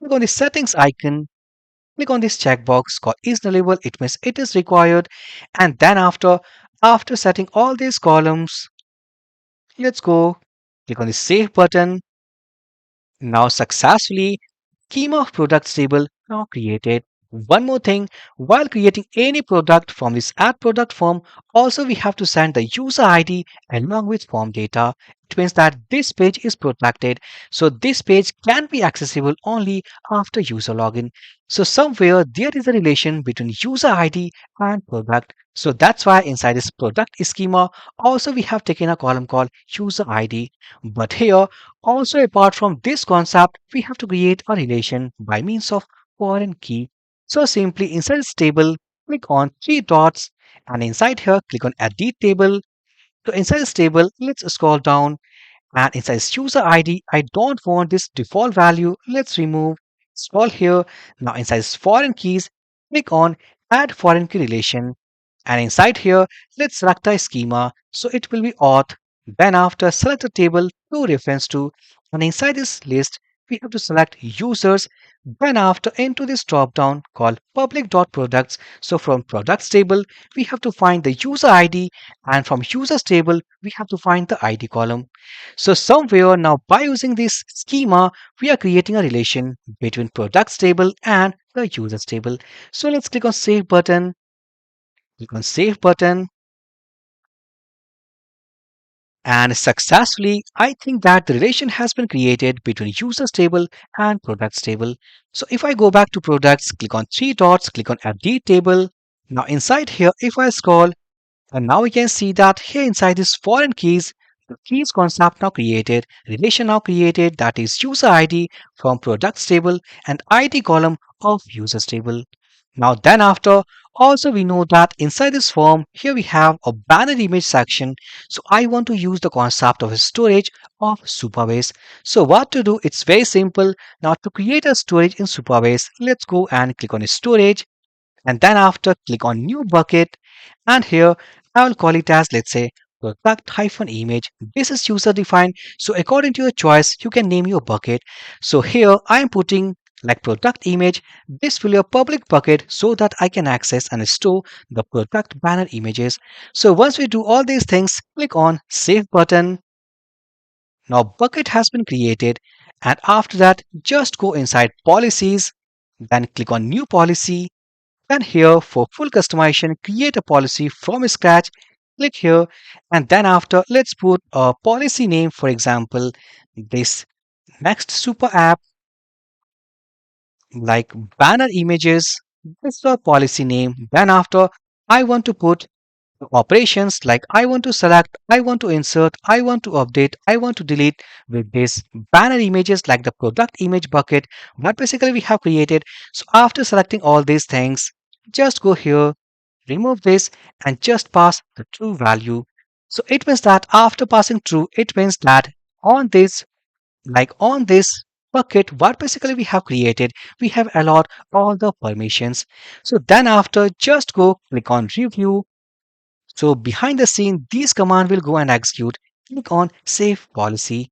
Click on the settings icon. Click on this checkbox called is nullable. It means it is required. And then after setting all these columns, let's go. Click on the save button. Now successfully schema of products table now created. One more thing, while creating any product from this add product form, also we have to send the user ID along with form data. It means that this page is protected. So this page can be accessible only after user login. So somewhere there is a relation between user ID and product. So that's why inside this product schema, also we have taken a column called user ID. But here also, apart from this concept, we have to create a relation by means of foreign key. So simply inside this table, click on three dots and inside here, click on edit table. So inside this table, let's scroll down and inside this user ID, I don't want this default value. Let's remove, scroll here. Now inside this foreign keys, click on add foreign key relation. And inside here, let's select the schema. So it will be auth. Then after select a table to reference to. And inside this list, we have to select users. Then after into this drop down called public.products. So from products table, we have to find the user ID. And from users table, we have to find the ID column. So somewhere now by using this schema, we are creating a relation between products table and the users table. So let's click on save button. Click on save button and successfully I think that the relation has been created between users table and products table. So if I go back to products, click on three dots, click on update table. Now inside here, if I scroll, and now we can see that here inside this foreign keys, the keys concept now created, relation now created, that is user ID from products table and ID column of users table. Now then after, also we know that inside this form, here we have a banner image section. So I want to use the concept of a storage of Supabase. So what to do? It's very simple. Now to create a storage in Supabase, let's go and click on storage and then after click on new bucket and here I will call it as let's say product hyphen image. This is user defined, so according to your choice you can name your bucket. So here I am putting like product image. This will be a public bucket so that I can access and store the product banner images. So once we do all these things, click on save button. Now bucket has been created and after that just go inside policies, then click on new policy. Then here for full customization, create a policy from scratch. Click here and then after let's put a policy name, for example, this next super app like banner images. This is a policy name. Then after I want to put operations like I want to select, I want to insert, I want to update, I want to delete with this banner images like the product image bucket what basically we have created. So after selecting all these things, just go here, remove this and just pass the true value. So it means that after passing true, it means that on this like on this bucket what basically we have created, we have allowed all the permissions. So then after just go click on review. So behind the scene, these command will go and execute. Click on Save Policy.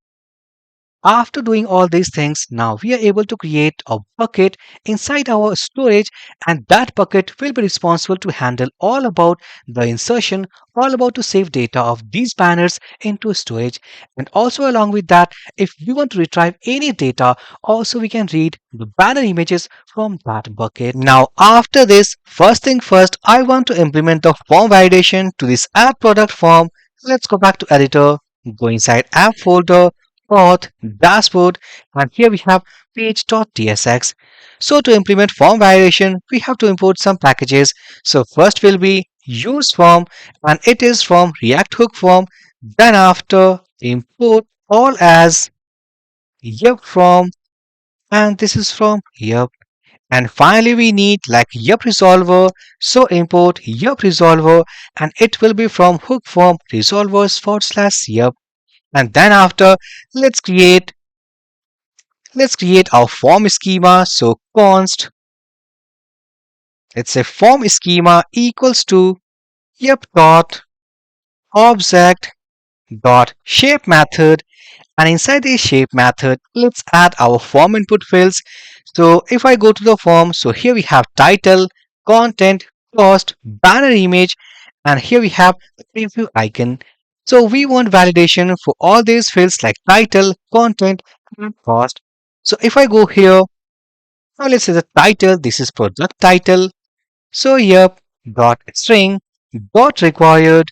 After doing all these things, now we are able to create a bucket inside our storage and that bucket will be responsible to handle all about the insertion, all about to save data of these banners into storage. And also along with that, if we want to retrieve any data, also we can read the banner images from that bucket. Now after this, first thing first, I want to implement the form validation to this app product form. Let's go back to editor, go inside app folder, auth, dashboard, and here we have page.tsx. So to implement form validation, we have to import some packages. So first will be use form and it is from React hook form. Then after import all as yup from and this is from yup. And finally we need like yup resolver. So import yup resolver and it will be from hook form resolvers forward slash yup. And then after let's create our form schema. So const, let's say form schema equals to yup dot object dot shape method. And inside the shape method, let's add our form input fields. So if I go to the form, so here we have title, content, cost, banner image, and here we have the preview icon. So we want validation for all these fields like title, content, and cost. So if I go here, now let's say the title, this is product title. So here, dot string, dot required,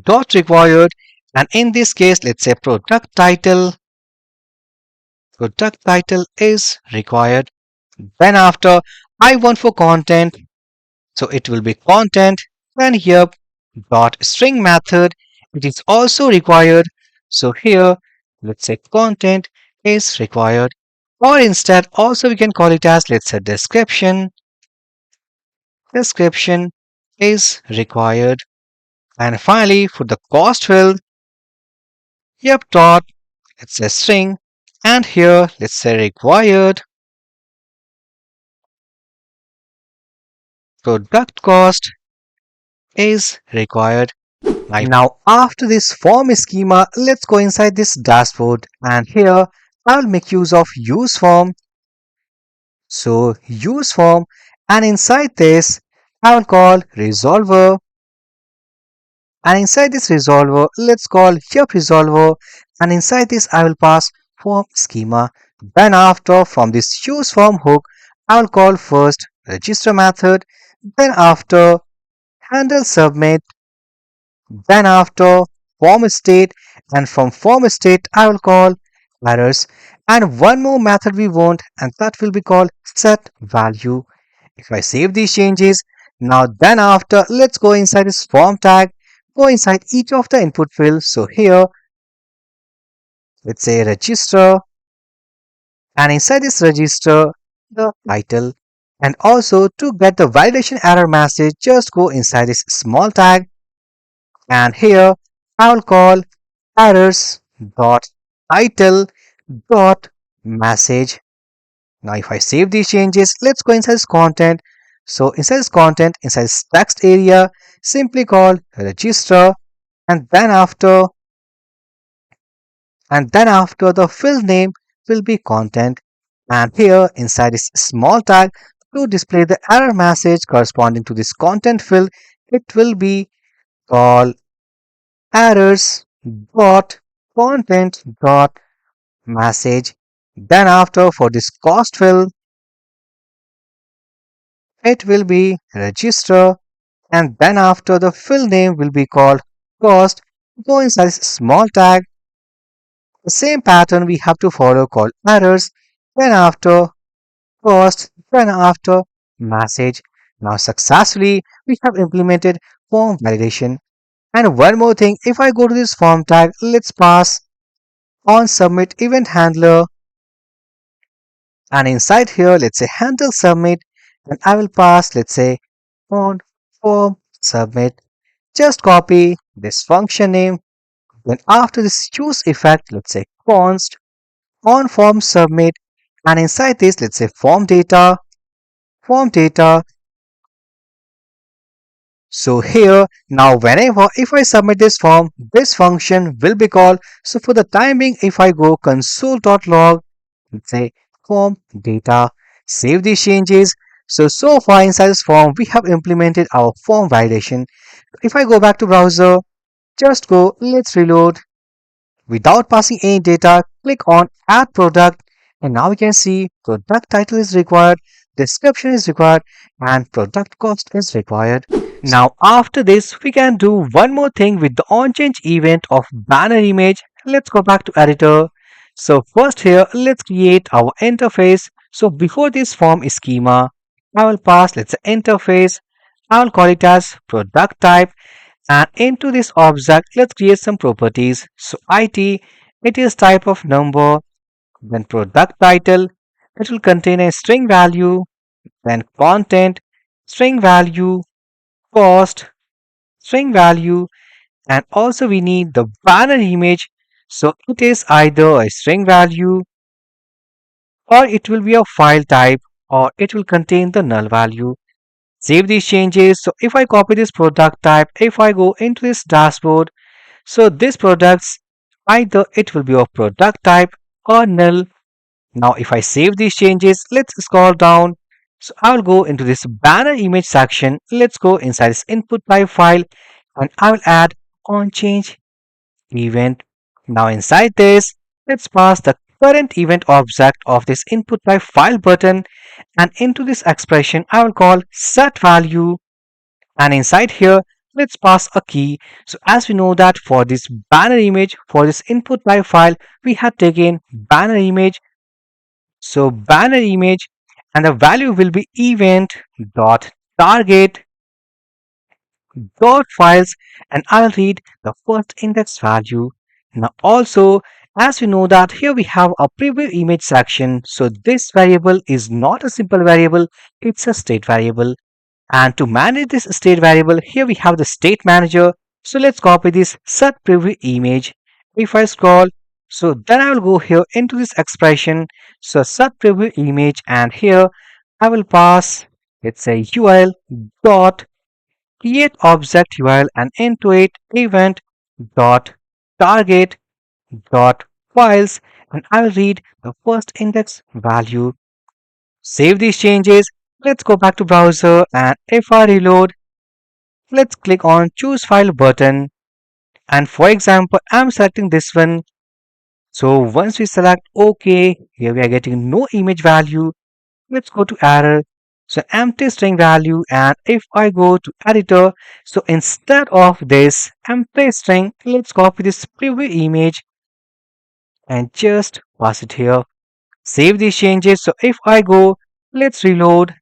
dot required, and in this case, let's say product title is required. Then after, I want for content, so it will be content. Then here, dot string method, it is also required. So here, let's say content is required. Or instead, also we can call it as, let's say description. Description is required. And finally, for the cost field, yep, dot, let's say string. And here, let's say required. Product cost is required. Now, after this form schema, let's go inside this dashboard, and here I'll make use of use form. So use form, and inside this I will call resolver, and inside this resolver let's call here resolver, and inside this I will pass form schema. Then after, from this use form hook, I will call first register method, then after handle submit, then after form state, and from form state I will call errors, and one more method we want, and that will be called set value. If I save these changes, now then after, let's go inside this form tag, go inside each of the input fields. So here let's say register, and inside this register the title, and also to get the validation error message, just go inside this small tag, and here I will call errors dot title dot message. Now if I save these changes, let's go inside this content. So inside this content, inside this text area, simply call register, and then after the field name will be content, and here inside this small tag, to display the error message corresponding to this content field, it will be call errors dot content dot message. Then after, for this cost field, it will be register, and then after the field name will be called cost. Go inside this small tag, the same pattern we have to follow, called errors, then after cost, then after message. Now successfully we have implemented form validation. And one more thing, if I go to this form tag, let's pass on submit event handler, and inside here let's say handle submit, and I will pass, let's say, on form submit. Just copy this function name, then after this use effect, let's say const on form submit, and inside this let's say form data, form data. So here, now whenever if I submit this form, this function will be called. So for the time being, if I go console.log, let's say form data, save these changes. So far inside this form, we have implemented our form validation. If I go back to browser, just go, let's reload. Without passing any data, click on add product, and now we can see product title is required, description is required, and product cost is required. Now after this, we can do one more thing with the onChange event of banner image. Let's go back to editor. So first here, let's create our interface. So before this form schema, I will pass, let's say interface. I will call it as product type, and into this object, let's create some properties. So it, it is type of number, then product title, it will contain a string value, then content, string value, cost, string value, and also we need the banner image. So it is either a string value, or it will be a file type, or it will contain the null value. Save these changes. So if I copy this product type, if I go into this dashboard, so this products, either it will be of product type or null, Now if I save these changes, let's scroll down. So I'll go into this banner image section. Let's go inside this input type file and I will add on change event. Now inside this, let's pass the current event object of this input type file button, and into this expression I will call set value, and inside here let's pass a key. So as we know that for this banner image, for this input type file, we had taken banner image. So banner image, and the value will be event dot target dot files, and I'll read the first index value. Now also, as we know that here we have a preview image section, so this variable is not a simple variable, it's a state variable. And to manage this state variable, here we have the state manager. So let's copy this set preview image. If I scroll, so then I will go here into this expression. So set preview image, and here I will pass, let's say URL dot create object URL, and into it event dot target dot files, and I will read the first index value. Save these changes. Let's go back to browser, and if I reload, let's click on choose file button, and for example I'm selecting this one. So once we select OK, here we are getting no image value. Let's go to error, so empty string value, and if I go to editor, so instead of this empty string, let's copy this preview image and just pass it here. Save these changes. So if I go, let's reload,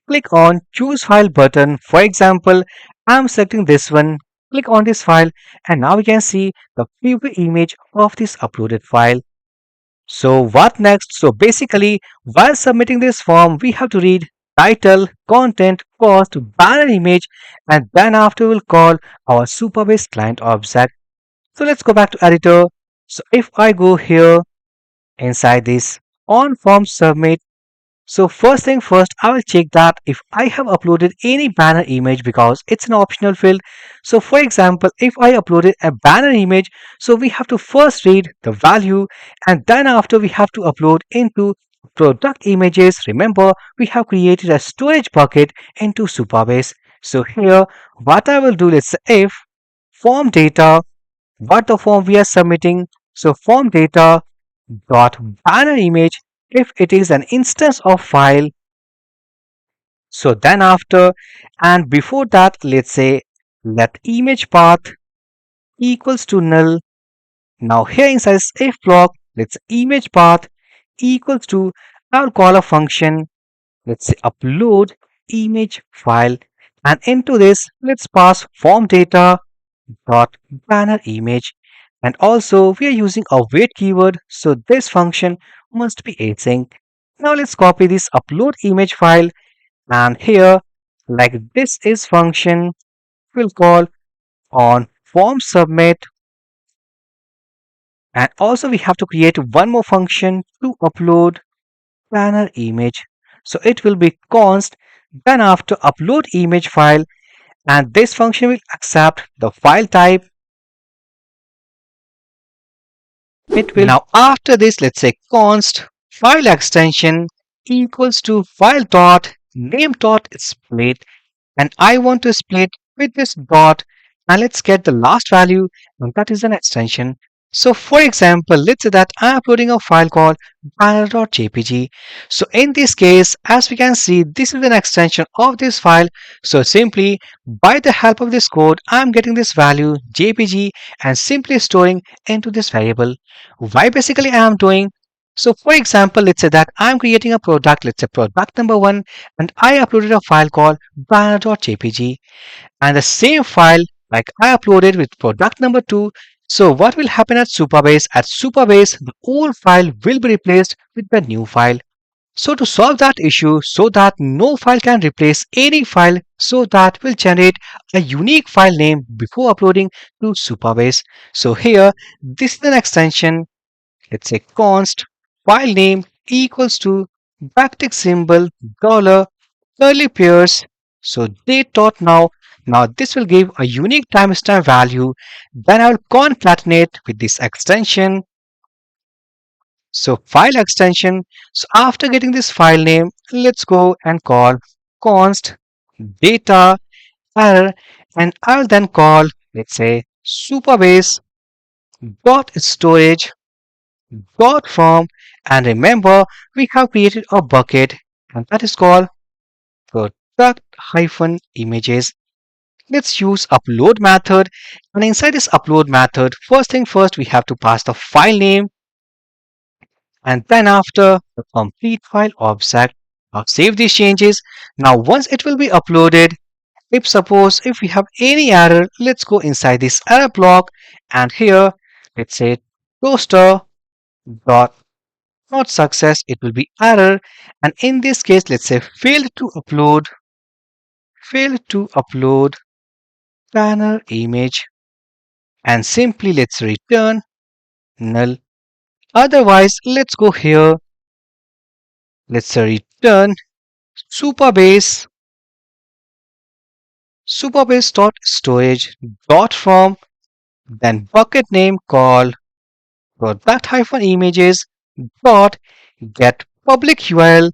click on choose file button. For example, I'm selecting this one, click on this file, and now we can see the preview image of this uploaded file. So what next? So basically, while submitting this form, we have to read title, content, cost, banner image, and then after we'll call our Supabase client object. So let's go back to editor. So if I go here inside this on form submit, so first thing first, I will check that if I have uploaded any banner image, because it's an optional field. So for example, if I uploaded a banner image, so we have to first read the value, and then after we have to upload into product images. Remember, we have created a storage bucket into Supabase. So here, what I will do, let's say if form data, what the form we are submitting. So form data dot banner image, if it is an instance of file, so then after, and before that, let's say let image path equals to null. Now here inside this if block, let's say image path equals to, I'll call a function, let's say upload image file, and into this let's pass form data dot banner image, and also we are using a wait keyword, so this function must be async. Now let's copy this upload image file, and here like this is function we'll call on form submit, and also we have to create one more function to upload banner image, so it will be const, then after upload image file, and this function will accept the file type. It will, now after this, let's say const file extension equals to file dot name dot split, and I want to split with this dot, and let's get the last value, and that is an extension. So for example, let's say that I'm uploading a file called banner.jpg. So in this case, as we can see, this is an extension of this file. So simply by the help of this code, I'm getting this value jpg and simply storing into this variable. Why basically I am doing? So for example, let's say that I'm creating a product, let's say product number one, and I uploaded a file called banner.jpg, and the same file like I uploaded with product number two. So what will happen at Supabase? At Supabase, the old file will be replaced with the new file. So to solve that issue, so that no file can replace any file, so that will generate a unique file name before uploading to Supabase. So here, this is an extension, let's say const file name equals to backtick symbol dollar curly pairs, so date dot now. Now this will give a unique timestamp value. Then I will concatenate with this extension, So file extension. So after getting this file name, let's go and call const data error, and I'll then call, let's say, Supabase dot storage dot from, and remember we have created a bucket and that is called product hyphen images. Let's use upload method, and inside this upload method, first thing first, we have to pass the file name, and then after the complete file object. Now save these changes. Now once it will be uploaded, if suppose if we have any error, let's go inside this error block, and here let's say toaster dot not success, it will be error, and in this case let's say failed to upload banner image, and simply let's return null. Otherwise, let's go here, let's return supabase supabase.storage.from, then bucket name call product hyphen images dot get public URL,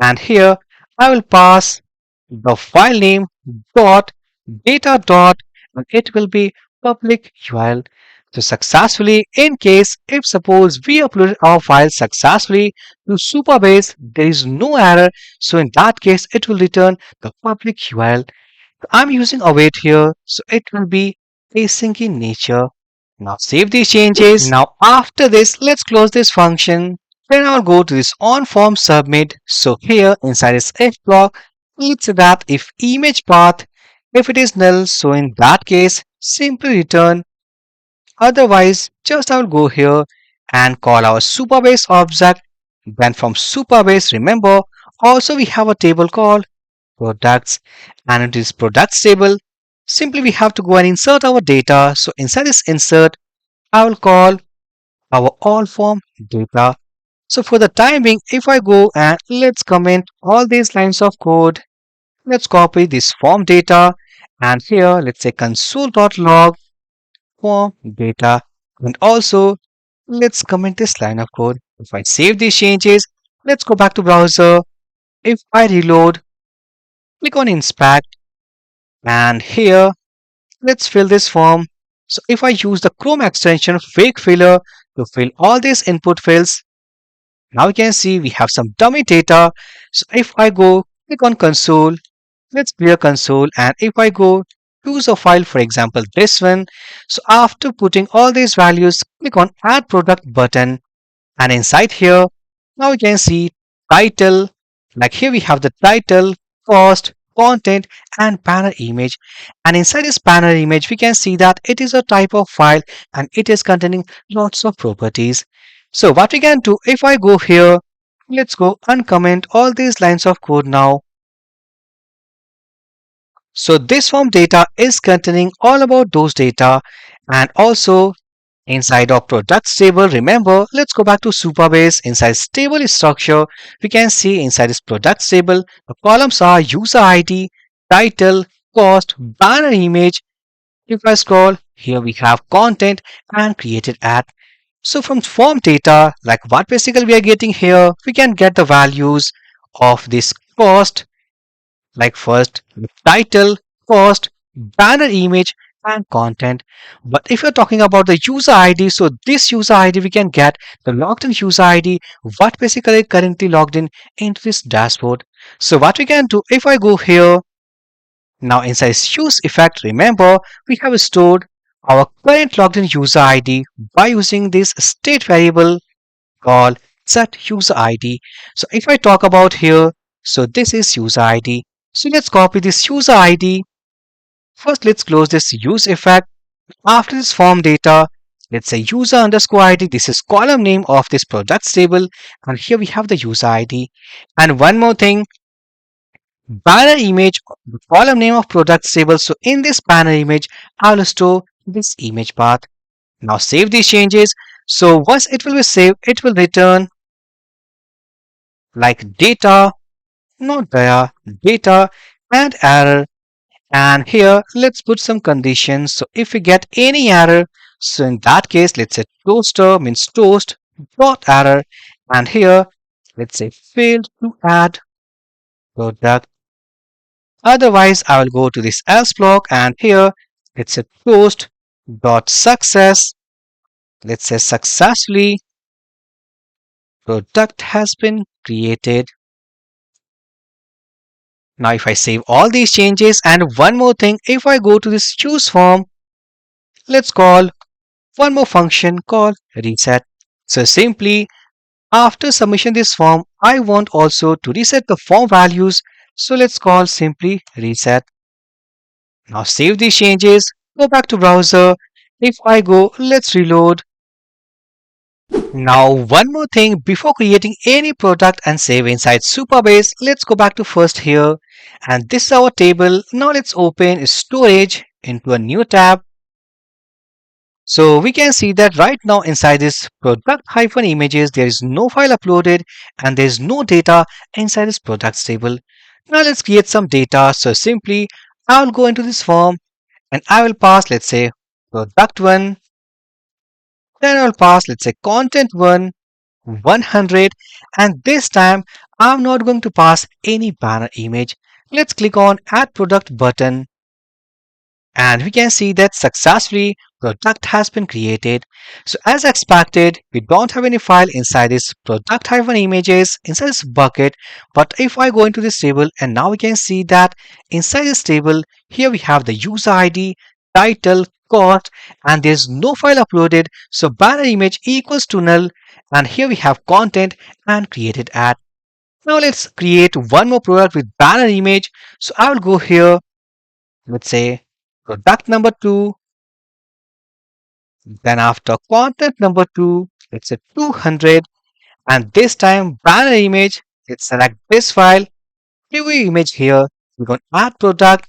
and here I will pass the file name dot data dot, and it will be public URL. So successfully, in case if suppose we uploaded our file successfully to Supabase, there is no error. So in that case, it will return the public URL. I'm using await here, so it will be async in nature. Now save these changes. Now after this, let's close this function. Then I'll go to this on form submit. So here inside this if block, let's say that if image path, if it is null, so in that case, simply return. Otherwise, just I'll go here and call our Supabase object. Then from Supabase, remember, also we have a table called products, and it is products table. Simply we have to go and insert our data. So inside this insert, I will call our all form data. So for the time being, if I go and let's comment all these lines of code, let's copy this form data, and here let's say console.log form data, and also let's comment this line of code. If I save these changes, let's go back to browser. If I reload, click on inspect, and here let's fill this form. So if I use the Chrome extension fake filler to fill all these input fields, now you can see we have some dummy data. So if I go click on console, let's clear console, and if I go choose a file, for example this one. So after putting all these values, click on add product button, and inside here now you can see title, like here we have the title, cost, content, and banner image, and inside this banner image we can see that it is a type of file and it is containing lots of properties. So what we can do, if I go here, let's go uncomment all these lines of code now. So this form data is containing all about those data, and also inside of products table, remember, let's go back to Supabase. Inside table structure, we can see inside this products table, the columns are user ID, title, cost, banner image. If I scroll, here we have content and created ad. So from form data, like what basically we are getting here, we can get the values of this cost, like first title, cost, banner image, and content. But if you're talking about the user ID, so this user ID we can get the logged in user ID, what basically currently logged in into this dashboard. So what we can do, if I go here, now inside use effect, remember we have stored our current logged in user ID by using this state variable called set user ID. So if I talk about here, so this is user ID. So let's copy this user ID. First, let's close this use effect. After this form data, let's say user underscore ID. This is column name of this products table. And here we have the user ID. And one more thing, banner image, the column name of products table. So in this banner image, I'll store this image path. Now save these changes. So once it will be saved, it will return like data, not there, data and error. And here let's put some conditions. So if we get any error, so in that case let's say toaster means toast dot error, and here let's say failed to add product. Otherwise, I will go to this else block, and here let's say post dot success. Let's say successfully product has been created. Now if I save all these changes, and one more thing, if I go to this choose form, let's call one more function called reset. So simply after submission this form, I want also to reset the form values. So let's call simply reset. Now save these changes, go back to browser. If I go, let's reload. Now one more thing before creating any product and save inside Supabase, let's go back to first here. And this is our table. Now let's open storage into a new tab. So we can see that right now inside this product-images, there is no file uploaded and there is no data inside this products table. Now let's create some data. So simply I'll go into this form and I will pass, let's say, product1. Then I'll pass, let's say, content1 100, and this time I'm not going to pass any banner image. Let's click on add product button, and we can see that successfully product has been created. So as expected, we don't have any file inside this product-images inside this bucket. But if I go into this table, and now we can see that inside this table here we have the user ID, title, cost, and there's no file uploaded, so banner image equals to null. And here we have content and created ad. Now let's create one more product with banner image. So I will go here, let's say product number 2, then after content number 2, let's say 200, and this time banner image, let's select this file, preview image here, we're going to add product,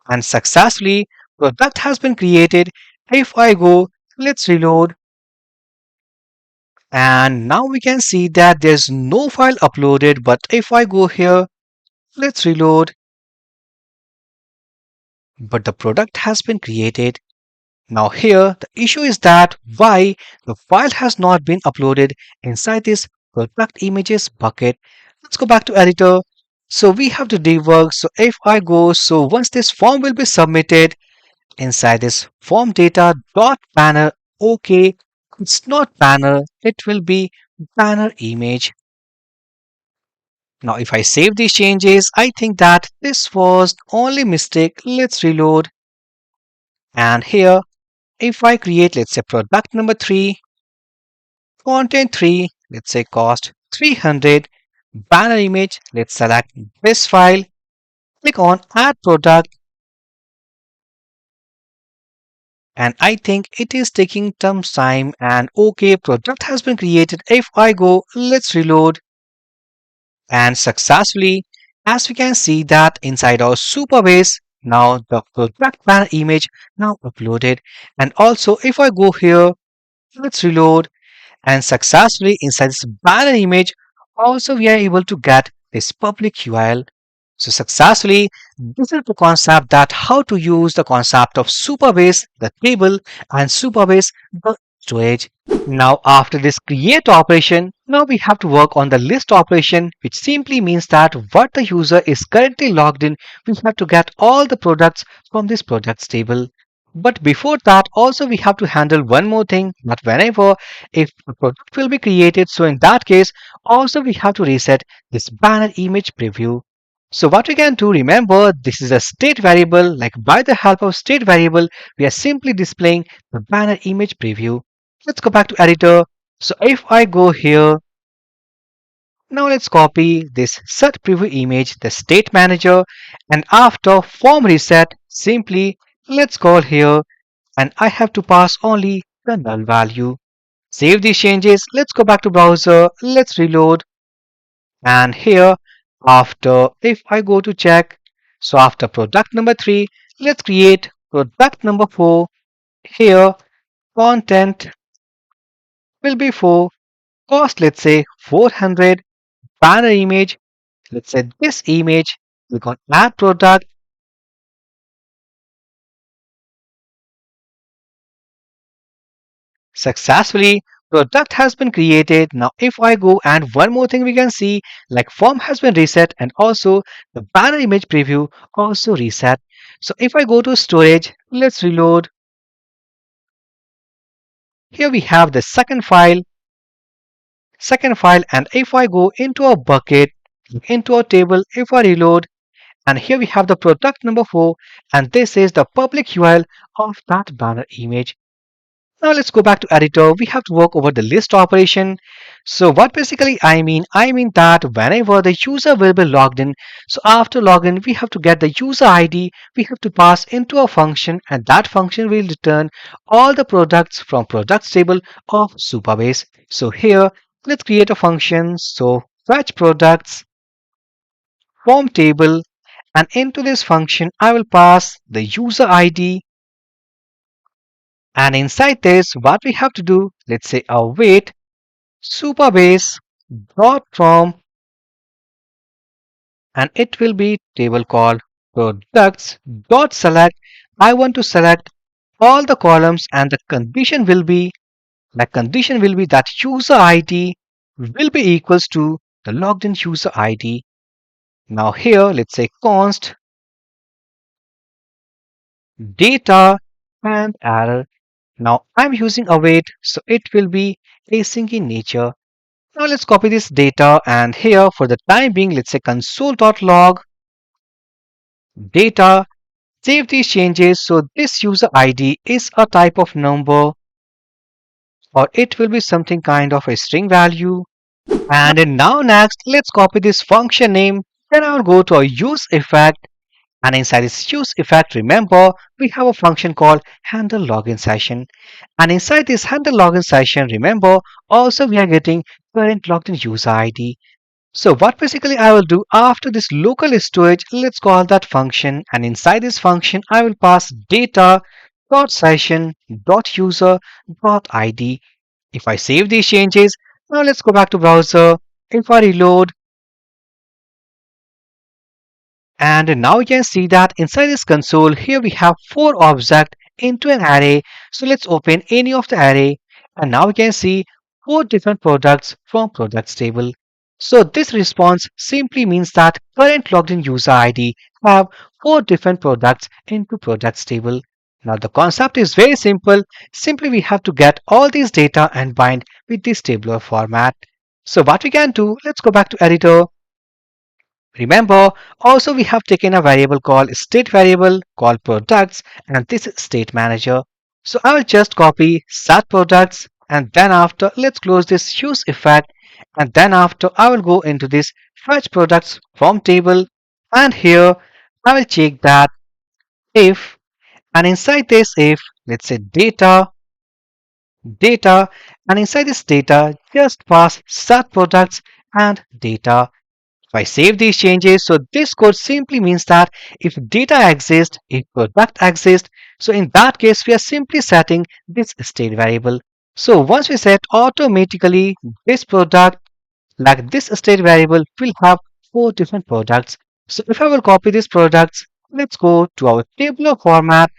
and successfully product has been created. If I go, let's reload, and now we can see that there's no file uploaded, but if I go here, let's reload, but the product has been created. Now here the issue is that why the file has not been uploaded inside this product images bucket. Let's go back to editor. So we have to debug. So if I go, so once this form will be submitted inside this form data dot banner, okay, it's not banner, it will be banner image. Now if I save these changes, I think that this was only mistake. Let's reload, and here if I create, let's say, product number 3, content 3, let's say cost 300, banner image, let's select this file, click on add product, and I think it is taking some time, and okay, product has been created. If I go, let's reload, and successfully, as we can see that inside our Supabase, now the product banner image now uploaded. And also if I go here, let's reload, and successfully inside this banner image also we are able to get this public URL. So successfully, this is the concept that how to use the concept of Supabase, the table, and Supabase, the storage. Now after this create operation, now we have to work on the list operation, which simply means that what the user is currently logged in, we have to get all the products from this products table. But before that, also we have to handle one more thing, that whenever if a product will be created, so in that case, also we have to reset this banner image preview. So what we can do, remember, this is a state variable, like by the help of state variable, we are simply displaying the banner image preview. Let's go back to editor. So if I go here, now let's copy this set preview image, the state manager, and after form reset, simply let's call here, and I have to pass only the null value. Save these changes. Let's go back to browser. Let's reload. And here, after if I go to check, so after product number 3, let's create product number 4. Here, content will be 4. Cost, let's say 400. Banner image, let's say this image. Click on add product. Successfully, product has been created. Now if I go, and one more thing we can see, like form has been reset, and also the banner image preview also reset. So if I go to storage, let's reload. Here we have the second file, and if I go into a bucket, into a table, if I reload, and here we have the product number 4, and this is the public URL of that banner image. Now let's go back to editor. We have to work over the list operation. So what basically I mean that whenever the user will be logged in, so after login, we have to get the user ID, we have to pass into a function, and that function will return all the products from products table of Supabase. So here, let's create a function. So fetch products from table, and into this function, I will pass the user ID. And inside this, what we have to do, let's say await Supabase dot from, and it will be table called products dot select. I want to select all the columns, and the condition will be that user ID will be equals to the logged in user ID. Now here, let's say const data and error. Now I'm using await, so it will be async in nature. Now let's copy this data, and here for the time being, let's say console.log data, save these changes. So this user ID is a type of number, or it will be something kind of a string value. And then now next, let's copy this function name. Then I'll go to a use effect, and inside this use effect, remember we have a function called handle login session. And inside this handle login session, remember also we are getting current logged in user ID. So what basically I will do after this local storage, let's call that function, and inside this function I will pass data dot session dot user dot id. If I save these changes, now let's go back to browser. If I reload, and now you can see that inside this console here we have 4 objects into an array. So let's open any of the array, and now we can see 4 different products from products table. So this response simply means that current logged in user ID have 4 different products into products table. Now the concept is very simple. Simply we have to get all these data and bind with this tabular format. So what we can do, let's go back to editor. Remember, also we have taken a variable called state variable called products, and this is state manager. So I will just copy set products, and then after let's close this use effect, and then after I will go into this fetch products from table, and here I will check that if, and inside this if, let's say data, and inside this data just pass set products and data. If I save these changes, so this code simply means that if data exists, if product exists, so in that case we are simply setting this state variable. So once we set, automatically this product, like this state variable, will have 4 different products. So if I will copy these products, let's go to our tabular format,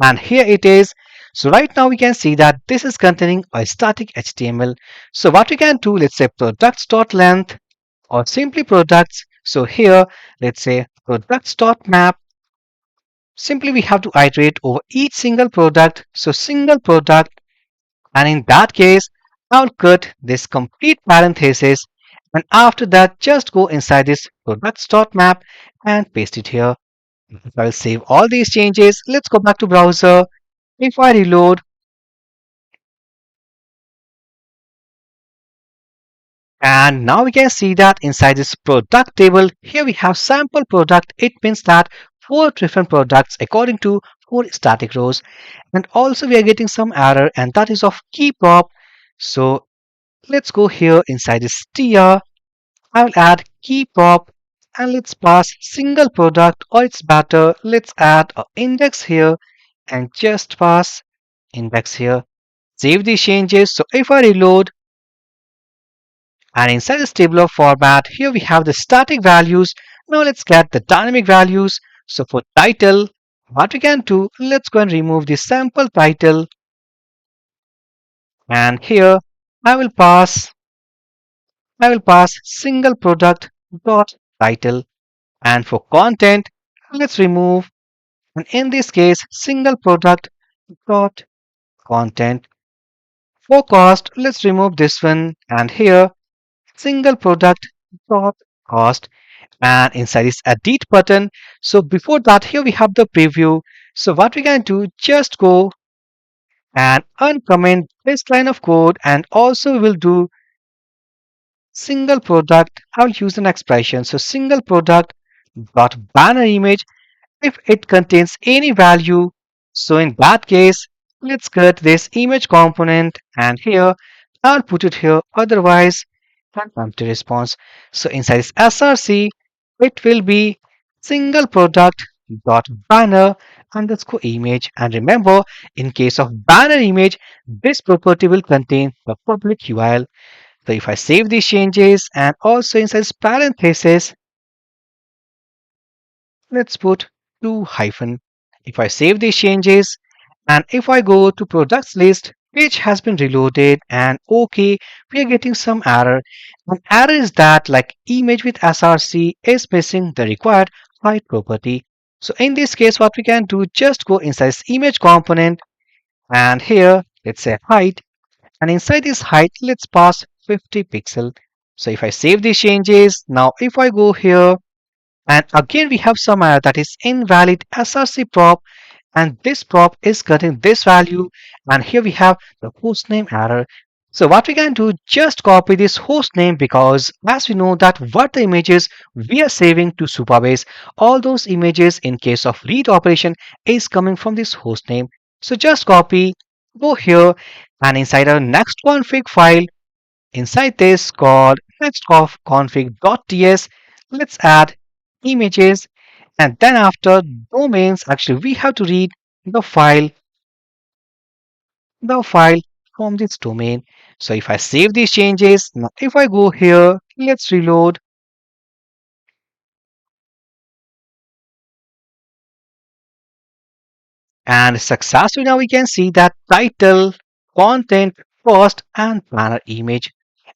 and here it is. So right now we can see that this is containing a static HTML. So what we can do, let's say products.length or simply products. So here, let's say products.map. Simply we have to iterate over each single product. So single product, and in that case, I'll cut this complete parenthesis, and after that, just go inside this products.map and paste it here. If I'll save all these changes, let's go back to browser. If I reload, and now we can see that inside this product table, here we have sample product. It means that 4 different products according to 4 static rows. And also we are getting some error, and that is of key prop. So let's go here inside this tr. I will add key prop, and let's pass single product, or it's better, let's add an index here and just pass index here. Save these changes. So if I reload, and inside this table of format, here we have the static values. Now let's get the dynamic values. So for title, what we can do, let's go and remove the sample title. And here I will pass I will pass single product dot title, and for content let's remove, and in this case single product dot content. For cost let's remove this one, and here single product dot cost, and inside this edit button. So before that, here we have the preview. So what we can do, just go and uncomment this line of code, and also we will do single product. I will use an expression. So single product dot banner image if it contains any value. So in that case, let's cut this image component, and here I'll put it here, otherwise an empty response. So inside this src, it will be single product dot banner underscore image. And remember, in case of banner image, this property will contain the public URL. So if I save these changes, and also inside this parenthesis, let's put 2 hyphen. If I save these changes, and if I go to products list, page has been reloaded, and okay, we are getting some error. An error is that like image with src is missing the required height property. So in this case, what we can do, just go inside this image component, and here let's say height, and inside this height let's pass 50 pixel. So if I save these changes, now if I go here, and again we have some error, that is invalid src prop, and this prop is cutting this value, and here we have the hostname error. So what we can do, just copy this hostname, because as we know that what the images we are saving to Supabase, all those images in case of read operation is coming from this hostname. So just copy, go here, and inside our next config file, inside this called next.config.ts, let's add images, and then after domains, actually we have to read the file the file from this domain. So if I save these changes, now if I go here, let's reload, and successfully now we can see that title, content, post, and banner image.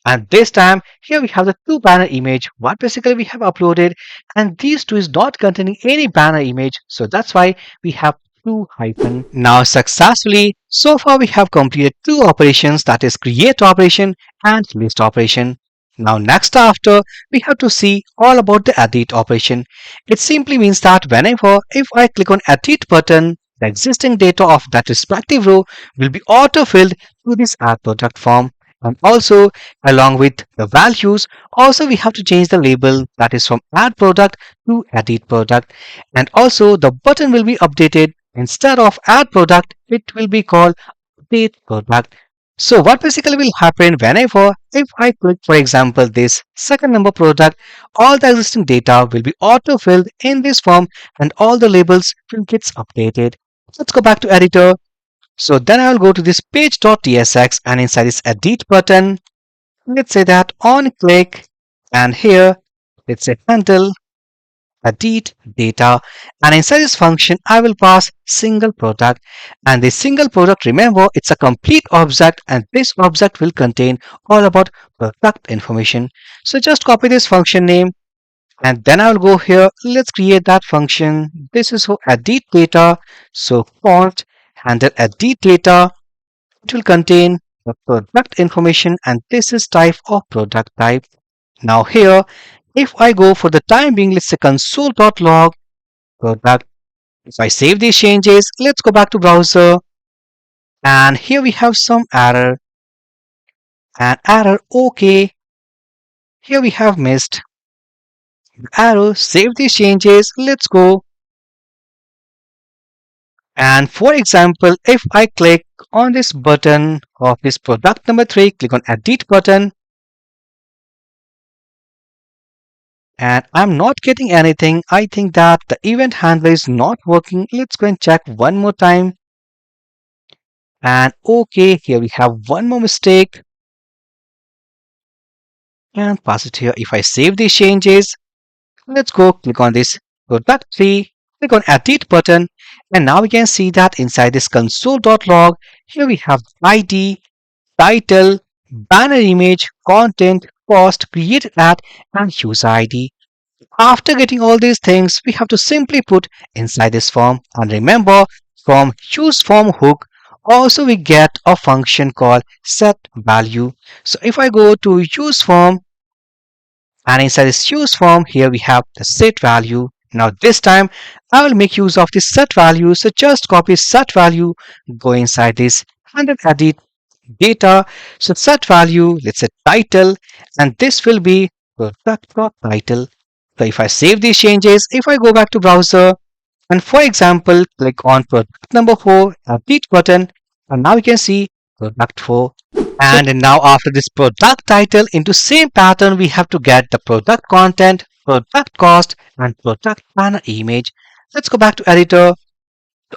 And this time here we have the 2 banner image what basically we have uploaded, and these 2 is not containing any banner image, so that's why we have 2 hyphen. Now successfully, so far we have completed 2 operations, that is create operation and list operation. Now next after, we have to see all about the edit operation. It simply means that whenever if I click on edit button, the existing data of that respective row will be auto-filled to this add product form. And also along with the values, also we have to change the label, that is from add product to edit product. And also the button will be updated. Instead of add product, it will be called update product. So what basically will happen, whenever if I click for example this second number product, all the existing data will be auto-filled in this form, and all the labels will get updated. Let's go back to editor. So then I will go to this page.tsx, and inside this edit button, let's say that on click, and here let's say handle edit data, and inside this function I will pass single product. And this single product, remember, it's a complete object, and this object will contain all about product information. So just copy this function name, and then I will go here, let's create that function. This is for edit data. So font handle edit data, it will contain the product information, and this is type of product type. Now here, if I go for the time being, let's say console.log product. If I save these changes, let's go back to browser, and here we have some error, okay, here we have missed arrow. Save these changes, let's go, and for example if I click on this button of this product number 3, click on edit button, and I'm not getting anything. I think that the event handler is not working. Let's go and check one more time. And okay, here we have one more mistake, and pass it here. If I save these changes, let's go click on this product 3, click on edit button, and now we can see that inside this console.log, here we have ID, title, banner image, content, cost, created at, and user ID. After getting all these things, we have to simply put inside this form. And remember, from use form hook, also we get a function called set value. So if I go to use form, and inside this use form, here we have the set value. Now this time, I will make use of this set value. So just copy set value, go inside this and then edit data. So set value, let's say title, and this will be product.title. So if I save these changes, if I go back to browser, and for example, click on product number 4, edit button, and now you can see product 4. And now after this product title, into same pattern, we have to get the product content, product cost, and product banner image. Let's go back to editor.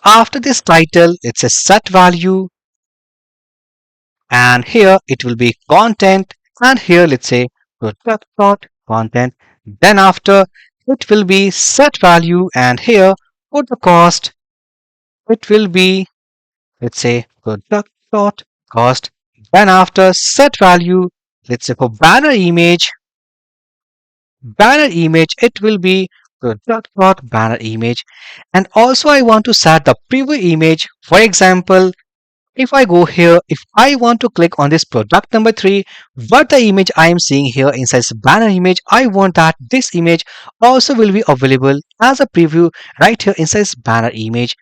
After this title, it's a set value, and here it will be content, and here let's say product dot content. Then after it will be set value, and here for the cost it will be, let's say, product dot cost. Then after set value, let's say for banner image it will be product dot banner image. And also I want to set the preview image. For example, if I go here, if I want to click on this product number 3, what the image I am seeing here inside this banner image, I want that this image also will be available as a preview right here inside this banner image.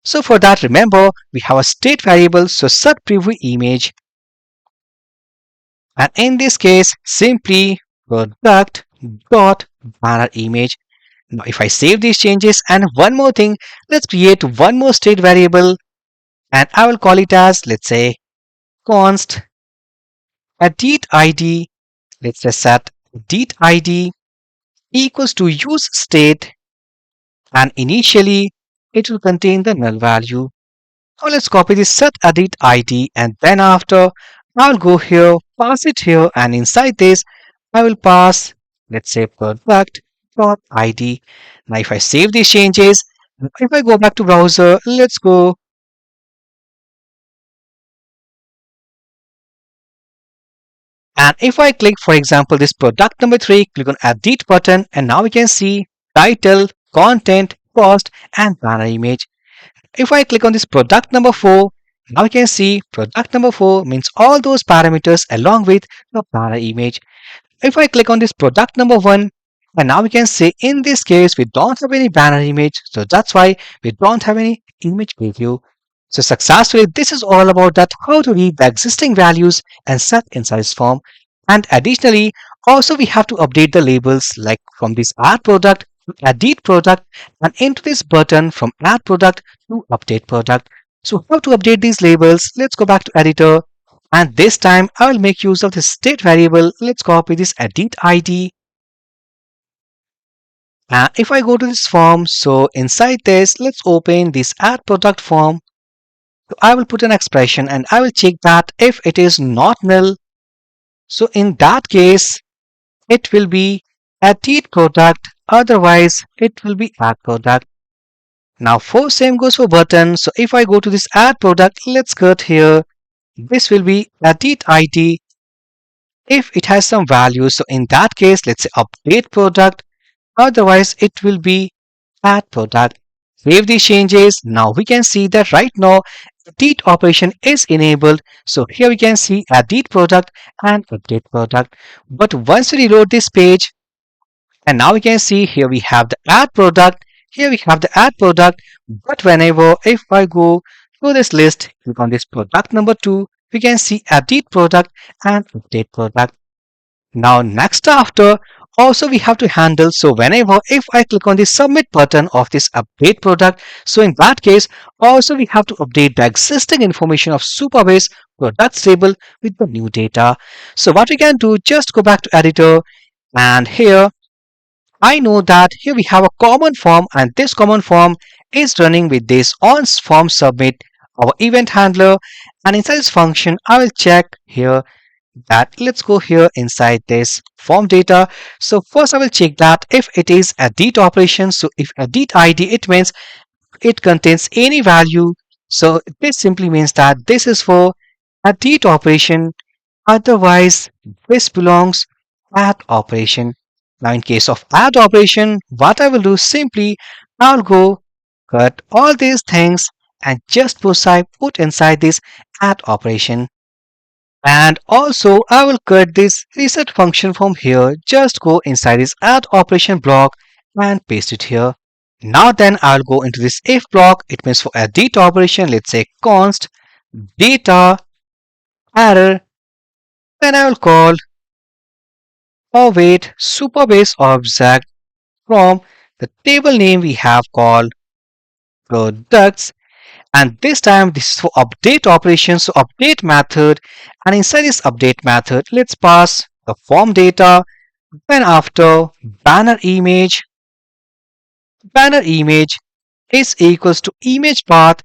So for that, remember, we have a state variable, so set preview image. And in this case, simply product dot banner image. Now if I save these changes, and one more thing, let's create one more state variable, and I will call it as, let's say, const edit id. Let's just set edit id equals to use state, and initially it will contain the null value. Now let's copy this set edit id, and then after I'll go here, pass it here, and inside this I will pass, let's say, product dot id. Now if I save these changes, if I go back to browser, let's go. And if I click, for example, this product number 3, click on edit button, and now we can see title, content, cost, and banner image. If I click on this product number 4, now we can see product number 4 means all those parameters along with the banner image. If I click on this product number 1, and now we can see in this case we don't have any banner image, so that's why we don't have any image preview. So successfully, this is all about that how to read the existing values and set inside this form. And additionally, also we have to update the labels, like from this add product to edit product, and into this button from add product to update product. So how to update these labels? Let's go back to editor, and this time I will make use of this state variable. Let's copy this edit id. And if I go to this form, so inside this, let's open this add product form. So I will put an expression, and I will check that if it is not null. So in that case, it will be edit product, otherwise it will be add product. Now for same goes for button. So if I go to this add product, let's cut here. This will be edit id if it has some value. So in that case, let's say update product, otherwise it will be add product. Save these changes. Now we can see that right now edit operation is enabled. So here we can see edit product and update product. But once we reload this page, and now we can see here we have the add product, here we have the add product. But whenever if I go to this list, click on this product number 2, we can see edit product and update product. Now next after, also we have to handle, so whenever if I click on the submit button of this update product, so in that case also we have to update the existing information of Supabase products table with the new data. So what we can do, just go back to editor, and here I know that here we have a common form, and this common form is running with this on form submit, our event handler. And inside this function I will check here that, let's go here inside this form data. So first I will check that if it is edit operation. So if edit id, it means it contains any value. So this simply means that this is for edit operation. Otherwise, this belongs add operation. Now, in case of add operation, what I will do simply, I'll go cut all these things and just put inside this add operation. And also, I will cut this reset function from here. Just go inside this add operation block and paste it here. Now then, I'll go into this if block. It means for a data operation, let's say const data error. Then I will call await Supabase object from the table name we have called products. And this time this is for update operation. So update method, and inside this update method, let's pass the form data. Then after banner image is equals to image path,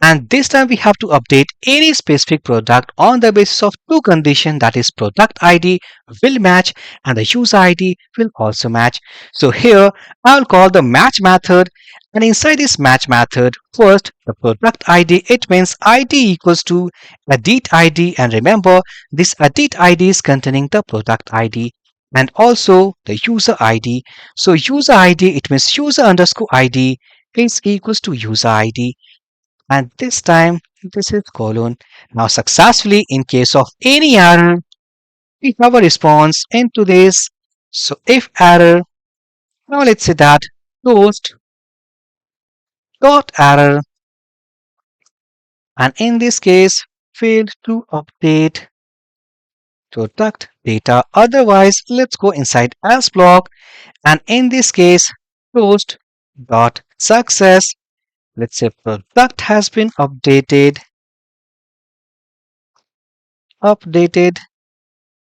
and this time we have to update any specific product on the basis of two conditions, that is product id will match and the user id will also match. So here I'll call the match method, and inside this match method, first the product id, it means id equals to edit id, and remember this edit id is containing the product id, and also the user id. So user id, it means user underscore id is equals to user id, and this time this is colon. Now successfully, in case of any error, we have a response into this. So if error, now let's say that toast dot error, and in this case failed to update product data. Otherwise, let's go inside else block, and in this case toast dot success, let's say product has been updated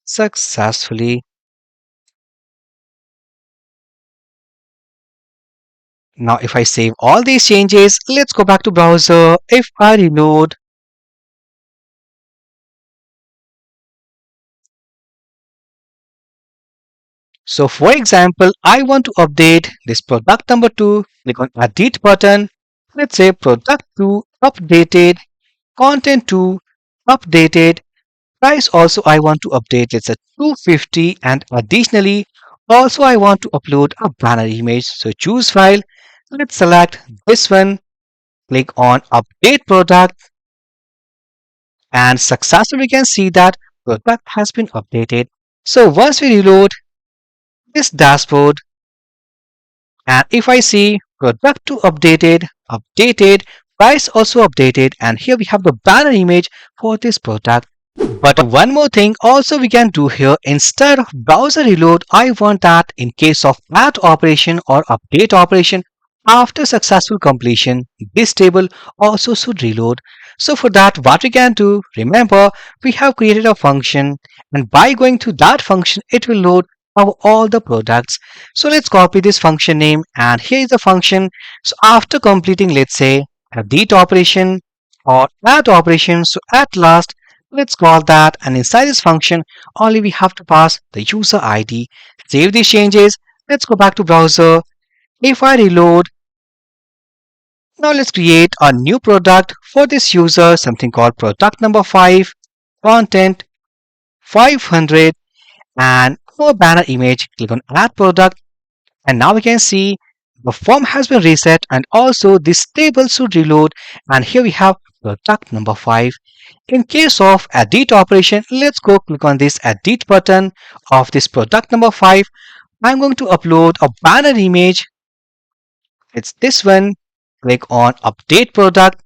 successfully. Now if I save all these changes, let's go back to browser. If I reload, so for example, I want to update this product number 2, click on edit button. Let's say product 2 updated, content 2 updated, price also I want to update, let's say 250, and additionally also I want to upload a banner image. So choose file, let's select this one, click on update product, and successfully we can see that product has been updated. So once we reload this dashboard, and if I see product to updated, price also updated, and here we have the banner image for this product. But one more thing also we can do here, instead of browser reload, I want that in case of add operation or update operation, after successful completion, this table also should reload. So for that, what we can do, remember we have created a function, and by going to that function, it will load all the products. So let's copy this function name, and here is the function. So after completing, let's say update operation or add operation, so at last let's call that, and inside this function only we have to pass the user id. Save these changes. Let's go back to browser. If I reload, now let's create a new product for this user, something called product number 5, content 500, and for banner image, click on add product, and now we can see the form has been reset, and also this table should reload, and here we have product number 5. In case of edit operation, let's go click on this edit button of this product number 5. I'm going to upload a banner image. It's this one. Click on update product,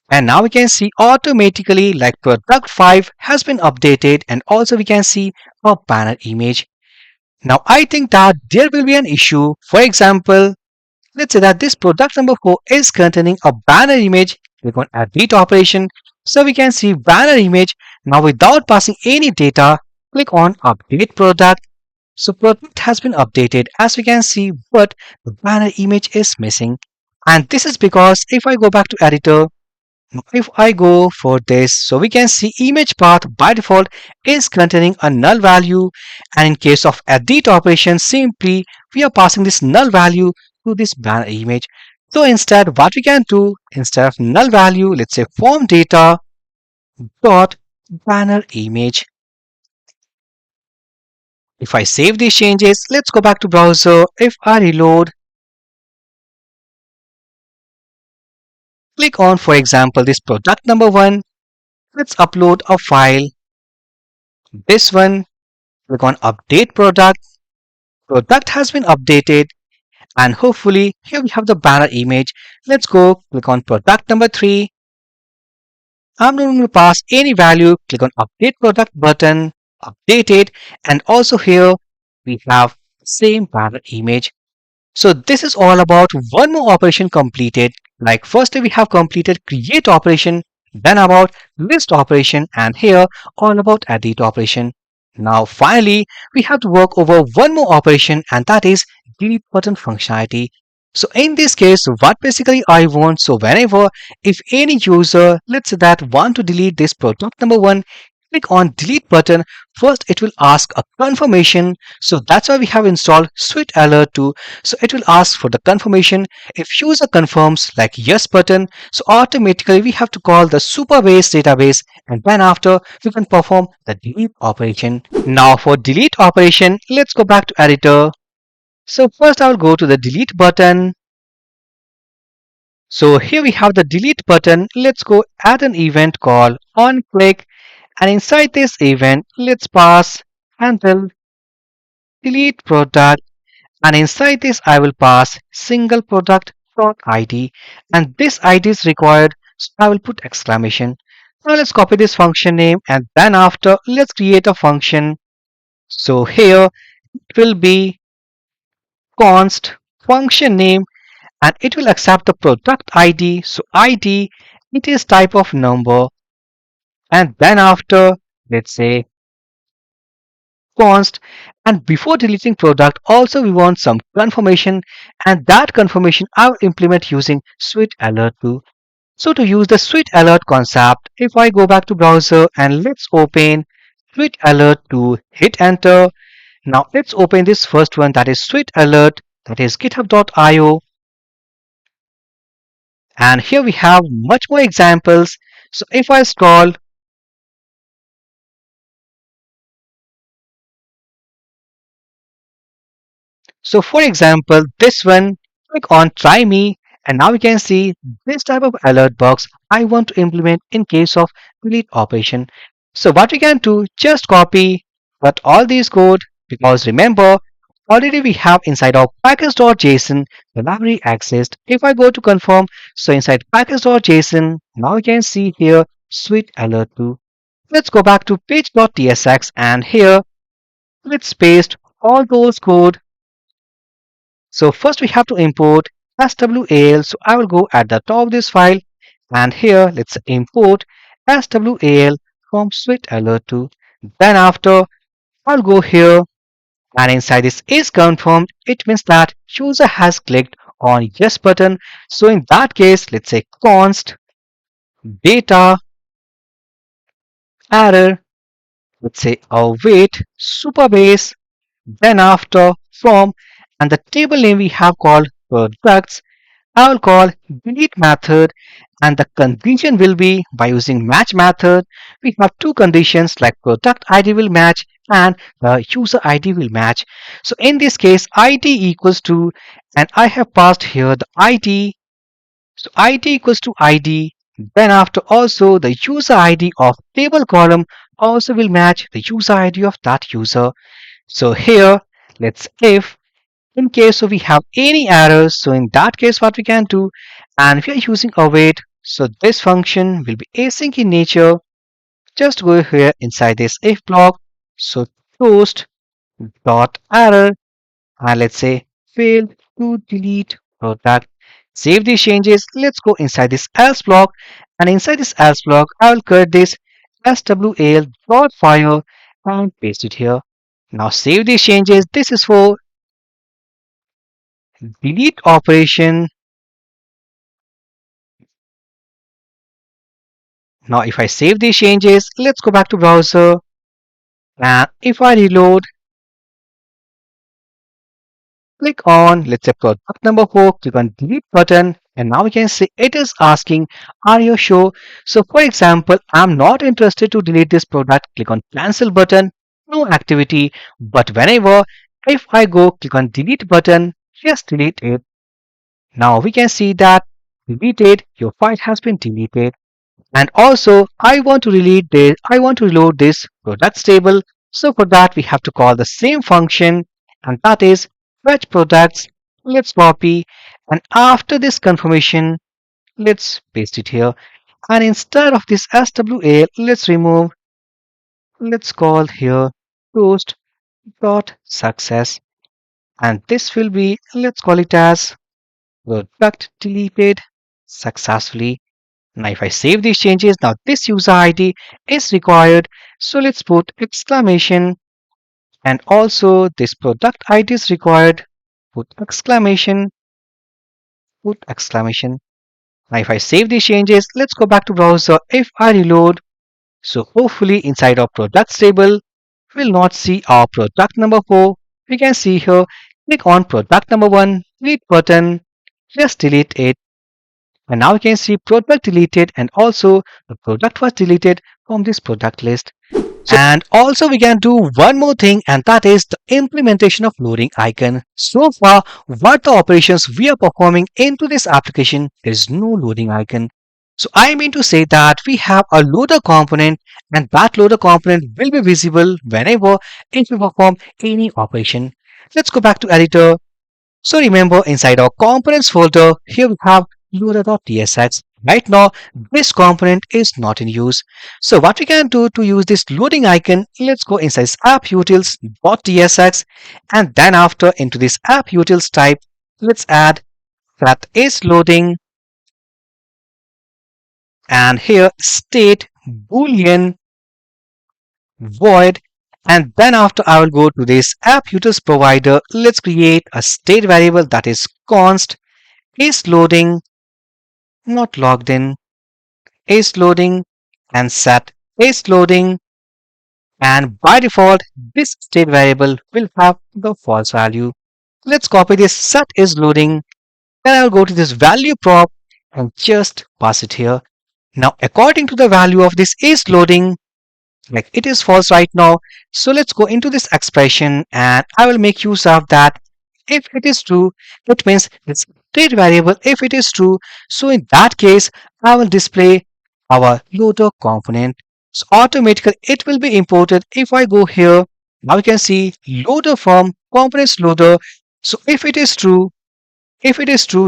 and now we can see automatically like product 5 has been updated, and also we can see a banner image. Now I think that there will be an issue. For example, let's say that this product number 4 is containing a banner image. Click on edit operation, so we can see banner image. Now without passing any data, click on update product. So product has been updated as we can see, but the banner image is missing. And this is because if I go back to editor, if I go for this, so we can see image path by default is containing a null value, and in case of edit operation, simply we are passing this null value to this banner image. So instead what we can do, instead of null value, let's say form data dot banner image. If I save these changes, let's go back to browser. If I reload, click on, for example, this product number 1. Let's upload a file. This one, click on update product. Product has been updated, and hopefully here we have the banner image. Let's go click on product number 3. I'm not going to pass any value. Click on update product button, update it, and also here we have same banner image. So this is all about one more operation completed. Like firstly we have completed create operation, then about list operation, and here all about edit operation. Now finally we have to work over one more operation, and that is delete button functionality. So in this case, what basically I want, so whenever if any user, let's say that want to delete this product number 1, click on delete button. First it will ask a confirmation. So that's why we have installed Sweet Alert 2. So it will ask for the confirmation. If user confirms like yes button, so automatically we have to call the Supabase database, and then after we can perform the delete operation. Now for delete operation, let's go back to editor. So first I will go to the delete button. So here we have the delete button. Let's go add an event called on click, and inside this event let's pass handle delete product, and inside this I will pass single product dot id, and this id is required, so I will put exclamation. Now let's copy this function name, and then after let's create a function. So here it will be const function name, and it will accept the product id. So id, it is type of number, and then after let's say const, and before deleting product also we want some confirmation, and that confirmation I will implement using Sweet Alert 2. So to use the Sweet Alert concept, if I go back to browser and let's open Sweet Alert 2, hit enter. Now let's open this first one, that is Sweet Alert, that is github.io, and here we have much more examples. So if I scroll, so for example, this one, click on try me, and now you can see this type of alert box I want to implement in case of delete operation. So what we can do, just copy but all these code, because remember already we have inside our package.json the library accessed. If I go to confirm, so inside package.json, now you can see here Sweet Alert 2. Let's go back to page.tsx, and here let's paste all those code. So first we have to import swal. So I will go at the top of this file, and here let's import swal from Sweet Alert 2. Then after I'll go here, and inside this is confirmed. It means that user has clicked on yes button. So in that case, let's say const data error, let's say await Supabase, then after from, and the table name we have called products. I will call delete method, and the condition will be by using match method. We have two conditions like product ID will match and the user ID will match. So in this case ID equals to, and I have passed here the ID. So ID equals to ID. Then after also the user ID of table column also will match the user ID of that user. So here let's if in case so we have any errors, so in that case what we can do, and we are using await, so this function will be async in nature. Just go here inside this if block, so toast dot error, and let's say failed to delete product. Save these changes. Let's go inside this else block, and inside this else block I will cut this swal dot file and paste it here. Now save these changes. This is for delete operation. Now if I save these changes, let's go back to browser, and if I reload, click on let's say product number 4, click on delete button, And now we can see it is asking, are you sure? So for example, I'm not interested to delete this product. Click on cancel button, no activity. But whenever, if I go click on delete button, just delete it. Now we can see that deleted, your file has been deleted. And also I want to reload this products table. So for that we have to call the same function, and that is fetch products. Let's copy, and after this confirmation, let's paste it here. And instead of this SWA, let's remove, let's call here post dot success, and this will be, let's call it as product deleted successfully. Now if I save these changes, now this user ID is required. So let's put exclamation, and also this product ID is required. Put exclamation, put exclamation. Now if I save these changes, let's go back to browser. If I reload, so hopefully inside our products table, we'll not see our product number 4. We can see here, click on product number 1, delete button, just delete it. And now you can see product deleted, and also the product was deleted from this product list. And also we can do one more thing, and that is the implementation of loading icon. So far, what the operations we are performing into this application, there is no loading icon. So I mean to say that we have a loader component, and that loader component will be visible whenever if we perform any operation. Let's go back to editor. So remember, inside our components folder, here we have loader.tsx. Right now, this component is not in use. So what we can do to use this loading icon, let's go inside apputils.tsx, and then after into this apputils type, let's add that is loading, and here state boolean void, and then after I will go to this apputils provider. Let's create a state variable that is const is loading, not logged in, is loading, and set is loading, and by default this state variable will have the false value. Let's copy this set is loading, then I'll go to this value prop and just pass it here. Now according to the value of this is loading, like it is false right now, so let's go into this expression and I will make use of that. If it is true, it means this state variable, if it is true, so in that case I will display our loader component. So automatically it will be imported. If I go here, now you can see loader from components loader. So if it is true,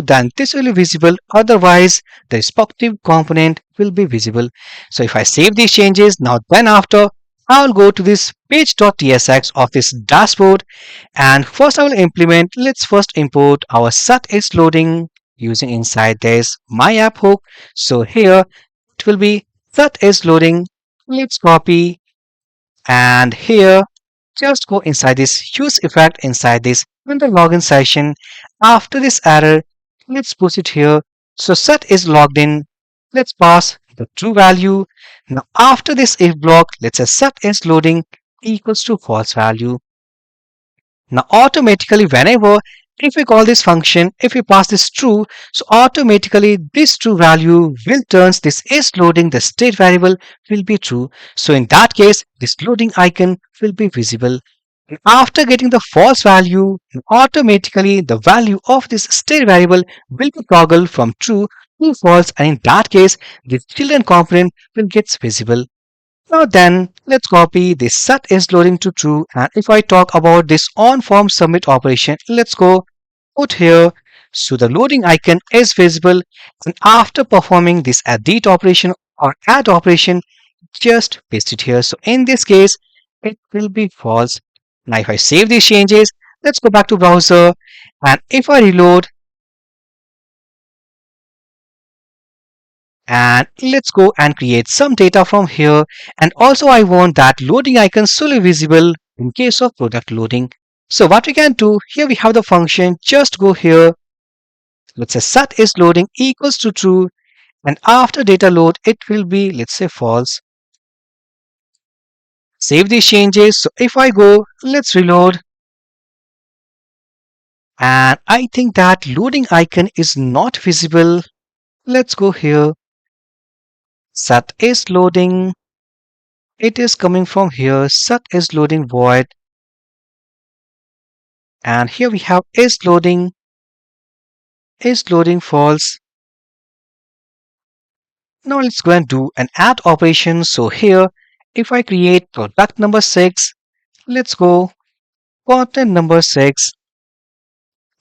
then this will be visible. Otherwise, the respective component will be visible. So if I save these changes, now then after, I'll go to this page.tsx of this dashboard, and first I will implement, let's first import our set is loading using inside this my app hook. So here it will be set is loading. Let's copy, and here just go inside this use effect inside this in the login session. After this error, let's push it here. So set is logged in. Let's pass the true value. Now after this if block, let's say set is loading equals to false value. Now automatically whenever if we call this function, if we pass this true, so automatically this true value will turns this is loading, the state variable will be true. So in that case, this loading icon will be visible. And after getting the false value, automatically the value of this state variable will be toggled from true to false, and in that case, the children component will get visible. Now then, let's copy this set is loading to true, and if I talk about this on form submit operation, let's go put here. So the loading icon is visible, and after performing this edit operation or add operation, just paste it here. So in this case, it will be false. Now if I save these changes, let's go back to browser, and if I reload, and let's go and create some data from here. And also I want that loading icon solely visible in case of product loading. So what we can do, here we have the function, just go here, let's say set is loading equals to true, and after data load it will be, let's say, false. Save these changes. So if I go, let's reload, And I think that loading icon is not visible. Let's go here. Set is loading. It is coming from here. Set is loading void. And here we have is loading false. Now let's go and do an add operation. So here, if I create product number 6, let's go content number 6,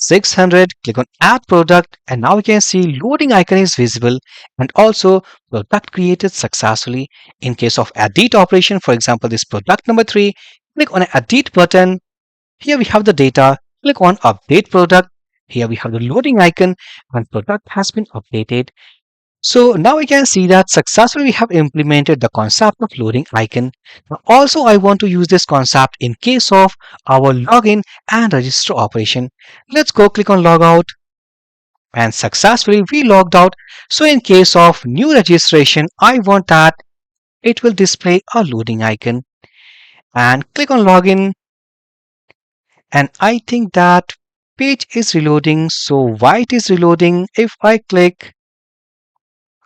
600, click on add product, and now you can see loading icon is visible and also product created successfully. In case of edit operation, for example, this product number 3, click on an edit button. Here we have the data. Click on update product. Here we have the loading icon and product has been updated. So now we can see that successfully we have implemented the concept of loading icon. Now also I want to use this concept in case of our login and register operation. Let's go click on logout and successfully we logged out. So in case of new registration, I want that it will display a loading icon and click on login. And I think that page is reloading. So why it is reloading? If I click,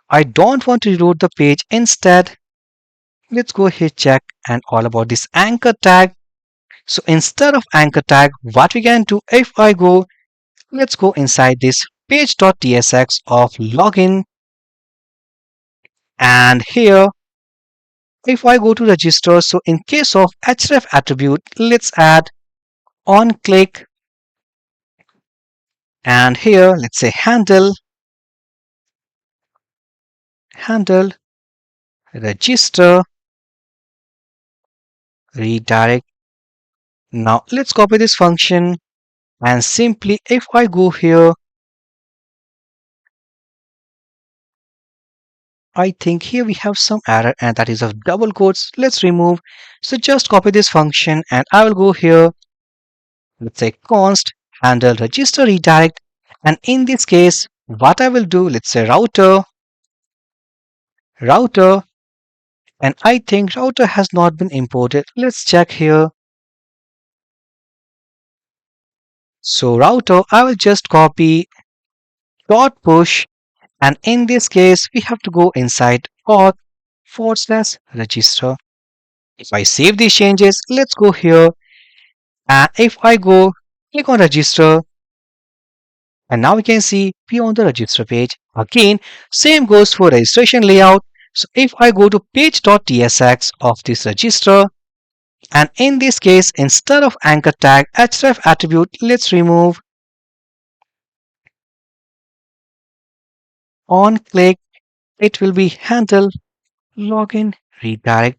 I don't want to reload the page. Instead, let's go here check and all about this anchor tag. So instead of anchor tag, what we can do, if I go, let's go inside this page.tsx of login. And here, if I go to register, so in case of href attribute, let's add on click. And here, let's say handle register redirect. Now let's copy this function and simply if I go here, I think here we have some error and that is of double quotes. Let's remove. So just copy this function and I will go here. Let's say const handle register redirect. And in this case, what I will do, let's say router. And I think router has not been imported. Let's check here. So router, I will just copy dot push. And in this case, we have to go inside auth /register. If I save these changes, let's go here. And if I go, click on register. And now we can see we on the register page. Again, same goes for registration layout. So if I go to page.tsx of this register, and in this case, instead of anchor tag href attribute, let's remove on click. It will be handle login redirect.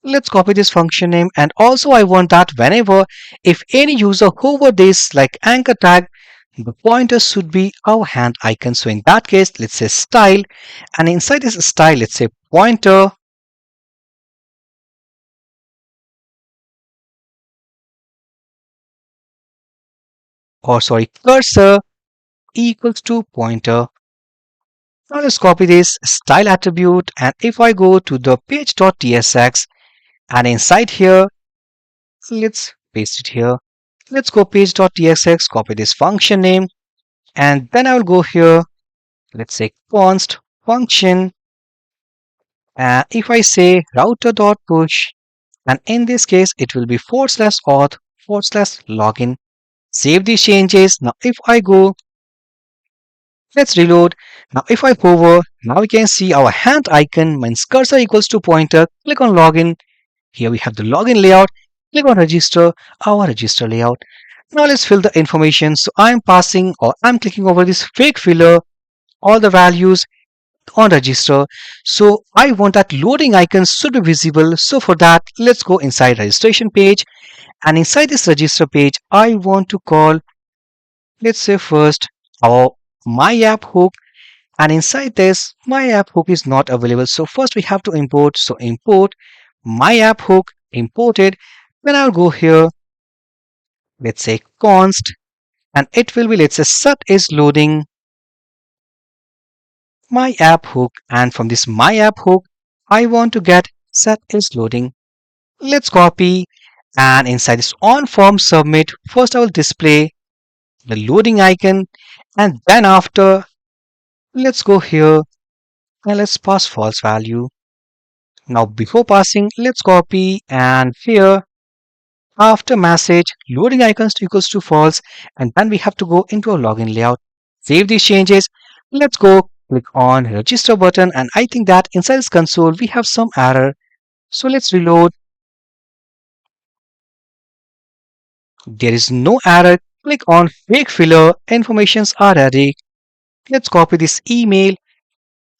Let's copy this function name and also I want that whenever if any user hover this like anchor tag, the pointer should be our hand icon. So in that case, let's say style and inside this style, let's say pointer. Or sorry, cursor equals to pointer. Now let's copy this style attribute and if I go to the page.tsx and inside here, let's paste it here. Let's go page.tsx, copy this function name and then I will go here. Let's say const function. If I say router.push and in this case it will be /auth /login. Save these changes. Now if I go, let's reload. Now if I hover, now we can see our hand icon means cursor equals to pointer. Click on login. Here we have the login layout. Click on register, our register layout. Now let's fill the information. So I'm passing or I'm clicking over this fake filler, all the values on register. So I want that loading icon should be visible. So for that, let's go inside registration page. And inside this register page, I want to call, let's say first our my app hook. And inside this, my app hook is not available. So first we have to import. So import my app hook, imported. Then I'll go here. Let's say const. And it will be, let's say set is loading my app hook. And from this my app hook, I want to get set is loading. Let's copy. And inside this on form submit, first I will display the loading icon, and then after, let's go here and let's pass false value. Now before passing, let's copy and here after message loading icons equals to false, and then we have to go into our login layout. Save these changes. Let's go click on register button, and I think that inside this console we have some error. So let's reload. There is no error. Click on fake filler. Informations are ready. Let's copy this email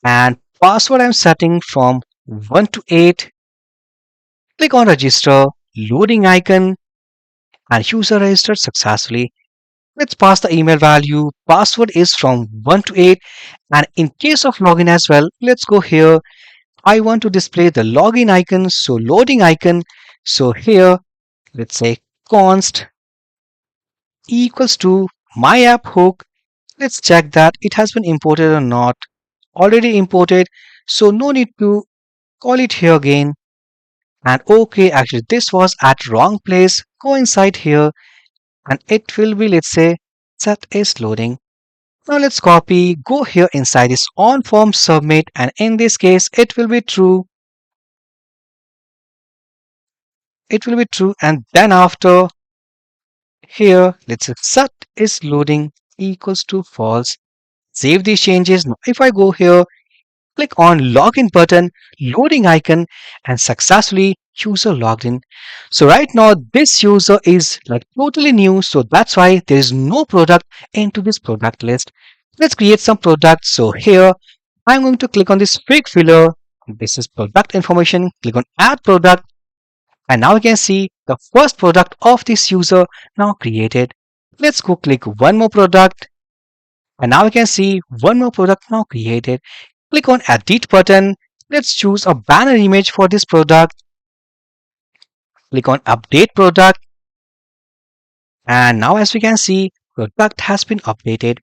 and password I'm setting from 1 to 8. Click on register, loading icon, and user registered successfully. Let's pass the email value. Password is from 1 to 8. And in case of login as well, let's go here. I want to display the login icon. So loading icon. So here, let's say const equals to my app hook. Let's check that it has been imported or not. Already imported. So no need to call it here again. And okay, actually this was at wrong place. Go inside here and it will be, let's say, set is loading. Now let's copy, go here inside this on form submit, and in this case it will be true. It will be true, and then after here, let's say set is loading equals to false. Save these changes. Now if I go here, click on login button, loading icon, and successfully user logged in. So right now this user is like totally new, so that's why there is no product into this product list. Let's create some products. So here I'm going to click on this fake filler. This is product information. Click on add product, and now you can see the first product of this user now created. Let's go click one more product, and now you can see one more product now created. Click on edit button. Let's choose a banner image for this product. Click on update product, and now as we can see, product has been updated.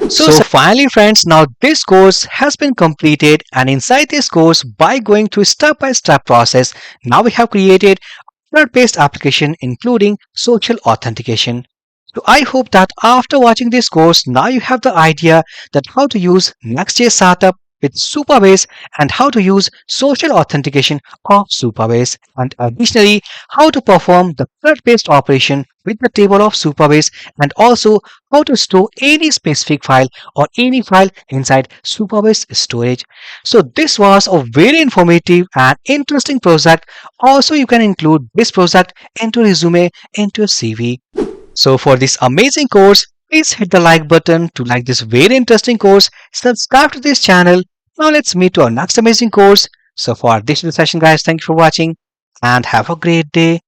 So finally friends, now this course has been completed, and inside this course, by going through step-by-step process, now we have created a CRUD-based application including social authentication. So I hope that after watching this course, now you have the idea that how to use Next.js setup with Supabase and how to use social authentication of Supabase, and additionally how to perform the CRUD-based operation with the table of Supabase, and also how to store any specific file or any file inside Supabase storage. So this was a very informative and interesting project. Also you can include this project into resume, into your CV. So for this amazing course, please hit the like button to like this very interesting course. Subscribe to this channel. Now let's meet to our next amazing course. So for this session guys, thank you for watching and have a great day.